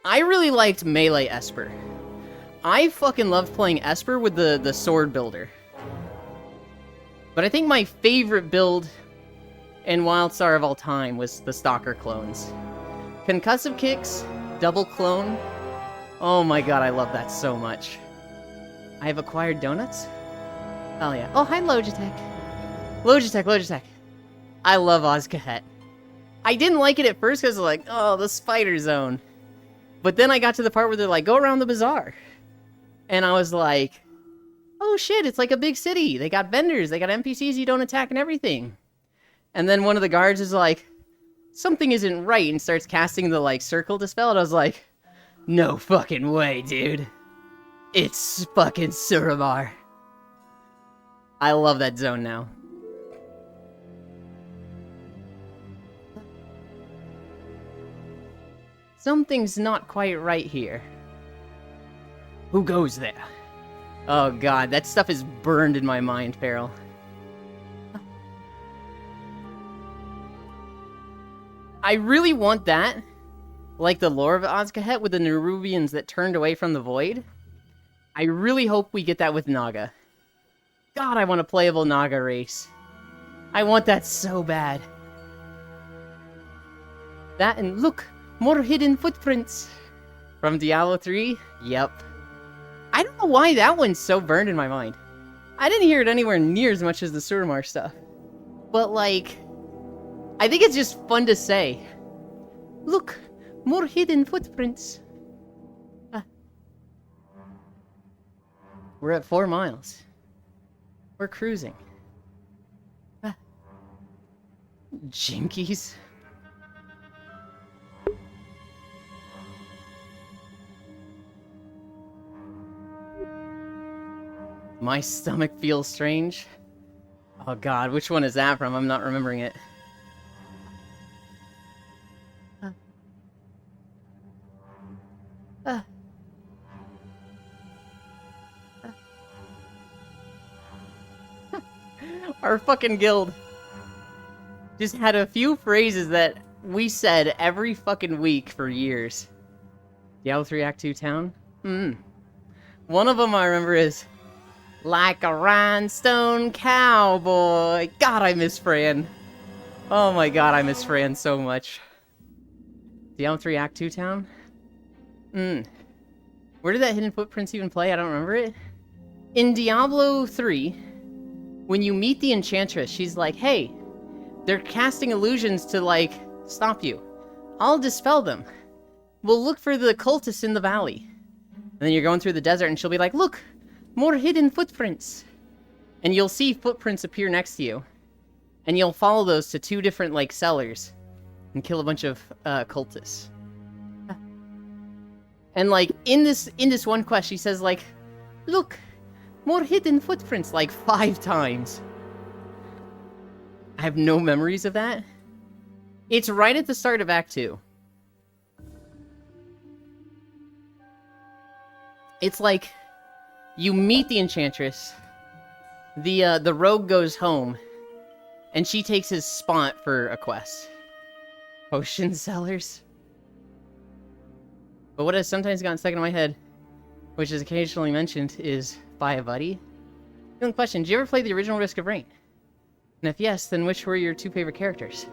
I really liked Melee Esper. I fucking loved playing Esper with the sword builder. But I think my favorite build in Wildstar of all time was the Stalker clones. Concussive kicks, double clone. Oh my god, I love that so much. I have acquired donuts? Hell yeah. Oh, hi Logitech. Logitech. I love Oz-Kahet. I didn't like it at first because like, oh, the spider zone. But then I got to the part where they're like, go around the bazaar. And I was like, oh shit, it's like a big city. They got vendors, they got NPCs you don't attack and everything. And then one of the guards is like, something isn't right, and starts casting the like circle dispel, and I was like, no fucking way, dude. It's fucking Suramar. I love that zone now. Something's not quite right here. Who goes there? Oh god, that stuff is burned in my mind, Farrell. I really want that. Like the lore of Oz-Kahet with the Nerubians that turned away from the void. I really hope we get that with Naga. God, I want a playable Naga race. I want that so bad. That and look! More hidden footprints! From Diablo 3? Yep. I don't know why that one's so burned in my mind. I didn't hear it anywhere near as much as the Suramar stuff. But like, I think it's just fun to say. Look! More hidden footprints! We're at 4 miles. We're cruising. Jinkies? My stomach feels strange. Oh god, which one is that from? I'm not remembering it. Our fucking guild just had a few phrases that we said every fucking week for years. Diablo 3 Act 2 town? One of them I remember is like a rhinestone cowboy. God, I miss Fran. Oh my god, I miss Fran so much. Diablo 3 Act 2 town? Where did that Hidden Footprints even play? I don't remember it. In Diablo 3, when you meet the Enchantress, she's like, hey, they're casting illusions to, like, stop you. I'll dispel them. We'll look for the cultists in the valley. And then you're going through the desert and she'll be like, look, more hidden footprints. And you'll see footprints appear next to you. And you'll follow those to 2 different, like, cellars. And kill a bunch of, cultists. And, like, in this one quest, she says, like, look, more hidden footprints, like, 5 times. I have no memories of that. It's right at the start of Act 2. It's like, you meet the Enchantress, the rogue goes home, and she takes his spot for a quest. Potion sellers? But what has sometimes gotten stuck in my head, which is occasionally mentioned, is buy a buddy. One question, did you ever play the original Risk of Rain? And if yes, then which were your 2 favorite characters?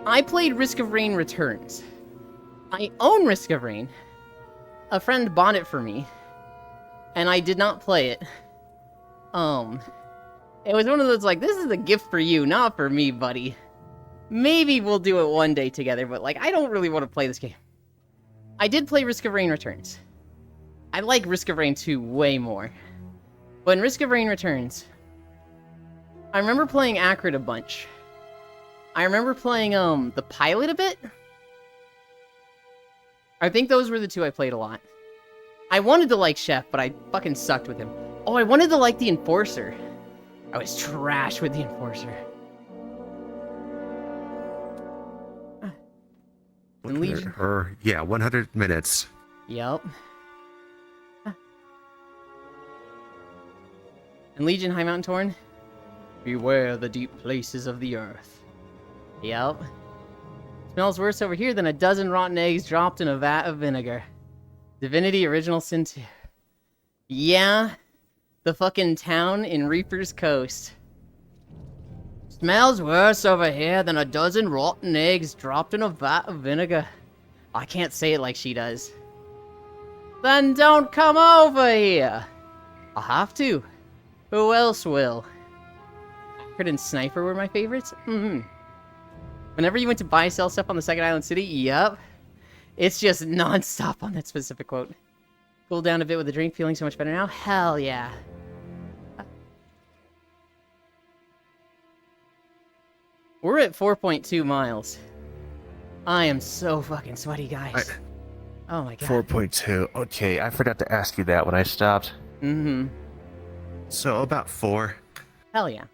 I played Risk of Rain Returns. I own Risk of Rain. A friend bought it for me, and I did not play it. It was one of those, like, this is a gift for you, not for me, buddy. Maybe we'll do it one day together, but, like, I don't really want to play this game. I did play Risk of Rain Returns. I like Risk of Rain 2 way more. But in Risk of Rain Returns, I remember playing Acrid a bunch. I remember playing the pilot a bit. I think those were the two I played a lot. I wanted to like Chef, but I fucking sucked with him. Oh, I wanted to like the Enforcer. I was trash with the Enforcer. And Legion. Yeah, 100 minutes. Yep. And Legion High Mountain Torn. Beware the deep places of the earth. Yep. Smells worse over here than a dozen rotten eggs dropped in a vat of vinegar. Divinity Original Sin 2. Yeah. The fucking town in Reaper's Coast. Smells worse over here than a dozen rotten eggs dropped in a vat of vinegar. I can't say it like she does. Then don't come over here. I'll have to. Who else will? Acrid and Sniper were my favorites? Whenever you went to buy sell stuff on the second island city, yep. It's just non-stop on that specific quote. Cool down a bit with the drink, feeling so much better now? Hell yeah. We're at 4.2 miles. I am so fucking sweaty, guys. Oh my god. 4.2. Okay, I forgot to ask you that when I stopped. Mm-hmm. So about 4. Hell yeah.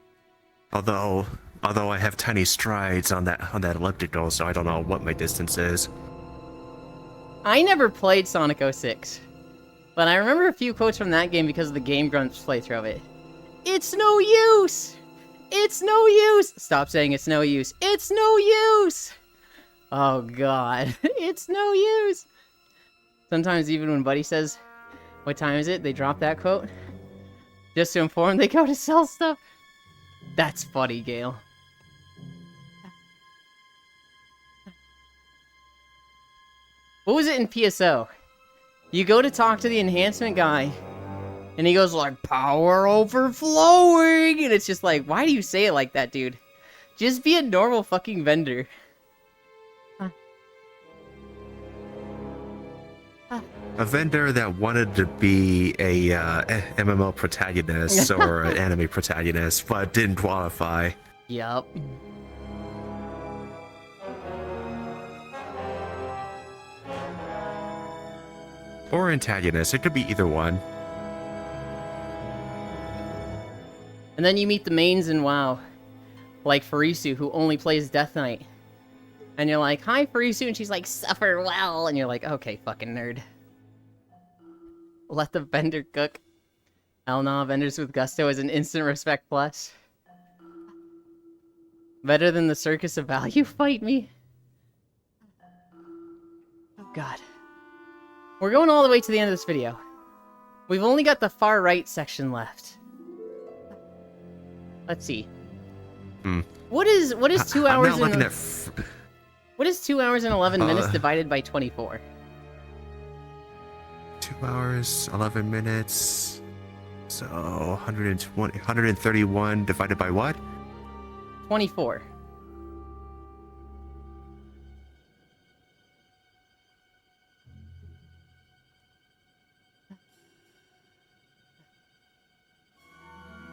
Although I have tiny strides on that elliptical, so I don't know what my distance is. I never played Sonic 06, but I remember a few quotes from that game because of the Game Grumps playthrough of it. It's no use! It's no use! Stop saying it's no use. It's no use! Oh god. It's no use! Sometimes even when Buddy says, what time is it? They drop that quote. Just to inform they go to sell stuff. That's funny, Gale. What was it in PSO? You go to talk to the enhancement guy, and he goes like, power overflowing! And it's just like, why do you say it like that, dude? Just be a normal fucking vendor. A vendor that wanted to be a MMO protagonist or an anime protagonist, but didn't qualify. Yup. Or antagonist. It could be either one. And then you meet the mains in WoW. Like Farisu, who only plays Death Knight. And you're like, hi Farisu, and she's like, suffer well. And you're like, okay, fucking nerd. Let the vendor cook. Hell nah, vendors with gusto is an instant respect plus. Better than the Circus of Value fight me? Oh god. We're going all the way to the end of this video. We've only got the far right section left. Let's see. What is 2 hours I'm not looking and... What is 2 hours and 11 minutes divided by 24? 2 hours, 11 minutes. So 131 divided by what? 24.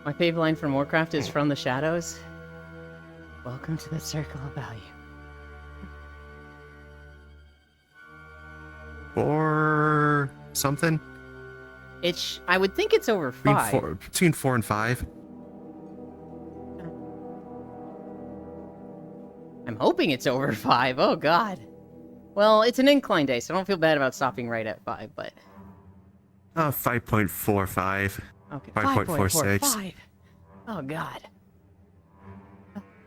My fave line from Warcraft is from the shadows. Welcome to the circle of value. Or something? I would think it's over 5. Between 4 and 5. I'm hoping it's over 5. Oh god. Well, it's an incline day, so I don't feel bad about stopping right at 5, but... 5.45. Okay, 5.46. Oh god.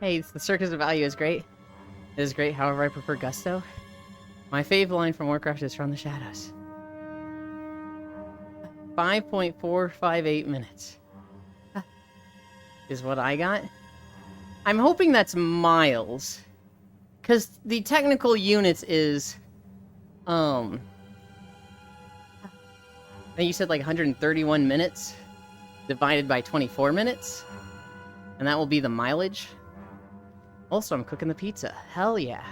Hey, the Circus of Value is great. It is great, however I prefer Gusto. My fave line from Warcraft is from the shadows. 5.458 minutes. Is what I got. I'm hoping that's miles. Because the technical units is... I think you said like 131 minutes divided by 24 minutes. And that will be the mileage. Also, I'm cooking the pizza. Hell yeah.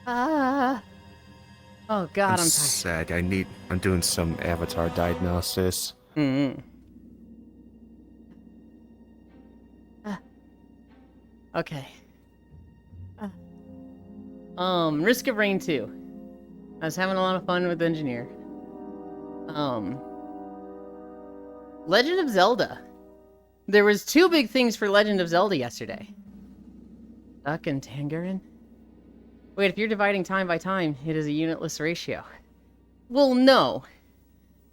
Ah. Oh God, I'm tired. sad. I'm doing some avatar diagnosis. Mm-hmm. Okay. Risk of Rain 2. I was having a lot of fun with Engineer. Legend of Zelda. There was 2 big things for Legend of Zelda yesterday. Duck and Tangerine? Wait, if you're dividing time by time, it is a unitless ratio. Well, no.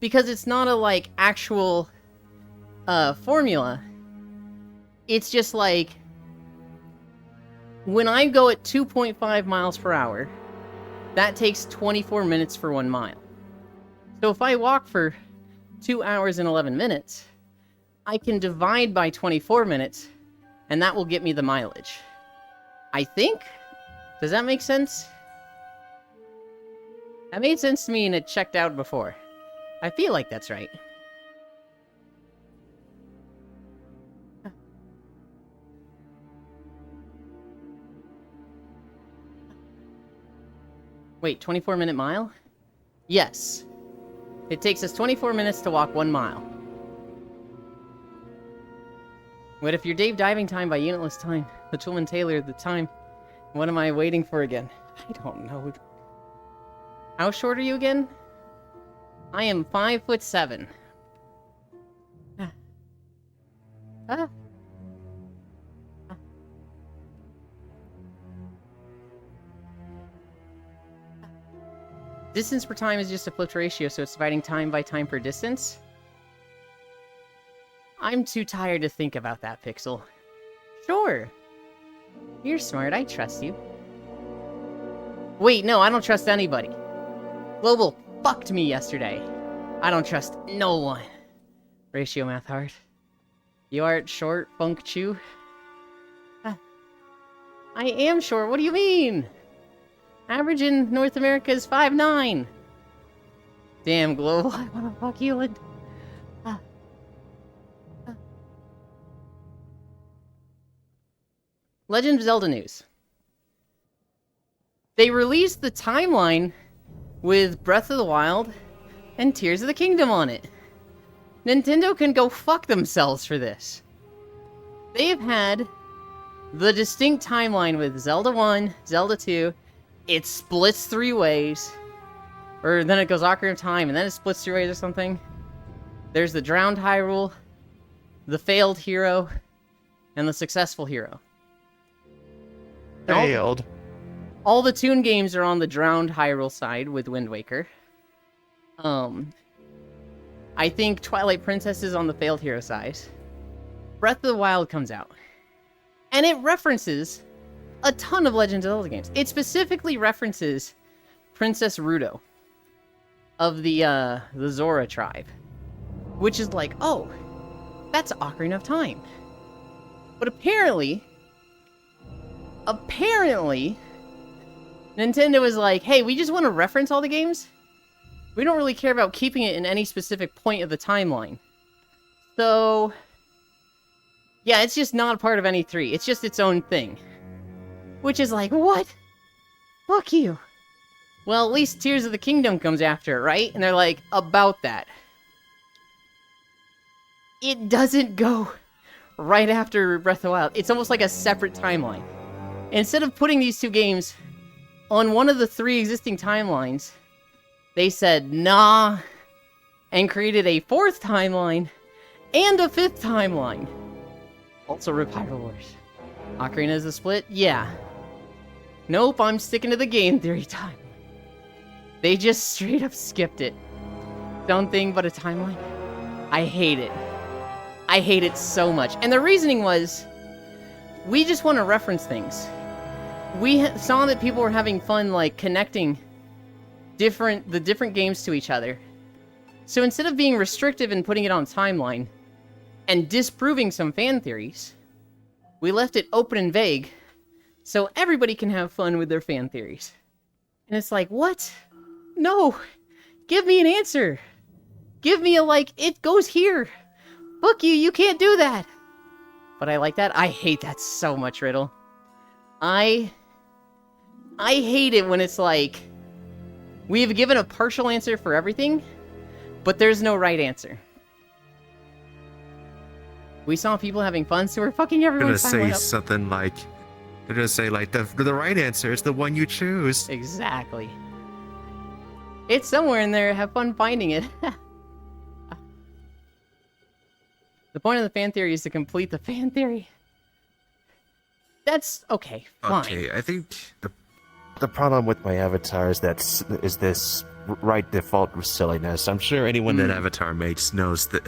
Because it's not a, like, actual, formula. It's just like... When I go at 2.5 miles per hour, that takes 24 minutes for 1 mile. So if I walk for 2 hours and 11 minutes, I can divide by 24 minutes, and that will get me the mileage. I think? Does that make sense? That made sense to me and it checked out before. I feel like that's right. Wait, 24-minute mile? Yes. It takes us 24 minutes to walk 1 mile. What if your Dave diving time by unitless time? The Toolman Taylor, the time. What am I waiting for again? I don't know. How short are you again? I am 5'7". Ah. Distance per time is just a flipped ratio, so it's dividing time by time per distance. I'm too tired to think about that, Pixel. Sure. You're smart, I trust you. Wait, no, I don't trust anybody. Global fucked me yesterday. I don't trust no one. Ratio math hard. You are short, Funk Chew? I am short, what do you mean? Average in North America is 5'9". Damn, Global, I wanna fuck you and... Legend of Zelda news. They released the timeline with Breath of the Wild and Tears of the Kingdom on it. Nintendo can go fuck themselves for this. They have had the distinct timeline with Zelda 1, Zelda 2. It splits 3 ways. Or then it goes Ocarina of Time, and then it splits 3 ways or something. There's the Drowned Hyrule, the Failed Hero, and the Successful Hero. Failed. All the Toon games are on the Drowned Hyrule side with Wind Waker. I think Twilight Princess is on the Failed Hero side. Breath of the Wild comes out. And it references a ton of Legend of Zelda games. It specifically references Princess Ruto of the Zora tribe. Which is like, oh, that's Ocarina of Time. But apparently, Nintendo is like, hey, we just want to reference all the games. We don't really care about keeping it in any specific point of the timeline. So, yeah, it's just not a part of any 3. It's just its own thing. Which is like, what? Fuck you. Well, at least Tears of the Kingdom comes after it, right? And they're like, about that. It doesn't go right after Breath of the Wild. It's almost like a separate timeline. Instead of putting these 2 games on one of the 3 existing timelines, they said, nah, and created a 4th timeline and a 5th timeline. Also rip Hyrule Wars. Ocarina is a split? Yeah. Nope, I'm sticking to the game theory timeline. They just straight up skipped it. Something but a timeline. I hate it. I hate it so much. And the reasoning was, we just want to reference things. We saw that people were having fun, like, connecting the different games to each other. So instead of being restrictive and putting it on timeline, and disproving some fan theories, we left it open and vague, so everybody can have fun with their fan theories. And it's like, what? No! Give me an answer! Give me a, like, it goes here! Fuck you, you can't do that! But I like that. I hate that so much, Riddle. I hate it when it's like, we have given a partial answer for everything, but there's no right answer. We saw people having fun, so we're fucking They're everyone's gonna time say up. something like, they're gonna say like the right answer is the one you choose. Exactly. It's somewhere in there. Have fun finding it. The point of the fan theory is to complete the fan theory. That's okay. Fine. Okay, I think the problem with my avatar is this right default silliness. I'm sure anyone that Avatar makes knows that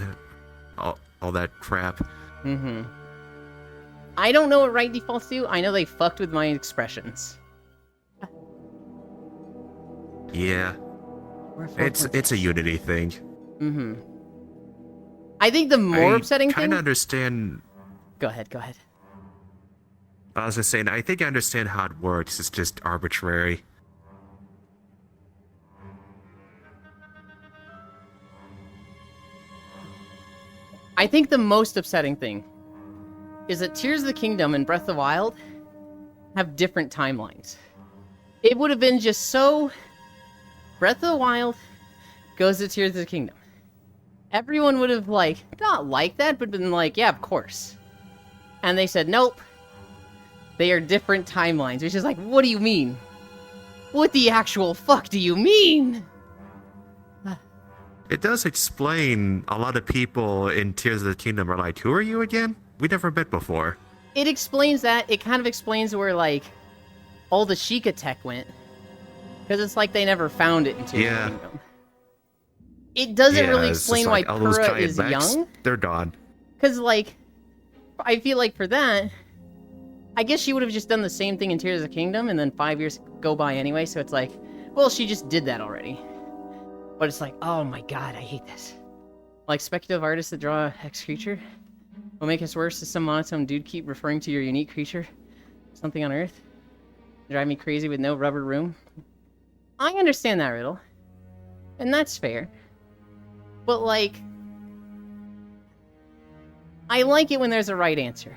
all that crap. Mm-hmm. I don't know what right defaults do. I know they fucked with my expressions. Yeah, it's a Unity thing. Mm-hmm. I think the more upsetting thing... I kind of understand... Go ahead, go ahead. I was just saying, I think I understand how it works. It's just arbitrary. I think the most upsetting thing is that Tears of the Kingdom and Breath of the Wild have different timelines. It would have been just so... Breath of the Wild goes to Tears of the Kingdom. Everyone would have, like, not liked that, but been like, yeah, of course. And they said, nope. They are different timelines, which is like, what do you mean? What the actual fuck do you mean? It does explain a lot of people in Tears of the Kingdom are like, who are you again? We never met before. It explains that. It kind of explains where, like, all the Sheikah tech went. Because it's like they never found it in Tears of the Kingdom. It doesn't really explain why Purah is young. They're gone. Because, like, I feel like for that, I guess she would have just done the same thing in Tears of the Kingdom, and then 5 years go by anyway, so it's like, well, she just did that already. But it's like, oh my god, I hate this. Like, speculative artists that draw X creature. What makes us worse is some monotone dude keep referring to your unique creature. Something on Earth. Drive me crazy with no rubber room. I understand that riddle. And that's fair. But, like, I like it when there's a right answer.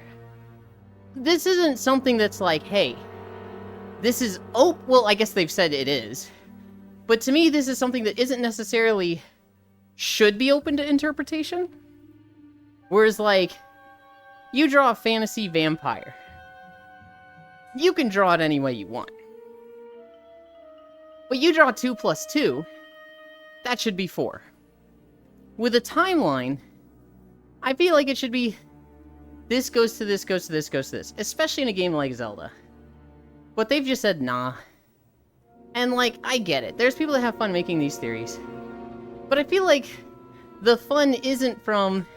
This isn't something that's like, hey, this is... Oh, well, I guess they've said it is. But to me, this is something that isn't necessarily should be open to interpretation. Whereas, like, you draw a fantasy vampire. You can draw it any way you want. But you draw 2 plus 2, that should be 4. With a timeline, I feel like it should be this goes to this, goes to this, goes to this. Especially in a game like Zelda. But they've just said, nah. And, like, I get it. There's people that have fun making these theories. But I feel like the fun isn't from,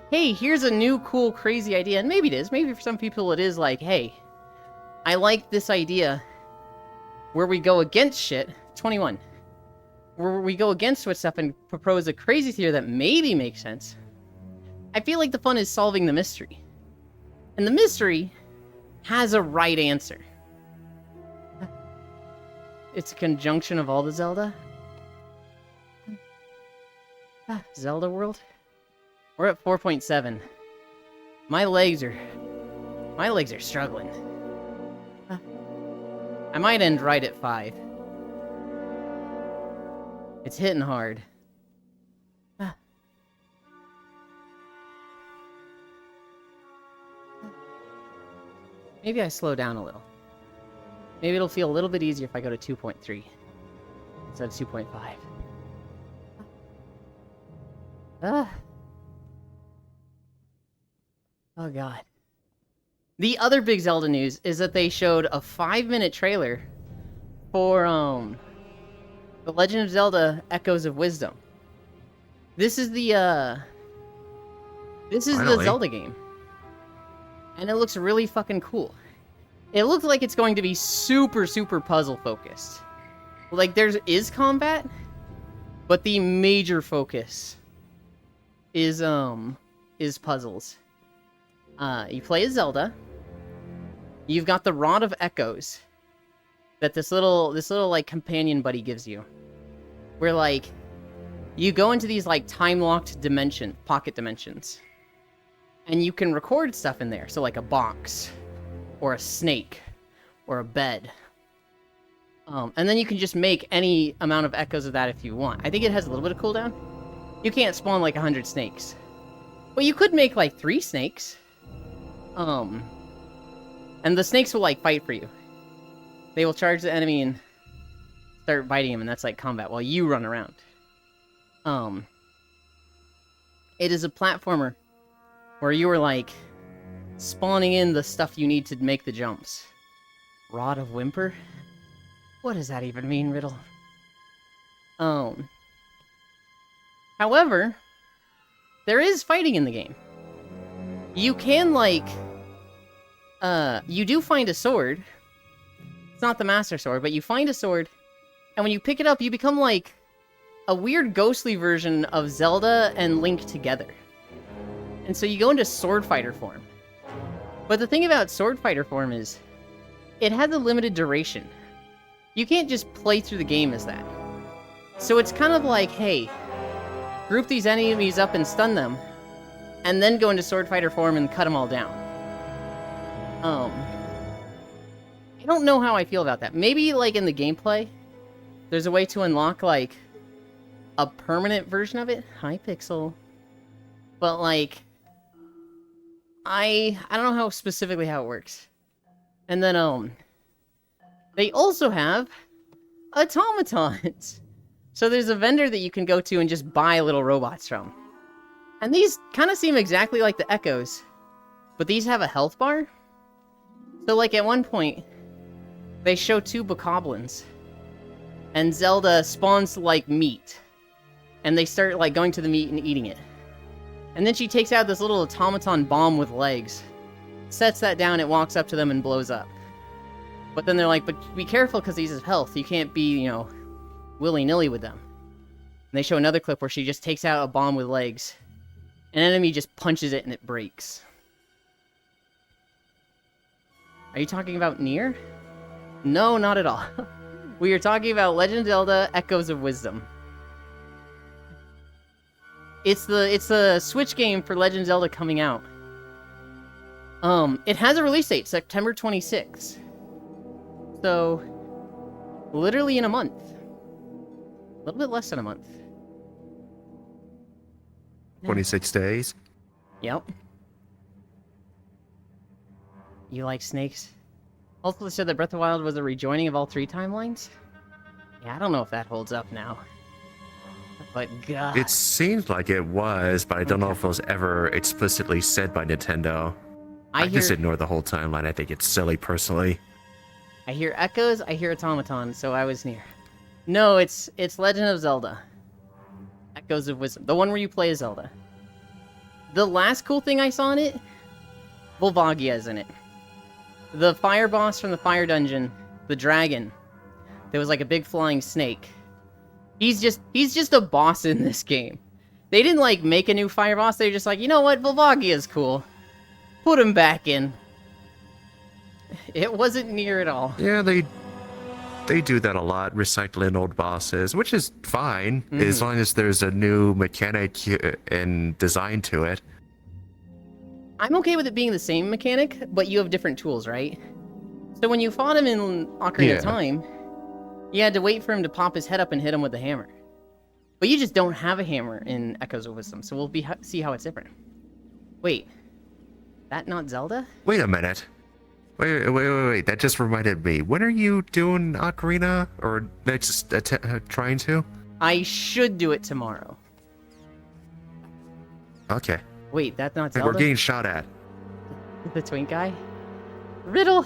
hey, here's a new, cool, crazy idea. And maybe it is. Maybe for some people it is like, hey, I like this idea where we go against shit. 21. Where we go against what stuff and propose a crazy theory that maybe makes sense. I feel like the fun is solving the mystery. And the mystery has a right answer. It's a conjunction of all the Zelda. Zelda world? We're at 4.7. My legs are struggling. I might end right at 5. It's hitting hard. Maybe I slow down a little. Maybe it'll feel a little bit easier if I go to 2.3 instead of 2.5. Oh god. The other big Zelda news is that they showed a 5-minute trailer for The Legend of Zelda: Echoes of Wisdom. This is the Zelda game. And it looks really fucking cool. It looks like it's going to be super, super puzzle focused. Like, there is combat, but the major focus is puzzles. You play as Zelda. You've got the Rod of Echoes that this little like companion buddy gives you. Where like you go into these like time-locked pocket dimensions. And you can record stuff in there. So like a box or a snake or a bed And then you can just make any amount of echoes of that if you want. I think it has a little bit of cooldown. You can't spawn like 100 snakes. But you could make like 3 snakes. And the snakes will like fight for you. They will charge the enemy and start biting him, and that's like combat while you run around. It is a platformer where you are like spawning in the stuff you need to make the jumps. Rod of Whimper? What does that even mean, Riddle? However, there is fighting in the game. You can, like, you do find a sword. It's not the Master Sword, but you find a sword, and when you pick it up, you become, like, a weird ghostly version of Zelda and Link together. And so you go into Sword Fighter form. But the thing about Sword Fighter form is, it has a limited duration. You can't just play through the game as that. So it's kind of like, hey, group these enemies up and stun them, and then go into Sword Fighter form and cut them all down. I don't know how I feel about that. Maybe, like, in the gameplay, there's a way to unlock, like, a permanent version of it. Hi, Pixel. But, like, I don't know how specifically how it works. And then, they also have automatons. So there's a vendor that you can go to and just buy little robots from. And these kind of seem exactly like the Echoes, but these have a health bar. So, like, at one point, they show 2 bokoblins, and Zelda spawns, like, meat. And they start, like, going to the meat and eating it. And then she takes out this little automaton bomb with legs, sets that down, it walks up to them and blows up. But then they're like, but be careful because he has health. You can't be, you know, willy-nilly with them. And they show another clip where she just takes out a bomb with legs. An enemy just punches it and it breaks. Are you talking about Nier? No, not at all. We are talking about Legend of Zelda Echoes of Wisdom. It's the Switch game for Legend of Zelda coming out. It has a release date, September 26th. So, literally in a month. A little bit less than a month. 26 days. Yep. You like snakes? Also said that Breath of the Wild was a rejoining of all 3 timelines? Yeah, I don't know if that holds up now. But God. It seems like it was, but I don't know if it was ever explicitly said by Nintendo. I just ignore the whole timeline. I think it's silly, personally. I hear Echoes, I hear Automaton, so I was near. No, it's Legend of Zelda. Echoes of Wisdom. The one where you play as Zelda. The last cool thing I saw in it, Volvagia is in it. The fire boss from the fire dungeon, the dragon. There was like a big flying snake. He's just a boss in this game. They didn't like make a new fire boss, they were just like, you know what, Volvagia is cool. Put him back in. It wasn't near at all. Yeah, they do that a lot, recycling old bosses, which is fine, as long as there's a new mechanic and design to it. I'm okay with it being the same mechanic, but you have different tools, right? So when you fought him in Ocarina of Time, you had to wait for him to pop his head up and hit him with the hammer. But you just don't have a hammer in Echoes of Wisdom, so we'll see how it's different. Wait, that not Zelda? Wait a minute. Wait. That just reminded me. When are you doing Ocarina? Or just trying to? I should do it tomorrow. Okay. Wait, that's not Zelda? We're getting shot at. The twink guy? Riddle!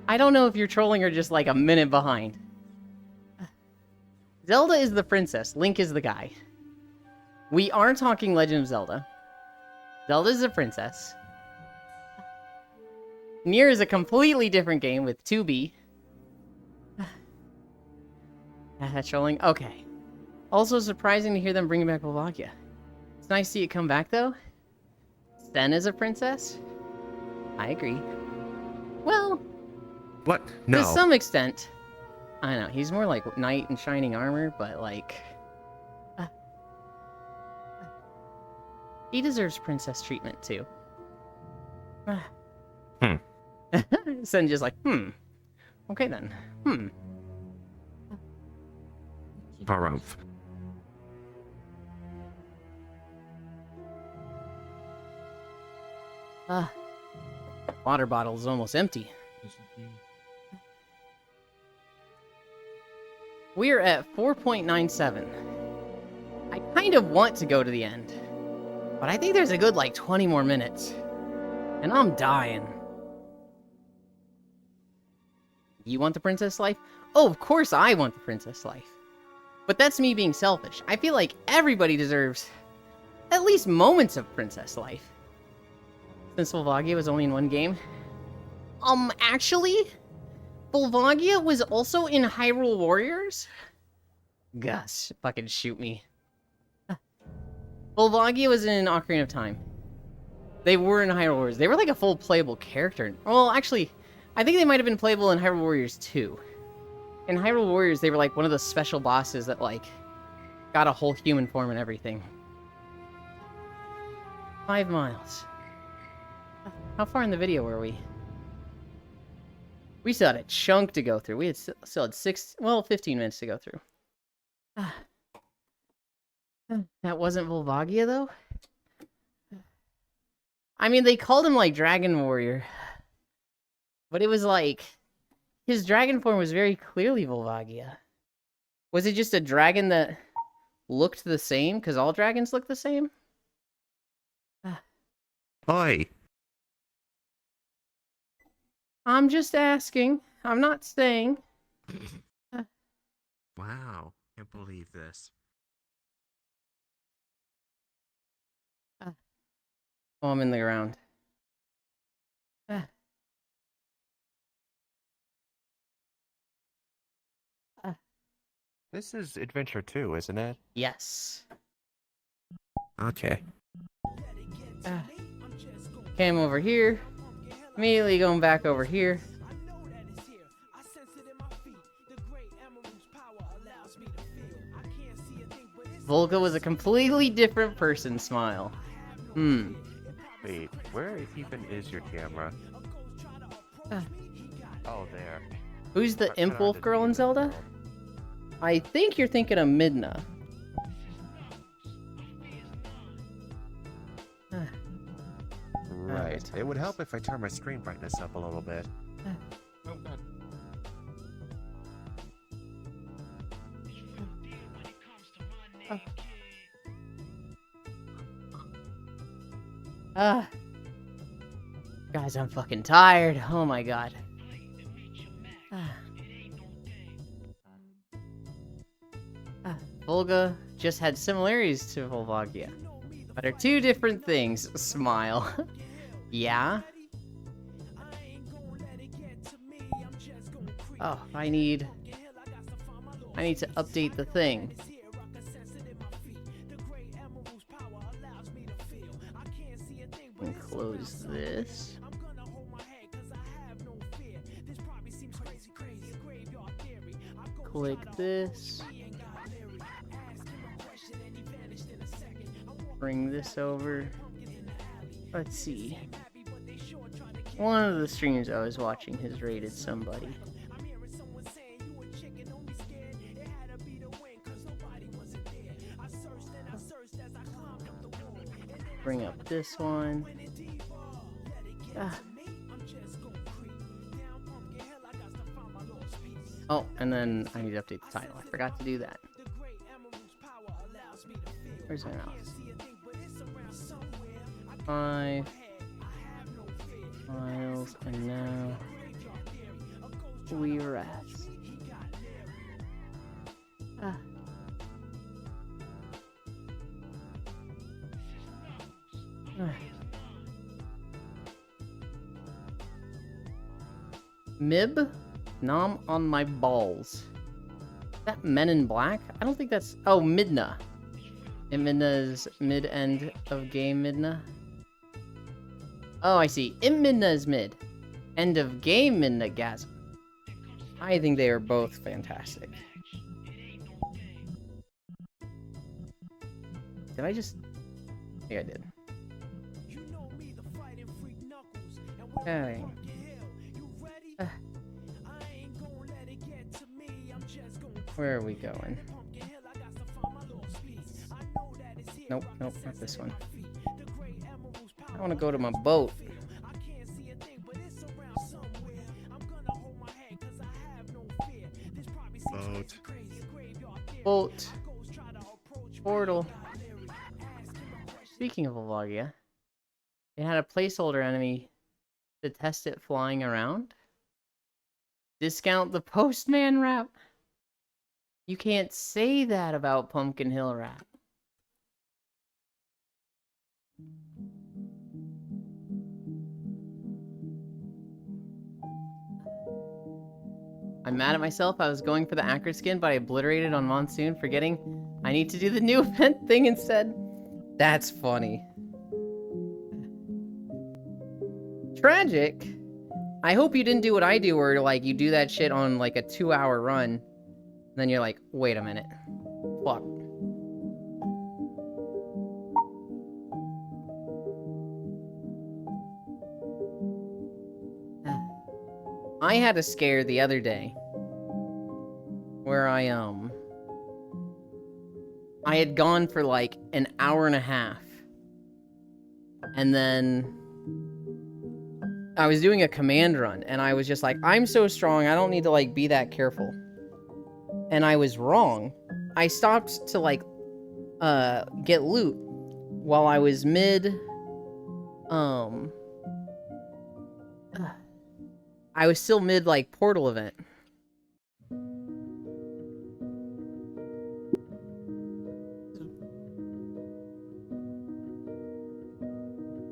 I don't know if you're trolling or just like a minute behind. Zelda is the princess. Link is the guy. We are talking Legend of Zelda. Zelda is a princess. Nier is a completely different game with 2B. That's trolling? Okay. Also surprising to hear them bringing back Volvagia. It's nice to see it come back, though. Sen is a princess? I agree. Well... What? No. To some extent. I know, he's more like knight in shining armor, but like... he deserves princess treatment, too. Hmm. Sen just like, okay then. Harumph. Water bottle is almost empty. We're at 4.97. I kind of want to go to the end, but I think there's a good like 20 more minutes. And I'm dying. You want the princess life? Oh, of course I want the princess life. But that's me being selfish. I feel like everybody deserves at least moments of princess life. Since Volvagia was only in one game. Actually, Volvagia was also in Hyrule Warriors? Gus, fucking shoot me. Volvagia was in Ocarina of Time. They were in Hyrule Warriors. They were like a full playable character. Well, actually, I think they might have been playable in Hyrule Warriors 2. In Hyrule Warriors, they were like one of the special bosses that like got a whole human form and everything. 5 miles. How far in the video were we? We still had a chunk to go through. We had still had 15 minutes to go through. That wasn't Volvagia, though? I mean, they called him, like, Dragon Warrior. But it was like... his dragon form was very clearly Volvagia. Was it just a dragon that looked the same? Because all dragons look the same? Oi! I'm just asking. I'm not saying. Wow, can't believe this. Oh, I'm in the ground. This is Adventure 2, isn't it? Yes. Okay. Came over here. Immediately going back over here. Volga was a completely different person, smile. Wait, where even is your camera? Oh, there. Who's the Imp Wolf girl in Zelda? I think you're thinking of Midna. Right. It would help if I turn my screen brightness up a little bit. Oh, God. Guys, I'm fucking tired. Oh my god. Volga just had similarities to Volvagia, but are two different things. Smile. Yeah? Oh, I need to update the thing. And close this. Click this. Bring this over. Let's see. One of the streams I was watching has rated somebody. Bring up this one. Oh, and then I need to update the title. I forgot to do that. Where's my mouse? 5 miles, and now we rest. Mib? Nom on my balls. Is that Men in Black? I don't think that's... Oh, Midna. And Midna's mid-end of game Midna. Oh, I see. In Midna is mid. End of game Midna-gasm. I think they are both fantastic. Did I just... I think I did. Okay. Where are we going? Nope, not this one. I want to go to my boat. Boat. Portal. Speaking of Volvagia, it had a placeholder enemy to test it flying around. Discount the Postman rap. You can't say that about Pumpkin Hill rap. I'm mad at myself. I was going for the Acrid skin, but I obliterated on Monsoon, forgetting I need to do the new event thing instead. That's funny. Tragic. I hope you didn't do what I do, where like you do that shit on like a 2-hour run, and then you're like, wait a minute. Fuck. I had a scare the other day where I had gone for like an hour and a half, and then I was doing a command run, and I was just like, I'm so strong, I don't need to like be that careful. And I was wrong. I stopped to like get loot while I was mid I was still mid, like, portal event.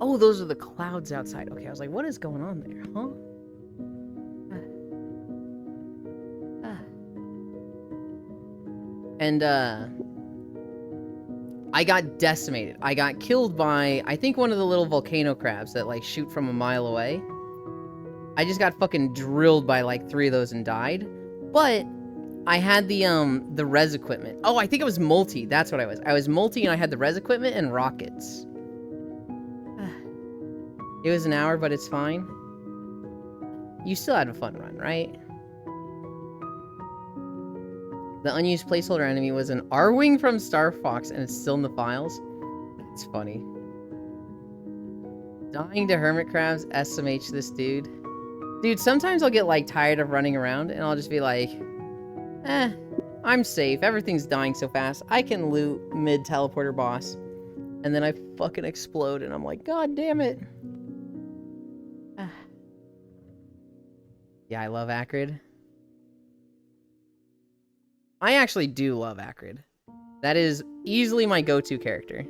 Oh, those are the clouds outside. Okay, I was like, what is going on there, huh? And, I got decimated. I got killed by, I think, one of the little volcano crabs that, like, shoot from a mile away. I just got fucking drilled by like 3 of those and died. But I had the res equipment. Oh, I think it was multi. That's what I was. I was multi and I had the res equipment and rockets. It was an hour, but it's fine. You still had a fun run, right? The unused placeholder enemy was an Arwing from Star Fox, and it's still in the files. It's funny. Dying to hermit crabs, SMH this dude. Dude, sometimes I'll get, like, tired of running around, and I'll just be like, I'm safe. Everything's dying so fast. I can loot mid-teleporter boss. And then I fucking explode, and I'm like, God damn it. Yeah, I love Acrid. I actually do love Acrid. That is easily my go-to character.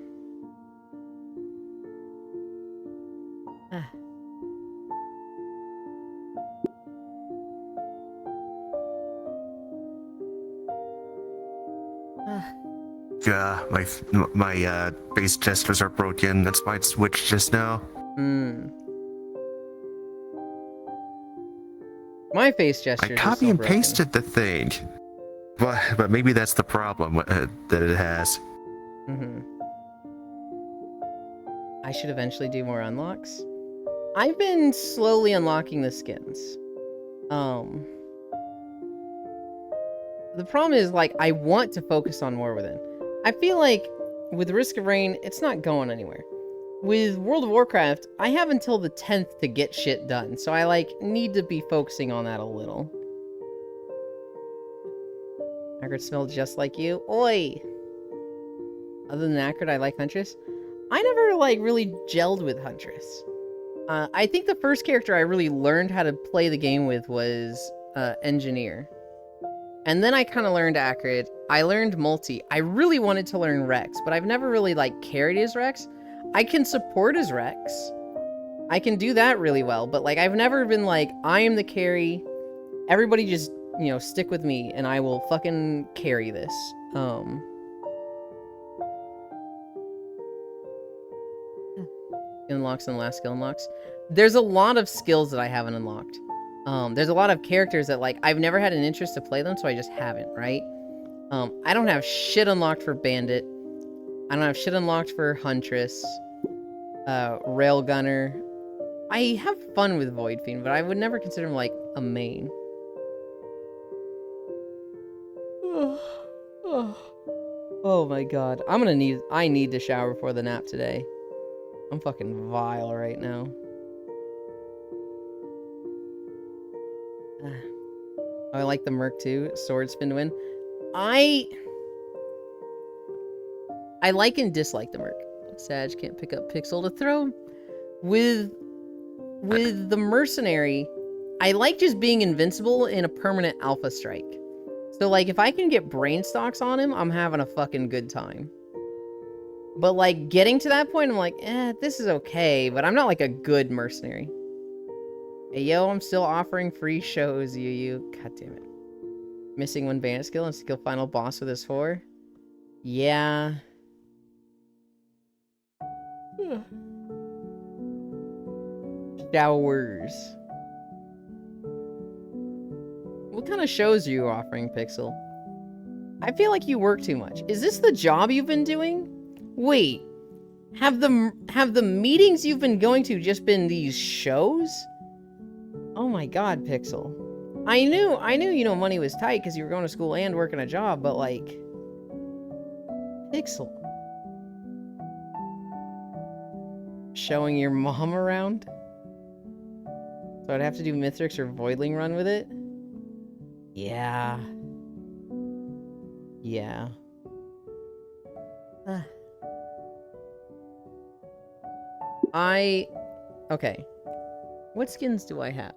Yeah, my base gestures are broken. That's why it switched just now. My face gestures. I copy and pasted the thing, but maybe that's the problem that it has. I should eventually do more unlocks. I've been slowly unlocking the skins. The problem is, like, I want to focus on War Within. I feel like with Risk of Rain, it's not going anywhere. With World of Warcraft, I have until the 10th to get shit done, so I, like, need to be focusing on that a little. Acrid smelled just like you. Oi! Other than Acrid, I like Huntress. I never, like, really gelled with Huntress. I think the first character I really learned how to play the game with was Engineer. And then I kind of learned Acrid. I learned Multi. I really wanted to learn Rex, but I've never really, like, carried as Rex. I can support as Rex. I can do that really well, but, like, I've never been like, I am the carry. Everybody just, you know, stick with me, and I will fucking carry this. Unlocks and last skill unlocks. There's a lot of skills that I haven't unlocked. There's a lot of characters that, like, I've never had an interest to play them, so I just haven't, right? I don't have shit unlocked for Bandit. I don't have shit unlocked for Huntress. Railgunner. I have fun with Void Fiend, but I would never consider him, like, a main. Oh my god. I need to shower before the nap today. I'm fucking vile right now. I like the Merc too. Sword spin to win. I like and dislike the Merc. Sag can't pick up Pixel to throw. With the Mercenary, I like just being invincible in a permanent Alpha Strike. So, like, if I can get Brain Stocks on him, I'm having a fucking good time. But, like, getting to that point, I'm like, this is okay, but I'm not, like, a good Mercenary. Hey, yo, I'm still offering free shows, you. God damn it. Missing one bandit skill and skill final boss with his 4? Yeah. Showers. What kind of shows are you offering, Pixel? I feel like you work too much. Is this the job you've been doing? Wait. Have the meetings you've been going to just been these shows? Oh my god, Pixel. I knew, you know, money was tight because you were going to school and working a job, but like... Pixel. Showing your mom around? So I'd have to do Mithrix or Voidling run with it? Yeah. Yeah. Okay. What skins do I have?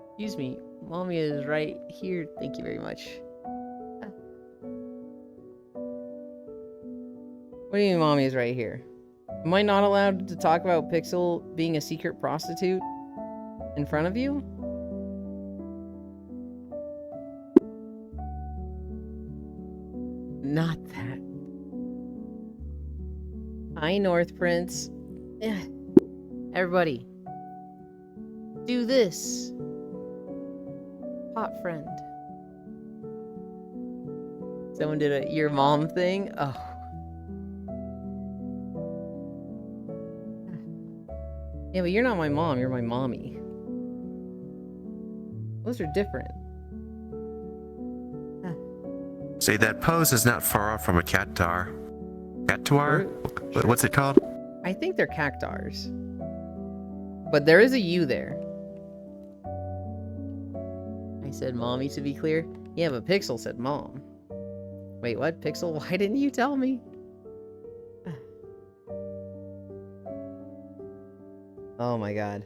Excuse me. Mommy is right here. Thank you very much. What do you mean Mommy is right here? Am I not allowed to talk about Pixel being a secret prostitute in front of you? Not that. Hi, North Prince. Everybody. Do this. Hot friend. Someone did a your mom thing? Oh. Yeah, but you're not my mom, you're my mommy. Those are different. See, that pose is not far off from a cactuar. Cactuar? What's it called? I think they're cactars. But there is a U there. I said mommy to be clear. Yeah, but Pixel said mom. Wait, what? Pixel, why didn't you tell me? Oh my god.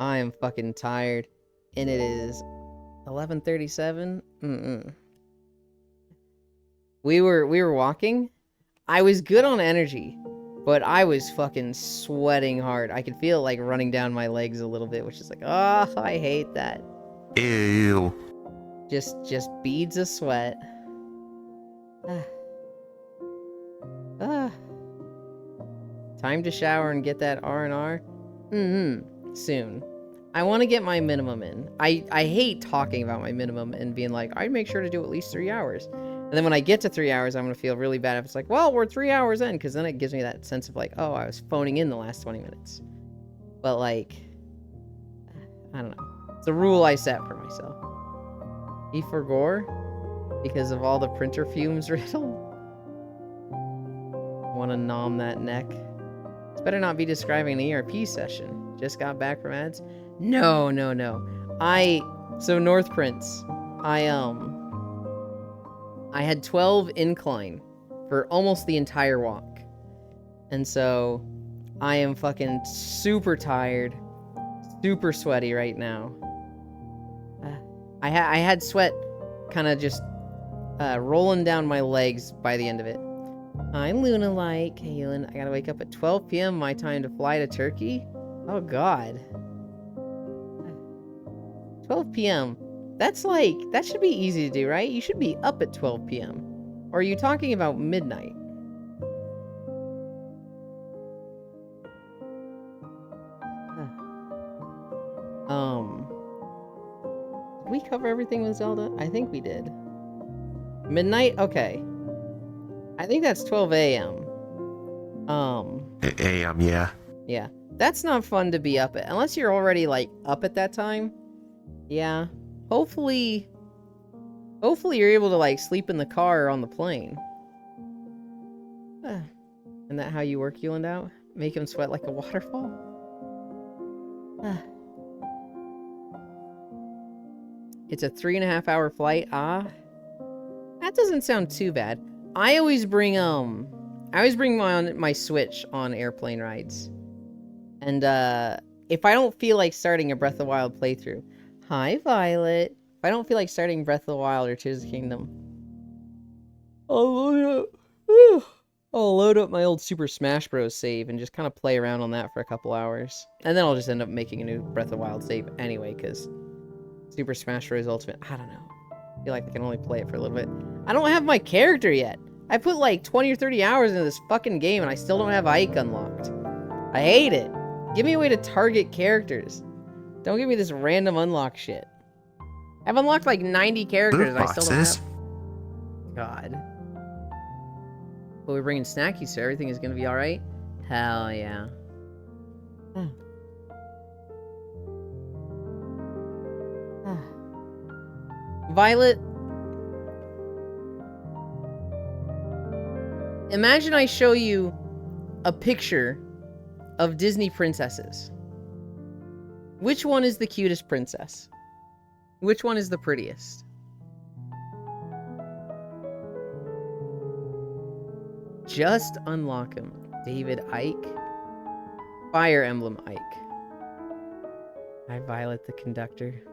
I am fucking tired. And it is 11:37. We were walking. I was good on energy, but I was fucking sweating hard. I could feel it like running down my legs a little bit, which is like, oh, I hate that. Ew. Just beads of sweat. Time to shower and get that R&R. Soon. I want to get my minimum in. I hate talking about my minimum and being like, I make sure to do at least 3 hours. And then when I get to 3 hours, I'm going to feel really bad if it's like, well, we're 3 hours in, because then it gives me that sense of like, oh, I was phoning in the last 20 minutes. But like, I don't know. It's a rule I set for myself. E for gore? Because of all the printer fumes, Riddle? Want to nom that neck? This better not be describing an ERP session. Just got back from ads? No. So North Prince, I had 12 incline for almost the entire walk. And so I am fucking super tired, super sweaty right now. I had sweat kind of just rolling down my legs by the end of it. I'm Luna-like. Halen, I gotta wake up at 12 p.m. my time to fly to Turkey. Oh god. 12 p.m. That's like, that should be easy to do, right? You should be up at 12 p.m. Or are you talking about midnight? Did we cover everything with Zelda? I think we did. Midnight? Okay. I think that's 12 a.m. A.m., yeah. Yeah. That's not fun to be up at. Unless you're already, like, up at that time. Yeah. Hopefully you're able to, like, sleep in the car or on the plane. Isn't that how you work Euland out? Make him sweat like a waterfall? It's a 3.5-hour flight. That doesn't sound too bad. I always bring my Switch on airplane rides. And if I don't feel like starting a Breath of the Wild playthrough, hi Violet. If I don't feel like starting Breath of the Wild or Tears of the Kingdom, I'll load up my old Super Smash Bros. Save and just kind of play around on that for a couple hours. And then I'll just end up making a new Breath of the Wild save anyway, because Super Smash Bros. Ultimate, I don't know. I feel like I can only play it for a little bit. I don't have my character yet. I put like 20 or 30 hours into this fucking game and I still don't have Ike unlocked. I hate it. Give me a way to target characters. Don't give me this random unlock shit. I've unlocked like 90 characters and I still don't have... God. But we're bringing Snacky, so everything is gonna be alright? Hell yeah. Violet, imagine I show you a picture of Disney princesses. Which one is the cutest princess? Which one is the prettiest? Just unlock him. David Icke. Fire Emblem Ike. Hi, Violet the conductor.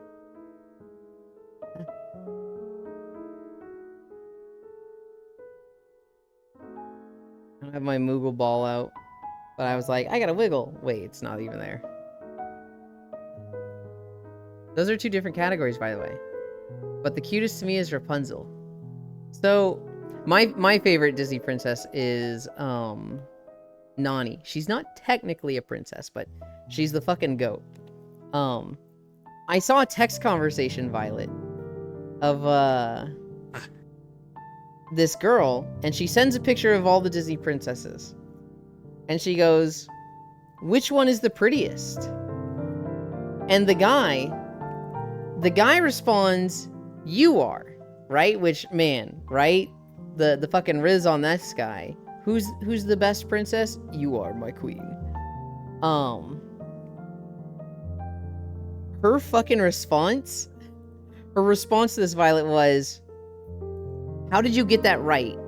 I don't have my Moogle ball out, but I was like, I gotta wiggle. Wait, it's not even there. Those are two different categories, by the way. But the cutest to me is Rapunzel. So, my favorite Disney princess is, Nani. She's not technically a princess, but she's the fucking goat. I saw a text conversation, Violet, of, this girl, and she sends a picture of all the Disney princesses. And she goes, which one is the prettiest? And the guy responds, you are, right? Which, man, right? The fucking Riz on this guy. Who's the best princess? You are, my queen. Her fucking response, her response to this, Violet, was, how did you get that right?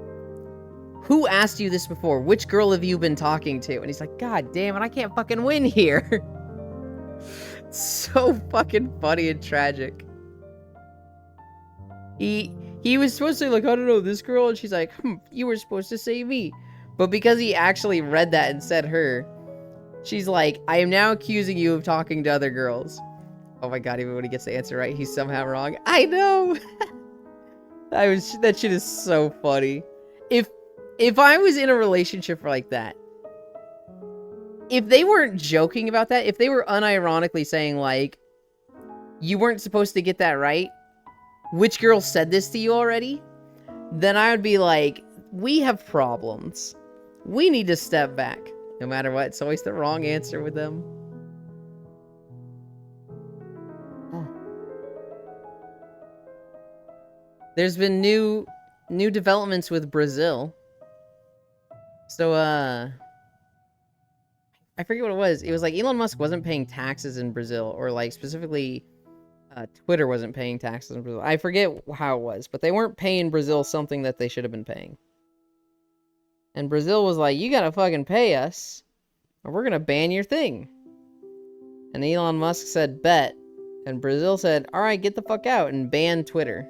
Who asked you this before? Which girl have you been talking to? And he's like, God damn it, I can't fucking win here. So fucking funny and tragic. He was supposed to say, like, I don't know, this girl, and she's like, you were supposed to say me. But because he actually read that and said her, she's like, I am now accusing you of talking to other girls. Oh my god, even when he gets the answer right, he's somehow wrong. I know! That shit is so funny. If I was in a relationship like that, if they weren't joking about that, if they were unironically saying, like, you weren't supposed to get that right, which girl said this to you already? Then I would be like, we have problems. We need to step back. No matter what, it's always the wrong answer with them. There's been new developments with Brazil. So, I forget what it was. It was like Elon Musk wasn't paying taxes in Brazil, or like specifically, Twitter wasn't paying taxes in Brazil. I forget how it was, but they weren't paying Brazil something that they should have been paying. And Brazil was like, you gotta fucking pay us, or we're gonna ban your thing. And Elon Musk said, bet. And Brazil said, alright, get the fuck out, and banned Twitter.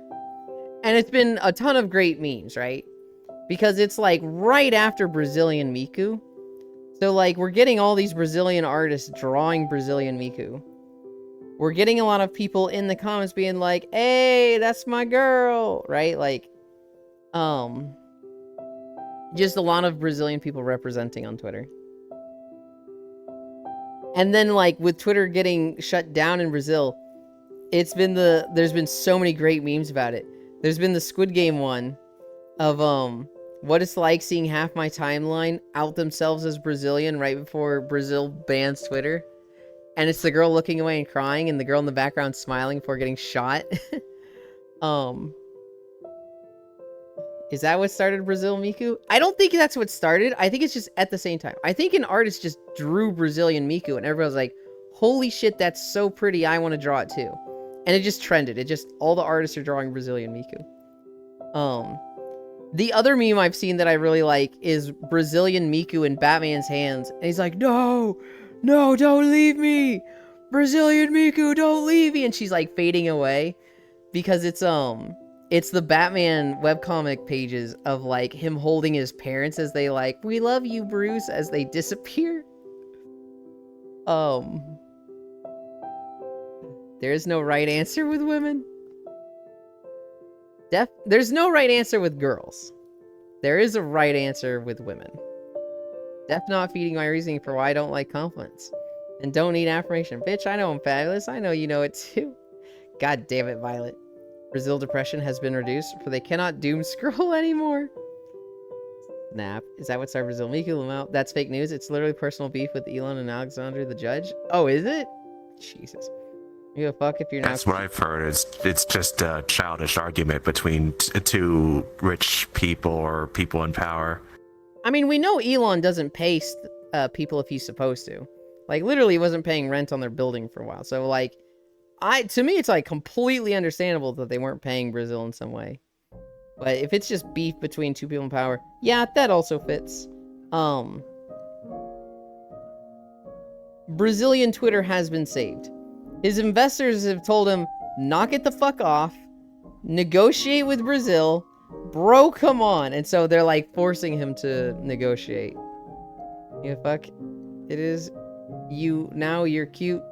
And it's been a ton of great memes, right? Because it's like right after Brazilian Miku. So like we're getting all these Brazilian artists drawing Brazilian Miku. We're getting a lot of people in the comments being like, hey, that's my girl, right? Like, just a lot of Brazilian people representing on Twitter. And then like with Twitter getting shut down in Brazil, there's been so many great memes about it. There's been the Squid Game one of, what it's like seeing half my timeline out themselves as Brazilian right before Brazil bans Twitter. And it's the girl looking away and crying, and the girl in the background smiling before getting shot. Is that what started Brazil Miku? I don't think that's what started. I think it's just at the same time. I think an artist just drew Brazilian Miku and everybody was like, holy shit, that's so pretty. I want to draw it too. And it just trended. It just, all the artists are drawing Brazilian Miku. The other meme I've seen that I really like is Brazilian Miku in Batman's hands. And he's like, no, don't leave me. Brazilian Miku, don't leave me. And she's like fading away because it's the Batman webcomic pages of like him holding his parents as they like, we love you, Bruce, as they disappear. There's no right answer with women. There's no right answer with girls. There is a right answer with women. Def not feeding my reasoning for why I don't like compliments. And don't need affirmation. Bitch, I know I'm fabulous. I know you know it too. God damn it, Violet. Brazil depression has been reduced, for they cannot doom scroll anymore. Snap. Is that what started Brazil Miku Lamau? That's fake news. It's literally personal beef with Elon and Alexander the judge. Oh, is it? Jesus. You give a fuck if you're not. That's what I've heard. It's just a childish argument between two rich people or people in power. I mean, we know Elon doesn't pay people if he's supposed to. Like, literally, he wasn't paying rent on their building for a while. So, like, to me, it's like completely understandable that they weren't paying Brazil in some way. But if it's just beef between two people in power, yeah, that also fits. Brazilian Twitter has been saved. His investors have told him, knock it the fuck off, negotiate with Brazil, bro, come on. And so they're like forcing him to negotiate. Yeah, fuck. It is you, now you're cute.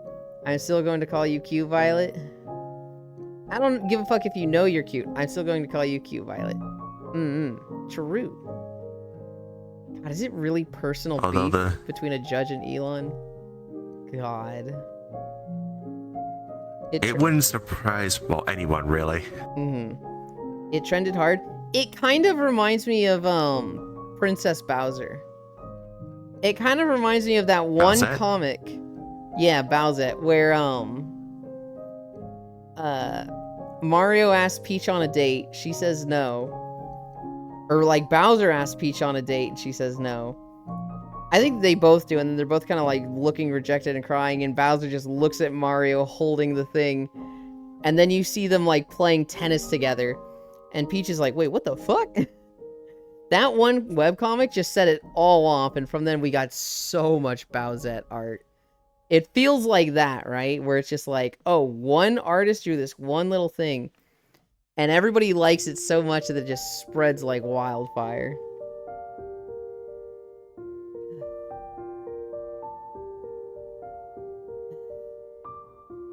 I'm still going to call you cute, Violet. I don't give a fuck if you know you're cute. I'm still going to call you cute, Violet. True. God, is it really personal beef between a judge and Elon? God. It wouldn't surprise, well, anyone, really. It trended hard. It kind of reminds me of, Princess Bowser. It kind of reminds me of that one Bowsette? comic. Yeah, Bowsette, where, Mario asks Peach on a date, she says no. Or, like, Bowser asks Peach on a date, and she says no. I think they both do, and they're both kind of, like, looking rejected and crying, and Bowser just looks at Mario holding the thing. And then you see them, like, playing tennis together. And Peach is like, wait, what the fuck? That one webcomic just set it all off, and from then we got so much Bowsette art. It feels like that, right? Where it's just like, oh, one artist drew this one little thing, and everybody likes it so much that it just spreads like wildfire.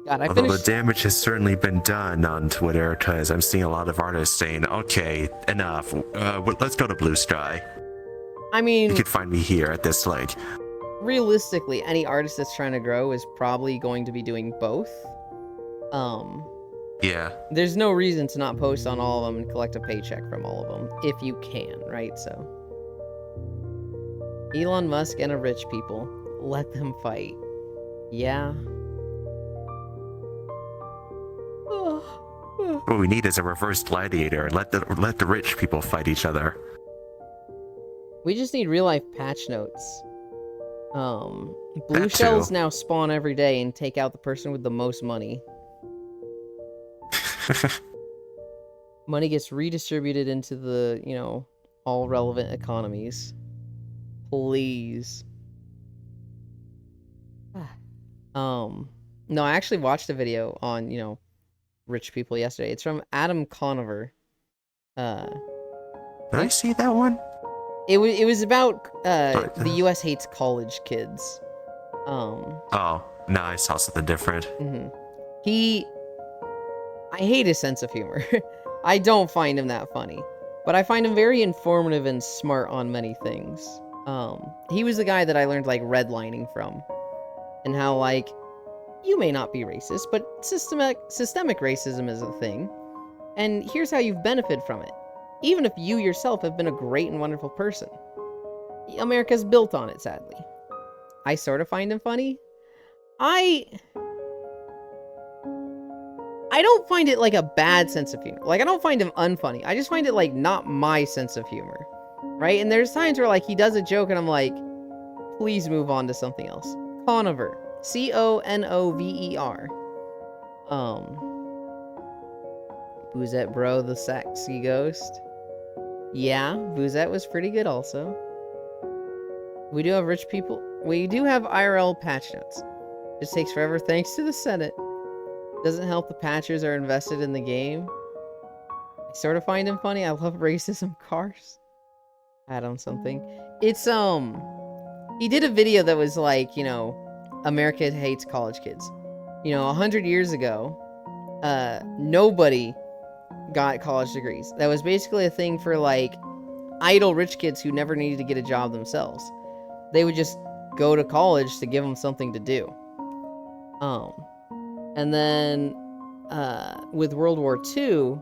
God, Although the damage has certainly been done on Twitter, because I'm seeing a lot of artists saying, okay, enough, let's go to Blue Sky. I mean, you can find me here at this link. Realistically, any artist that's trying to grow is probably going to be doing both. Yeah. There's no reason to not post on all of them and collect a paycheck from all of them, if you can, right? So, Elon Musk and a rich people, let them fight. Yeah. What we need is a reverse gladiator. Let the rich people fight each other. We just need real life patch notes. Blue shells now spawn every day and take out the person with the most money. Money gets redistributed into the, you know, all relevant economies. Please. No, I actually watched a video on, you know, rich people yesterday. It's from Adam Conover. Did I see that one? It was about the US hates college kids. Oh, no, I saw something different. I hate his sense of humor. I don't find him that funny, but I find him very informative and smart on many things. He was the guy that I learned like redlining from, and how like you may not be racist, but systemic racism is a thing, and here's how you've benefited from it. Even if you yourself have been a great and wonderful person. America's built on it, sadly. I sort of find him funny. I I don't find it like a bad sense of humor. Like, I don't find him unfunny. I just find it like not my sense of humor, right? And there's times where like he does a joke and I'm like, please move on to something else. Conover, Conover. Boozette Bro, the sexy ghost. Yeah, Boozette was pretty good also. We do have rich people. We do have IRL patch notes. Just takes forever thanks to the Senate. Doesn't help the patchers are invested in the game. I sort of find him funny. I love racism cars. Add on something. It's, he did a video that was like, you know, America hates college kids. You know, 100 years ago, nobody got college degrees. That was basically a thing for like idle rich kids who never needed to get a job themselves. They would just go to college to give them something to do. And then with World War II,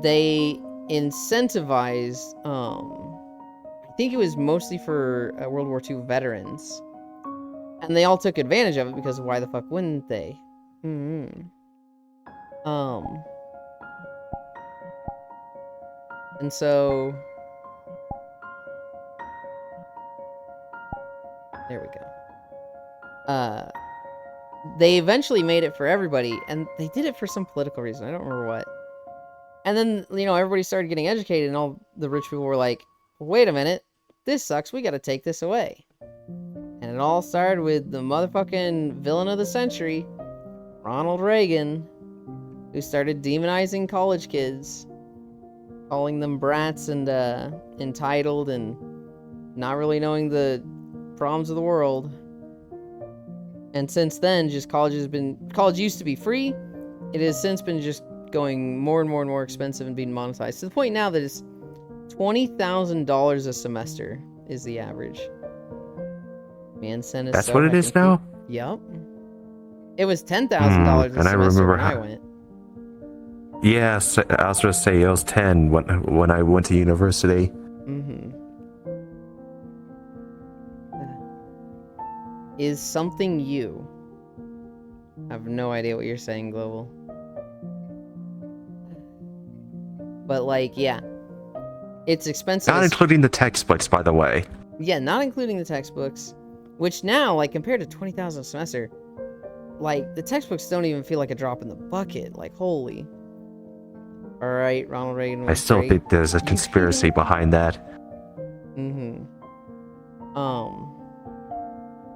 they incentivized, I think it was mostly for World War II veterans. And they all took advantage of it because why the fuck wouldn't they? And so there we go. They eventually made it for everybody, and they did it for some political reason. I don't remember what. And then, you know, everybody started getting educated, and all the rich people were like, wait a minute, this sucks, we gotta take this away. And it all started with the motherfucking villain of the century, Ronald Reagan, who started demonizing college kids, calling them brats and entitled and not really knowing the problems of the world. And since then, just college used to be free. It has since been just going more and more and more expensive and being monetized to the point now that it's $20,000 a semester is the average. Man, sent us. That's what it is now? Yep. It was $10,000 a semester when I went. Yes, I was going to say it was 10 when I went to university. Is something you? I have no idea what you're saying, Global. But like, yeah, it's expensive. Not including the textbooks, by the way. Yeah, not including the textbooks, which now, like, compared to $20,000 a semester, like the textbooks don't even feel like a drop in the bucket. Like, holy. All right, Ronald Reagan. I still think there's a conspiracy behind that.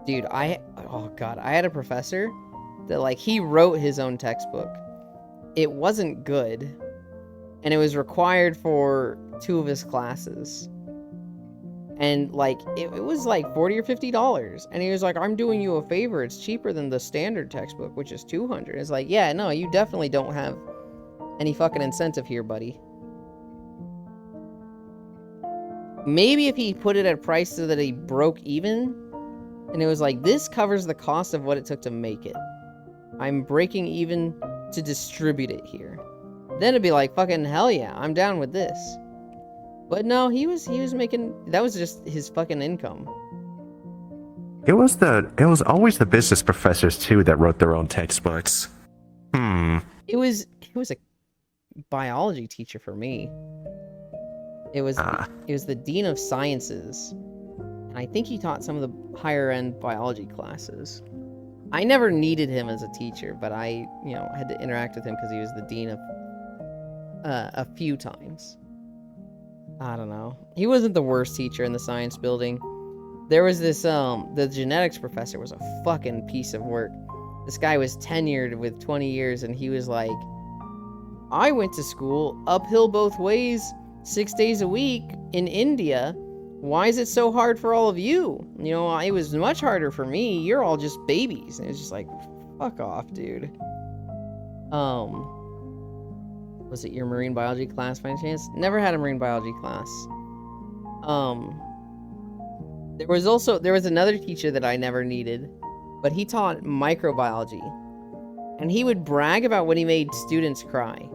Dude, oh god, I had a professor that, like, he wrote his own textbook. It wasn't good, and it was required for 2 of his classes. And, like, it was like $40 or $50. And he was like, I'm doing you a favor. It's cheaper than the standard textbook, which is $200. It's like, yeah, no, you definitely don't have any fucking incentive here, buddy. Maybe if he put it at a price so that he broke even, and it was like, this covers the cost of what it took to make it. I'm breaking even to distribute it here. Then it'd be like, fucking hell yeah, I'm down with this. But no, he was making, that was just his fucking income. It was always the business professors too that wrote their own textbooks. It was a biology teacher for me. It was the dean of sciences. And I think he taught some of the higher end biology classes. I never needed him as a teacher, but I, you know, had to interact with him because he was the dean of a few times. I don't know. He wasn't the worst teacher in the science building. There was this, the genetics professor was a fucking piece of work. This guy was tenured with 20 years, and he was like, I went to school uphill both ways, 6 days a week in India. Why is it so hard for all of you? You know, it was much harder for me. You're all just babies. And it was just like, fuck off, dude. Was it your marine biology class by any chance? Never had a marine biology class. There was another teacher that I never needed, but he taught microbiology. And he would brag about when he made students cry.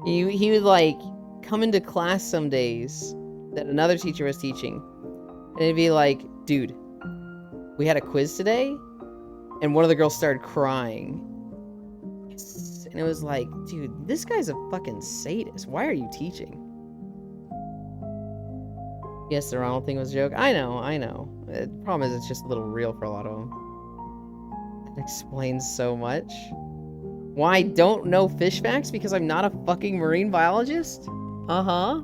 He would, like, come into class some days that another teacher was teaching, and it'd be like, dude, we had a quiz today, and one of the girls started crying. And And it was like, dude, this guy's a fucking sadist. Why are you teaching? Yes, the Ronald thing was a joke. I know. The problem is it's just a little real for a lot of them. That explains so much. Why I don't know fish facts? Because I'm not a fucking marine biologist? Uh-huh.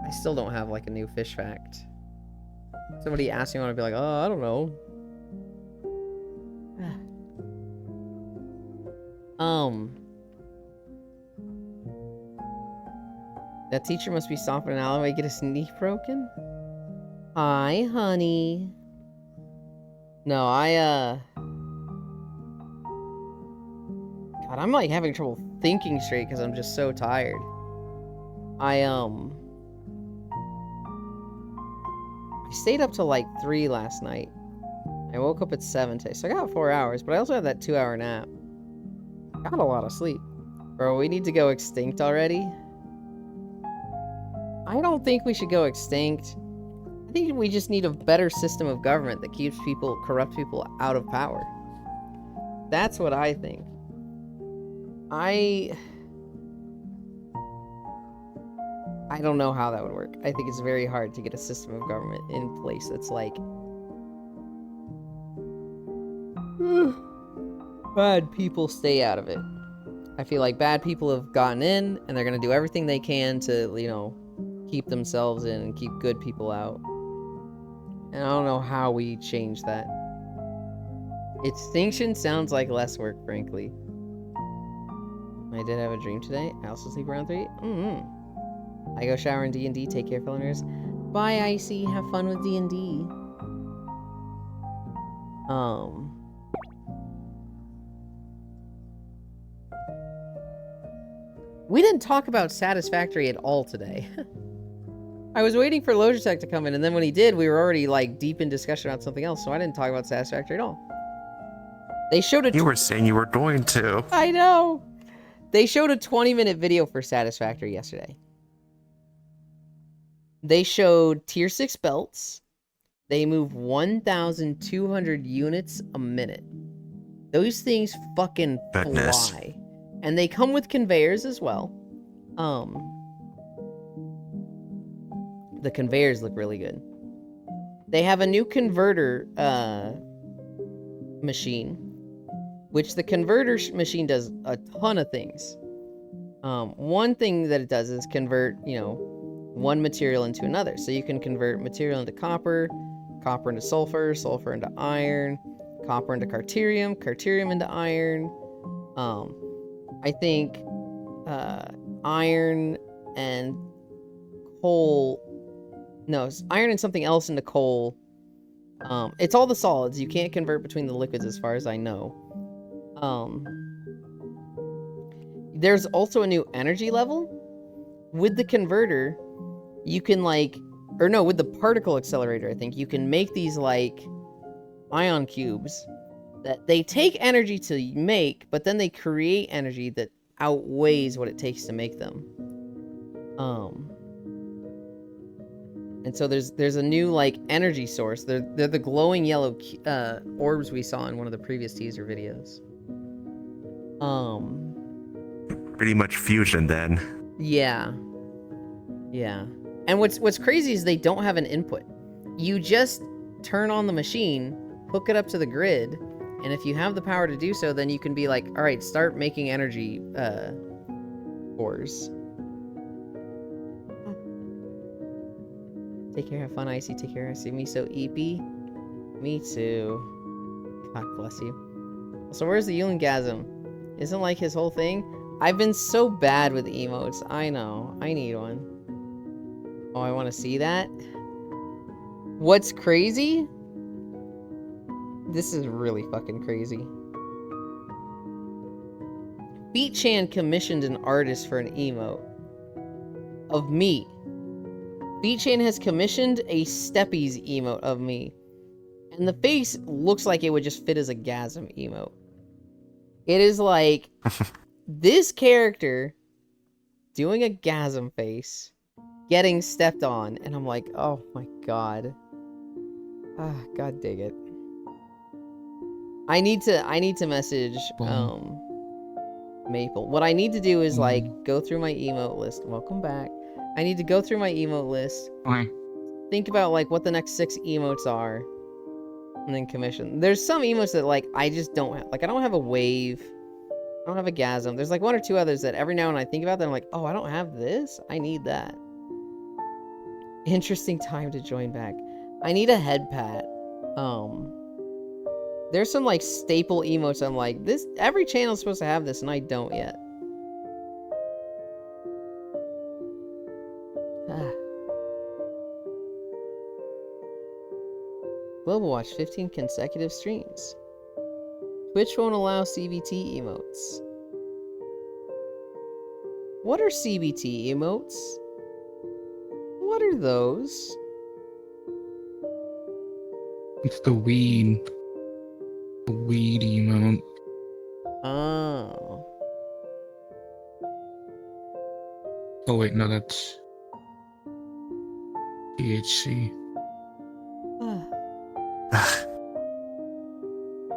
I still don't have, like, a new fish fact. Somebody asks me, I want to be like, oh, I don't know. That teacher must be stomping an alleyway, get his knee broken? Hi, honey. No, God, I'm, like, having trouble thinking straight because I'm just so tired. I stayed up till, like, 3 last night. I woke up at 7 today, so I got 4 hours, but I also had that 2-hour nap. Got a lot of sleep. Bro, we need to go extinct already? I don't think we should go extinct. I think we just need a better system of government that keeps corrupt people out of power. That's what I think. I don't know how that would work. I think it's very hard to get a system of government in place that's like... bad people stay out of it. I feel like bad people have gotten in, and they're going to do everything they can to, you know, keep themselves in and keep good people out. And I don't know how we change that. Extinction sounds like less work, frankly. I did have a dream today. I also sleep around 3. I go shower in D&D. Take care, fellow nerds. Bye, Icy. Have fun with D&D. We didn't talk about Satisfactory at all today. I was waiting for Logitech to come in, and then when he did, we were already, like, deep in discussion about something else, so I didn't talk about Satisfactory at all. They showed a... You were saying you were going to. I know! They showed a 20-minute video for Satisfactory yesterday. They showed tier 6 belts. They move 1,200 units a minute. Those things fucking fly. And they come with conveyors as well. The conveyors look really good. They have a new converter machine, which the converter machine does a ton of things. One thing that it does is convert, you know, one material into another. So you can convert material into copper, copper into sulfur, sulfur into iron, copper into carterium, carterium into iron. I think iron and coal... No, iron and something else into coal. It's all the solids. You can't convert between the liquids as far as I know. There's also a new energy level. With the converter, you can like... Or no, with the particle accelerator, I think, you can make these like ion cubes that they take energy to make, but then they create energy that outweighs what it takes to make them. And so there's a new like energy source. They're the glowing yellow orbs we saw in one of the previous teaser videos. Pretty much fusion then. Yeah. Yeah. And what's crazy is they don't have an input. You just turn on the machine, hook it up to the grid, and if you have the power to do so, then you can be like, all right, start making energy ores. Take care, have fun, Icy. Take care, Icy. Me so eepy. Me too. God bless you. So where's the Eulengasm? Isn't like his whole thing? I've been so bad with emotes. I know. I need one. Oh, I want to see that. What's crazy? This is really fucking crazy. Beatchan commissioned an artist for an emote of me. Beatchan has commissioned a Steppies emote of me. And the face looks like it would just fit as a gasm emote. It is like this character doing a gasm face, getting stepped on, and I'm like, oh my god. God dig it. I need to message Maple. What I need to do is like Mm. go through my emote list. Welcome back. I need to go through my emote list, Okay. think about like what the next 6 emotes are, and then commission. There's some emotes that like I just don't have. Like I don't have a wave. I don't have a gasm. There's like 1 or 2 others that every now and I think about them, I'm like, oh, I don't have this. I need that. Interesting time to join back. I need a head pat. There's some like staple emotes. I'm like, this. Every channel's supposed to have this, and I don't yet. Global Watch 15 consecutive streams. Twitch won't allow CBT emotes. What are CBT emotes? What are those? It's the weed. The weed emote. Oh. Oh wait, no, that's THC.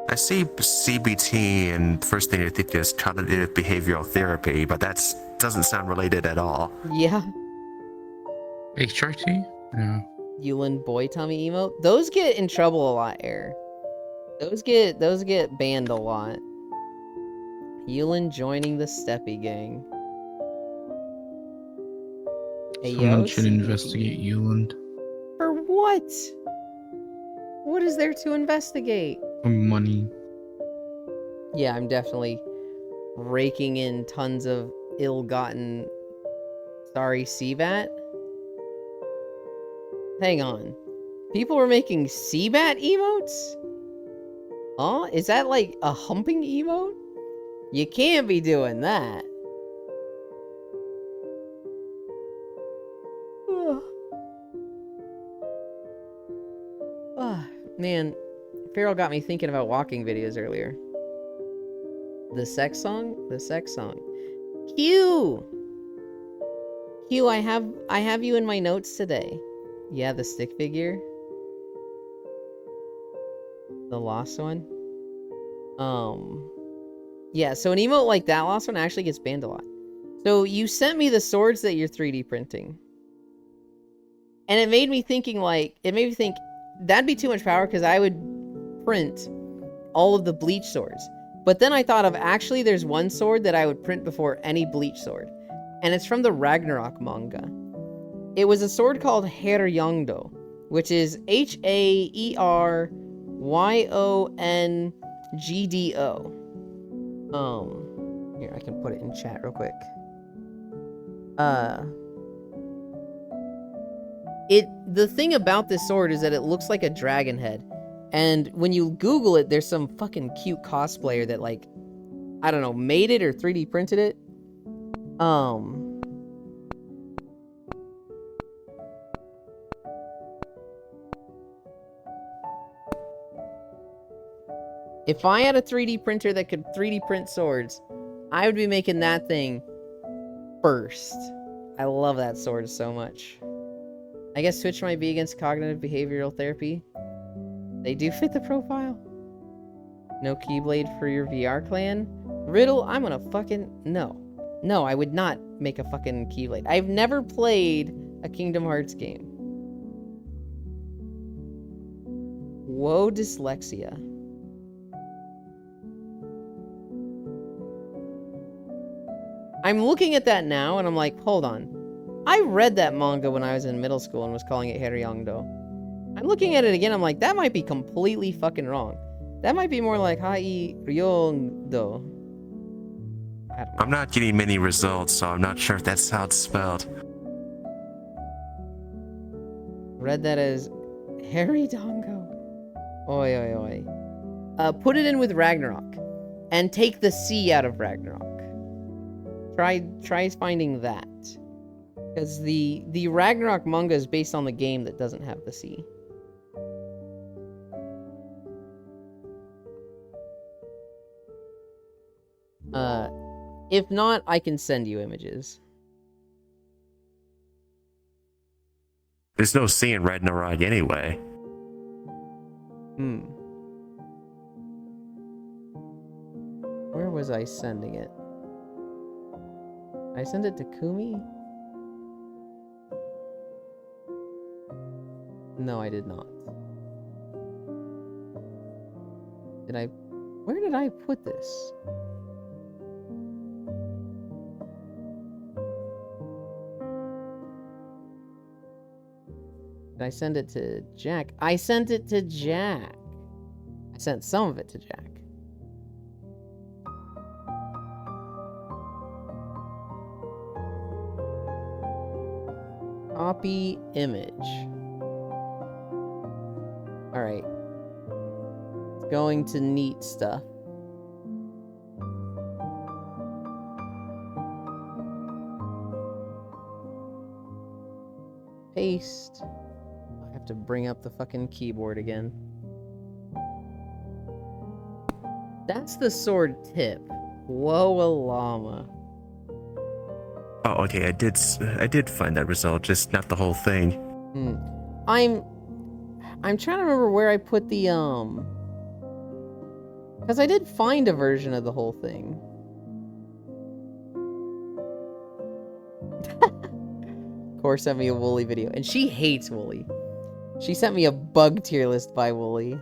I see CBT, and first thing I think is cognitive behavioral therapy, but that doesn't sound related at all. Yeah. HRT? No. Yulin boy tummy emote. Those get in trouble a lot, Air. Those get banned a lot. Yulin joining the Steppy gang. Someone should CBT. investigate Euland. For what? What is there to investigate? For money. Yeah, I'm definitely raking in tons of ill-gotten, sorry, CBAT. Hang on. People were making CBAT emotes? Huh? Is that like a humping emote? You can't be doing that. Man, Farrell got me thinking about walking videos earlier. The sex song? The sex song. Q! Q, I have you in my notes today. Yeah, the stick figure. The lost one. Yeah, so an emote like that lost one actually gets banned a lot. So you sent me the swords that you're 3D printing. And it made me think, that'd be too much power because I would print all of the bleach swords. But then I thought of, actually there's one sword that I would print before any bleach sword. And it's from the Ragnarok manga. It was a sword called Herjongdo, which is Heryongdo. Here, I can put it in chat real quick. The thing about this sword is that it looks like a dragon head. And when you Google it, there's some fucking cute cosplayer that, like, I don't know, made it or 3D printed it. If I had a 3D printer that could 3D print swords, I would be making that thing first. I love that sword so much. I guess Twitch might be against cognitive behavioral therapy. They do fit the profile. No Keyblade for your VR clan? Riddle, I'm gonna fucking... No. No, I would not make a fucking Keyblade. I've never played a Kingdom Hearts game. Whoa, dyslexia. I'm looking at that now and I'm like, hold on. I read that manga when I was in middle school and was calling it Herjongdo. I'm looking at it again, I'm like, that might be completely fucking wrong. That might be more like Herjongdo. I'm not getting many results, so I'm not sure if that's how it's spelled. Read that as Herjongdo. Oi, oi, oi. Put it in with Ragnarok. And take the C out of Ragnarok. Try finding that. Because the Ragnarok manga is based on the game that doesn't have the C. If not, I can send you images. There's no C in Ragnarok anyway. Where was I sending it? I send it to Kumi? No, I did not. Did I... Where did I put this? Did I send it to Jack? I sent it to Jack. I sent some of it to Jack. Copy image. Alright. It's going to neat stuff. Paste. I have to bring up the fucking keyboard again. That's the sword tip. Whoa, a llama. Oh, okay. I did find that result, just not the whole thing. I'm trying to remember where I put the because I did find a version of the whole thing. Core sent me a Wooly video, and she hates Wooly. She sent me a bug tier list by Wooly.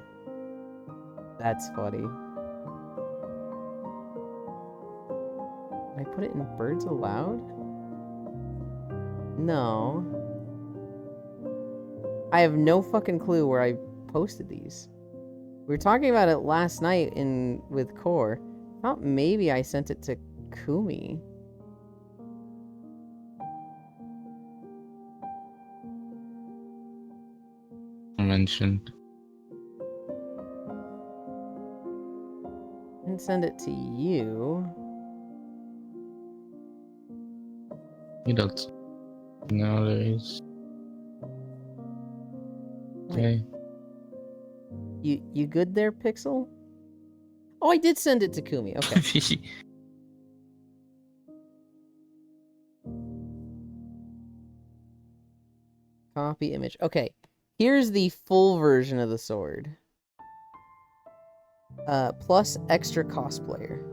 That's funny. Did I put it in Birds Aloud? No. I have no fucking clue where I posted these. We were talking about it last night with Core. I thought maybe I sent it to Kumi. Mentioned. And send it to you. He does. Nowadays. Okay. You good there, Pixel? Oh, I did send it to Kumi. Okay. Copy image. Okay. Here's the full version of the sword. Plus extra cosplayer.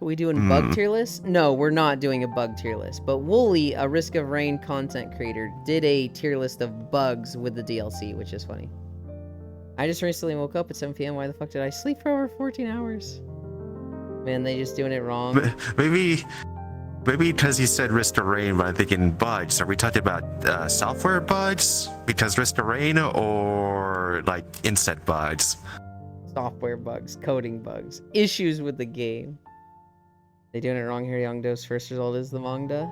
We doing bug tier list? No, we're not doing a bug tier list. But Wooly, a Risk of Rain content creator, did a tier list of bugs with the DLC, which is funny. I just recently woke up at 7 p.m. Why the fuck did I sleep for over 14 hours? Man, they just doing it wrong. Maybe because you said Risk of Rain, but I'm thinking bugs. Are we talking about software bugs? Because Risk of Rain, or like insect bugs? Software bugs, coding bugs, issues with the game. They doing it wrong here. Youngdo's first result is the manga.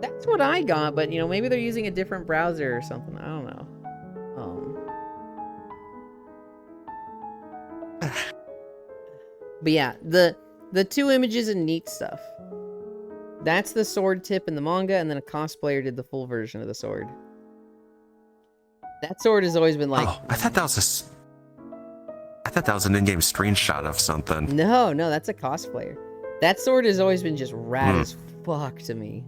That's what I got, but you know, maybe they're using a different browser or something. I don't know. But yeah, the two images and neat stuff. That's the sword tip in the manga, and then a cosplayer did the full version of the sword. That sword has always been like. Oh, I thought that was an in-game screenshot of something. No, that's a cosplayer. That sword has always been just rad as fuck to me.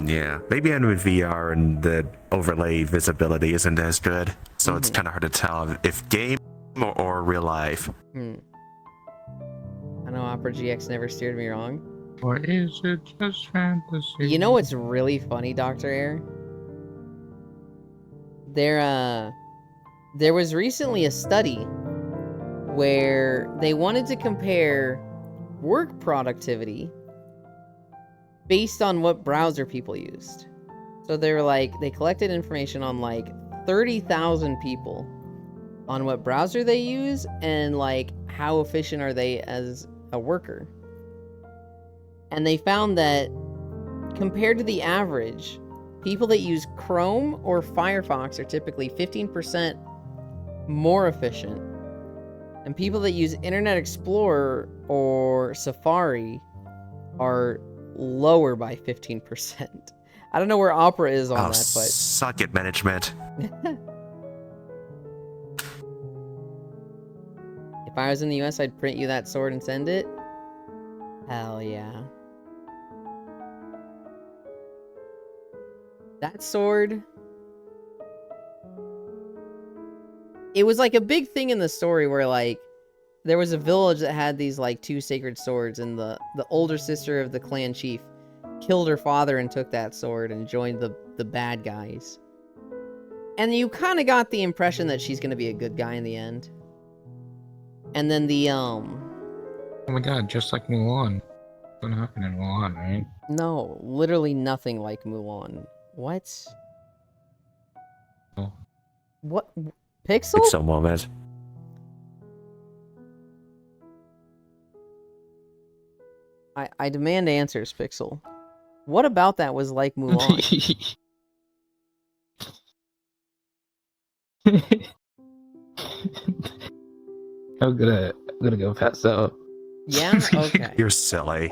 Yeah, maybe I'm in VR and the overlay visibility isn't as good, so it's kind of hard to tell if game or real life. I know Opera GX never steered me wrong. Or is it just fantasy? You know what's really funny, Dr. Air? There was recently a study where they wanted to compare work productivity based on what browser people used. So they were like, they collected information on like 30,000 people on what browser they use and like how efficient are they as a worker. And they found that compared to the average, people that use Chrome or Firefox are typically 15% more efficient. And people that use Internet Explorer or Safari are lower by 15%. I don't know where Opera is on that, but... Suck it, management. If I was in the US, I'd print you that sword and send it. Hell yeah. That sword. It was like a big thing in the story where like there was a village that had these like two sacred swords, and the older sister of the clan chief killed her father and took that sword and joined the bad guys. And you kind of got the impression that she's gonna be a good guy in the end. And then the Oh my god, just like Mulan. What happened in Mulan, right? no, literally nothing like Mulan. What? Oh. What? Pixel? Pixel moment. I demand answers, Pixel. What about that was like Mulan? I'm gonna go pass out. Yeah? Okay. You're silly.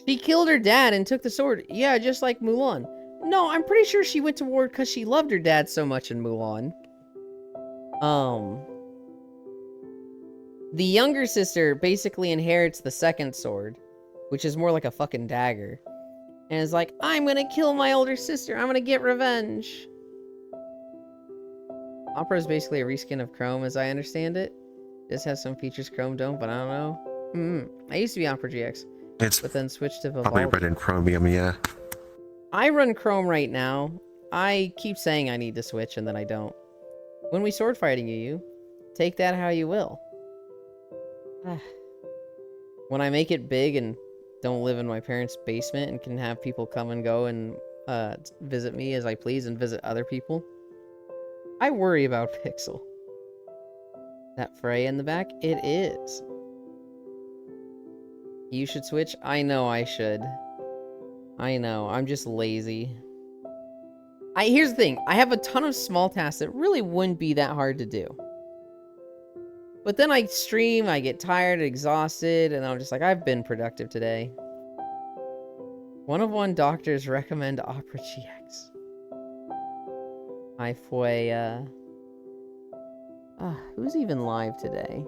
She killed her dad and took the sword. Yeah, just like Mulan. No, I'm pretty sure she went to war because she loved her dad so much in Mulan. The younger sister basically inherits the second sword, which is more like a fucking dagger. And is like, I'm gonna kill my older sister. I'm gonna get revenge. Opera is basically a reskin of Chrome, as I understand it. This has some features Chrome don't, but I don't know. I used to be Opera GX, It's but then switched to probably Vivaldi. written in Chromium, yeah. I run Chrome right now. I keep saying I need to switch, and then I don't. When we sword fighting you, take that how you will. When I make it big and don't live in my parents' basement and can have people come and go and visit me as I please and visit other people, I worry about Pixel. That Frey in the back? It is. You should switch? I know I should. I know, I'm just lazy. Here's the thing, I have a ton of small tasks that really wouldn't be that hard to do. But then I stream, I get tired, exhausted, and I'm just like, I've been productive today. 1 doctors recommend Opera GX. I fue, who's even live today?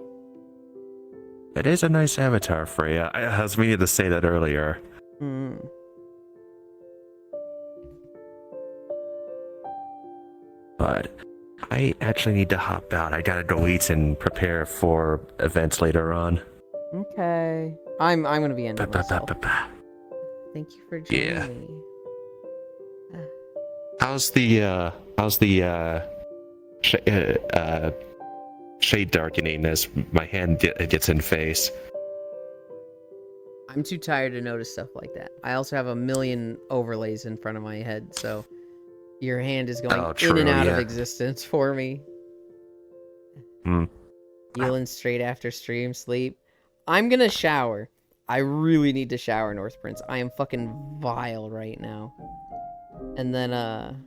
It is a nice avatar, Freya. I was meaning to say that earlier. But I actually need to hop out. I gotta go eat and prepare for events later on. Okay. I'm gonna be ending myself. Ba-ba-ba-ba-ba. Thank you for joining Yeah. me. How's the shade darkening as my hand gets in face? I'm too tired to notice stuff like that. I also have a million overlays in front of my head, so your hand is going Oh, in true, and out of yeah. existence for me. Healing straight after stream, sleep. I'm gonna shower. I really need to shower, North Prince. I am fucking vile right now. And then,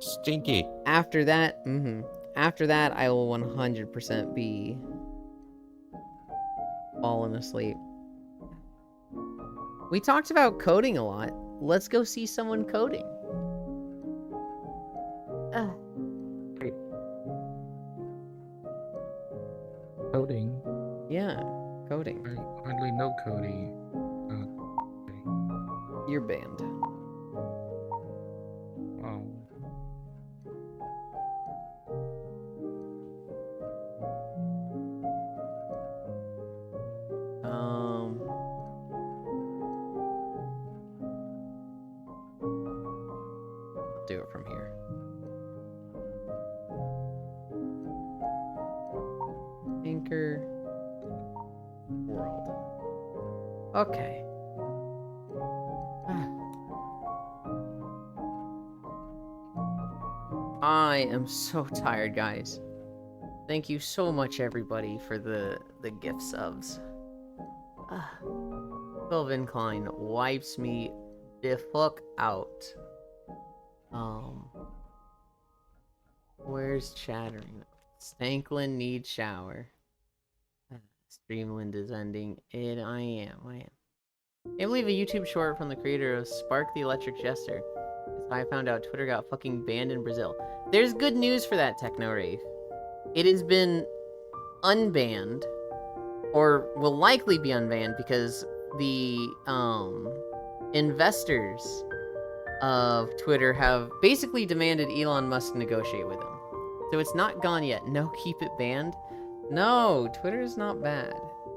Stinky. after that, after that, I will 100% be falling asleep. We talked about coding a lot. Let's go see someone coding. Coding. Yeah, coding. I hardly know Cody. You're banned. Wow. I'll do it from here. Anchor world. Okay. I am so tired, guys. Thank you so much, everybody, for the gift subs. 12 Incline wipes me the fuck out. Where's chattering? Stanklin needs shower. Streamland is ending. I am. I believe a YouTube short from the creator of Spark the Electric Jester. As I found out, Twitter got fucking banned in Brazil. There's good news for that, Techno Rave. It has been unbanned, or will likely be unbanned, because the investors of Twitter have basically demanded Elon Musk negotiate with him. So it's not gone yet. No, keep it banned. No, Twitter is not bad.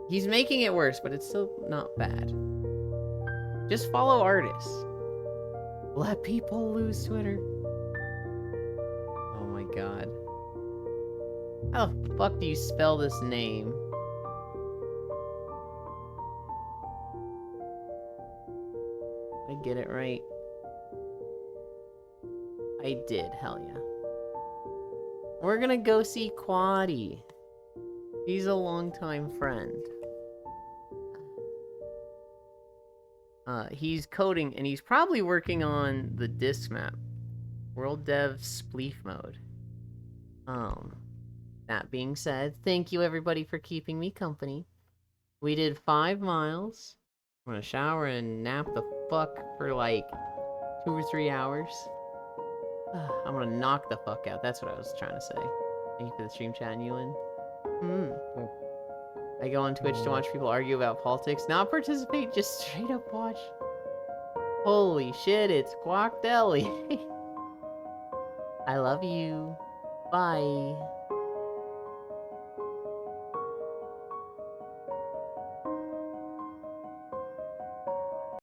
He's making it worse, but it's still not bad. Just follow artists. Let people lose Twitter. Oh my god. How the fuck do you spell this name? I get it right. I did, hell yeah. We're gonna go see Quaddy. He's a longtime friend. He's coding, and he's probably working on the disc map. World Dev Spleef Mode. That being said, thank you everybody for keeping me company. We did 5 miles. I'm gonna shower and nap the fuck for like 2 or 3 hours. I'm gonna knock the fuck out. That's what I was trying to say. Thank you for the stream chat, Ewan. I go on Twitch to watch people argue about politics. Not participate, just straight up watch. Holy shit, it's Guac Deli. I love you. Bye.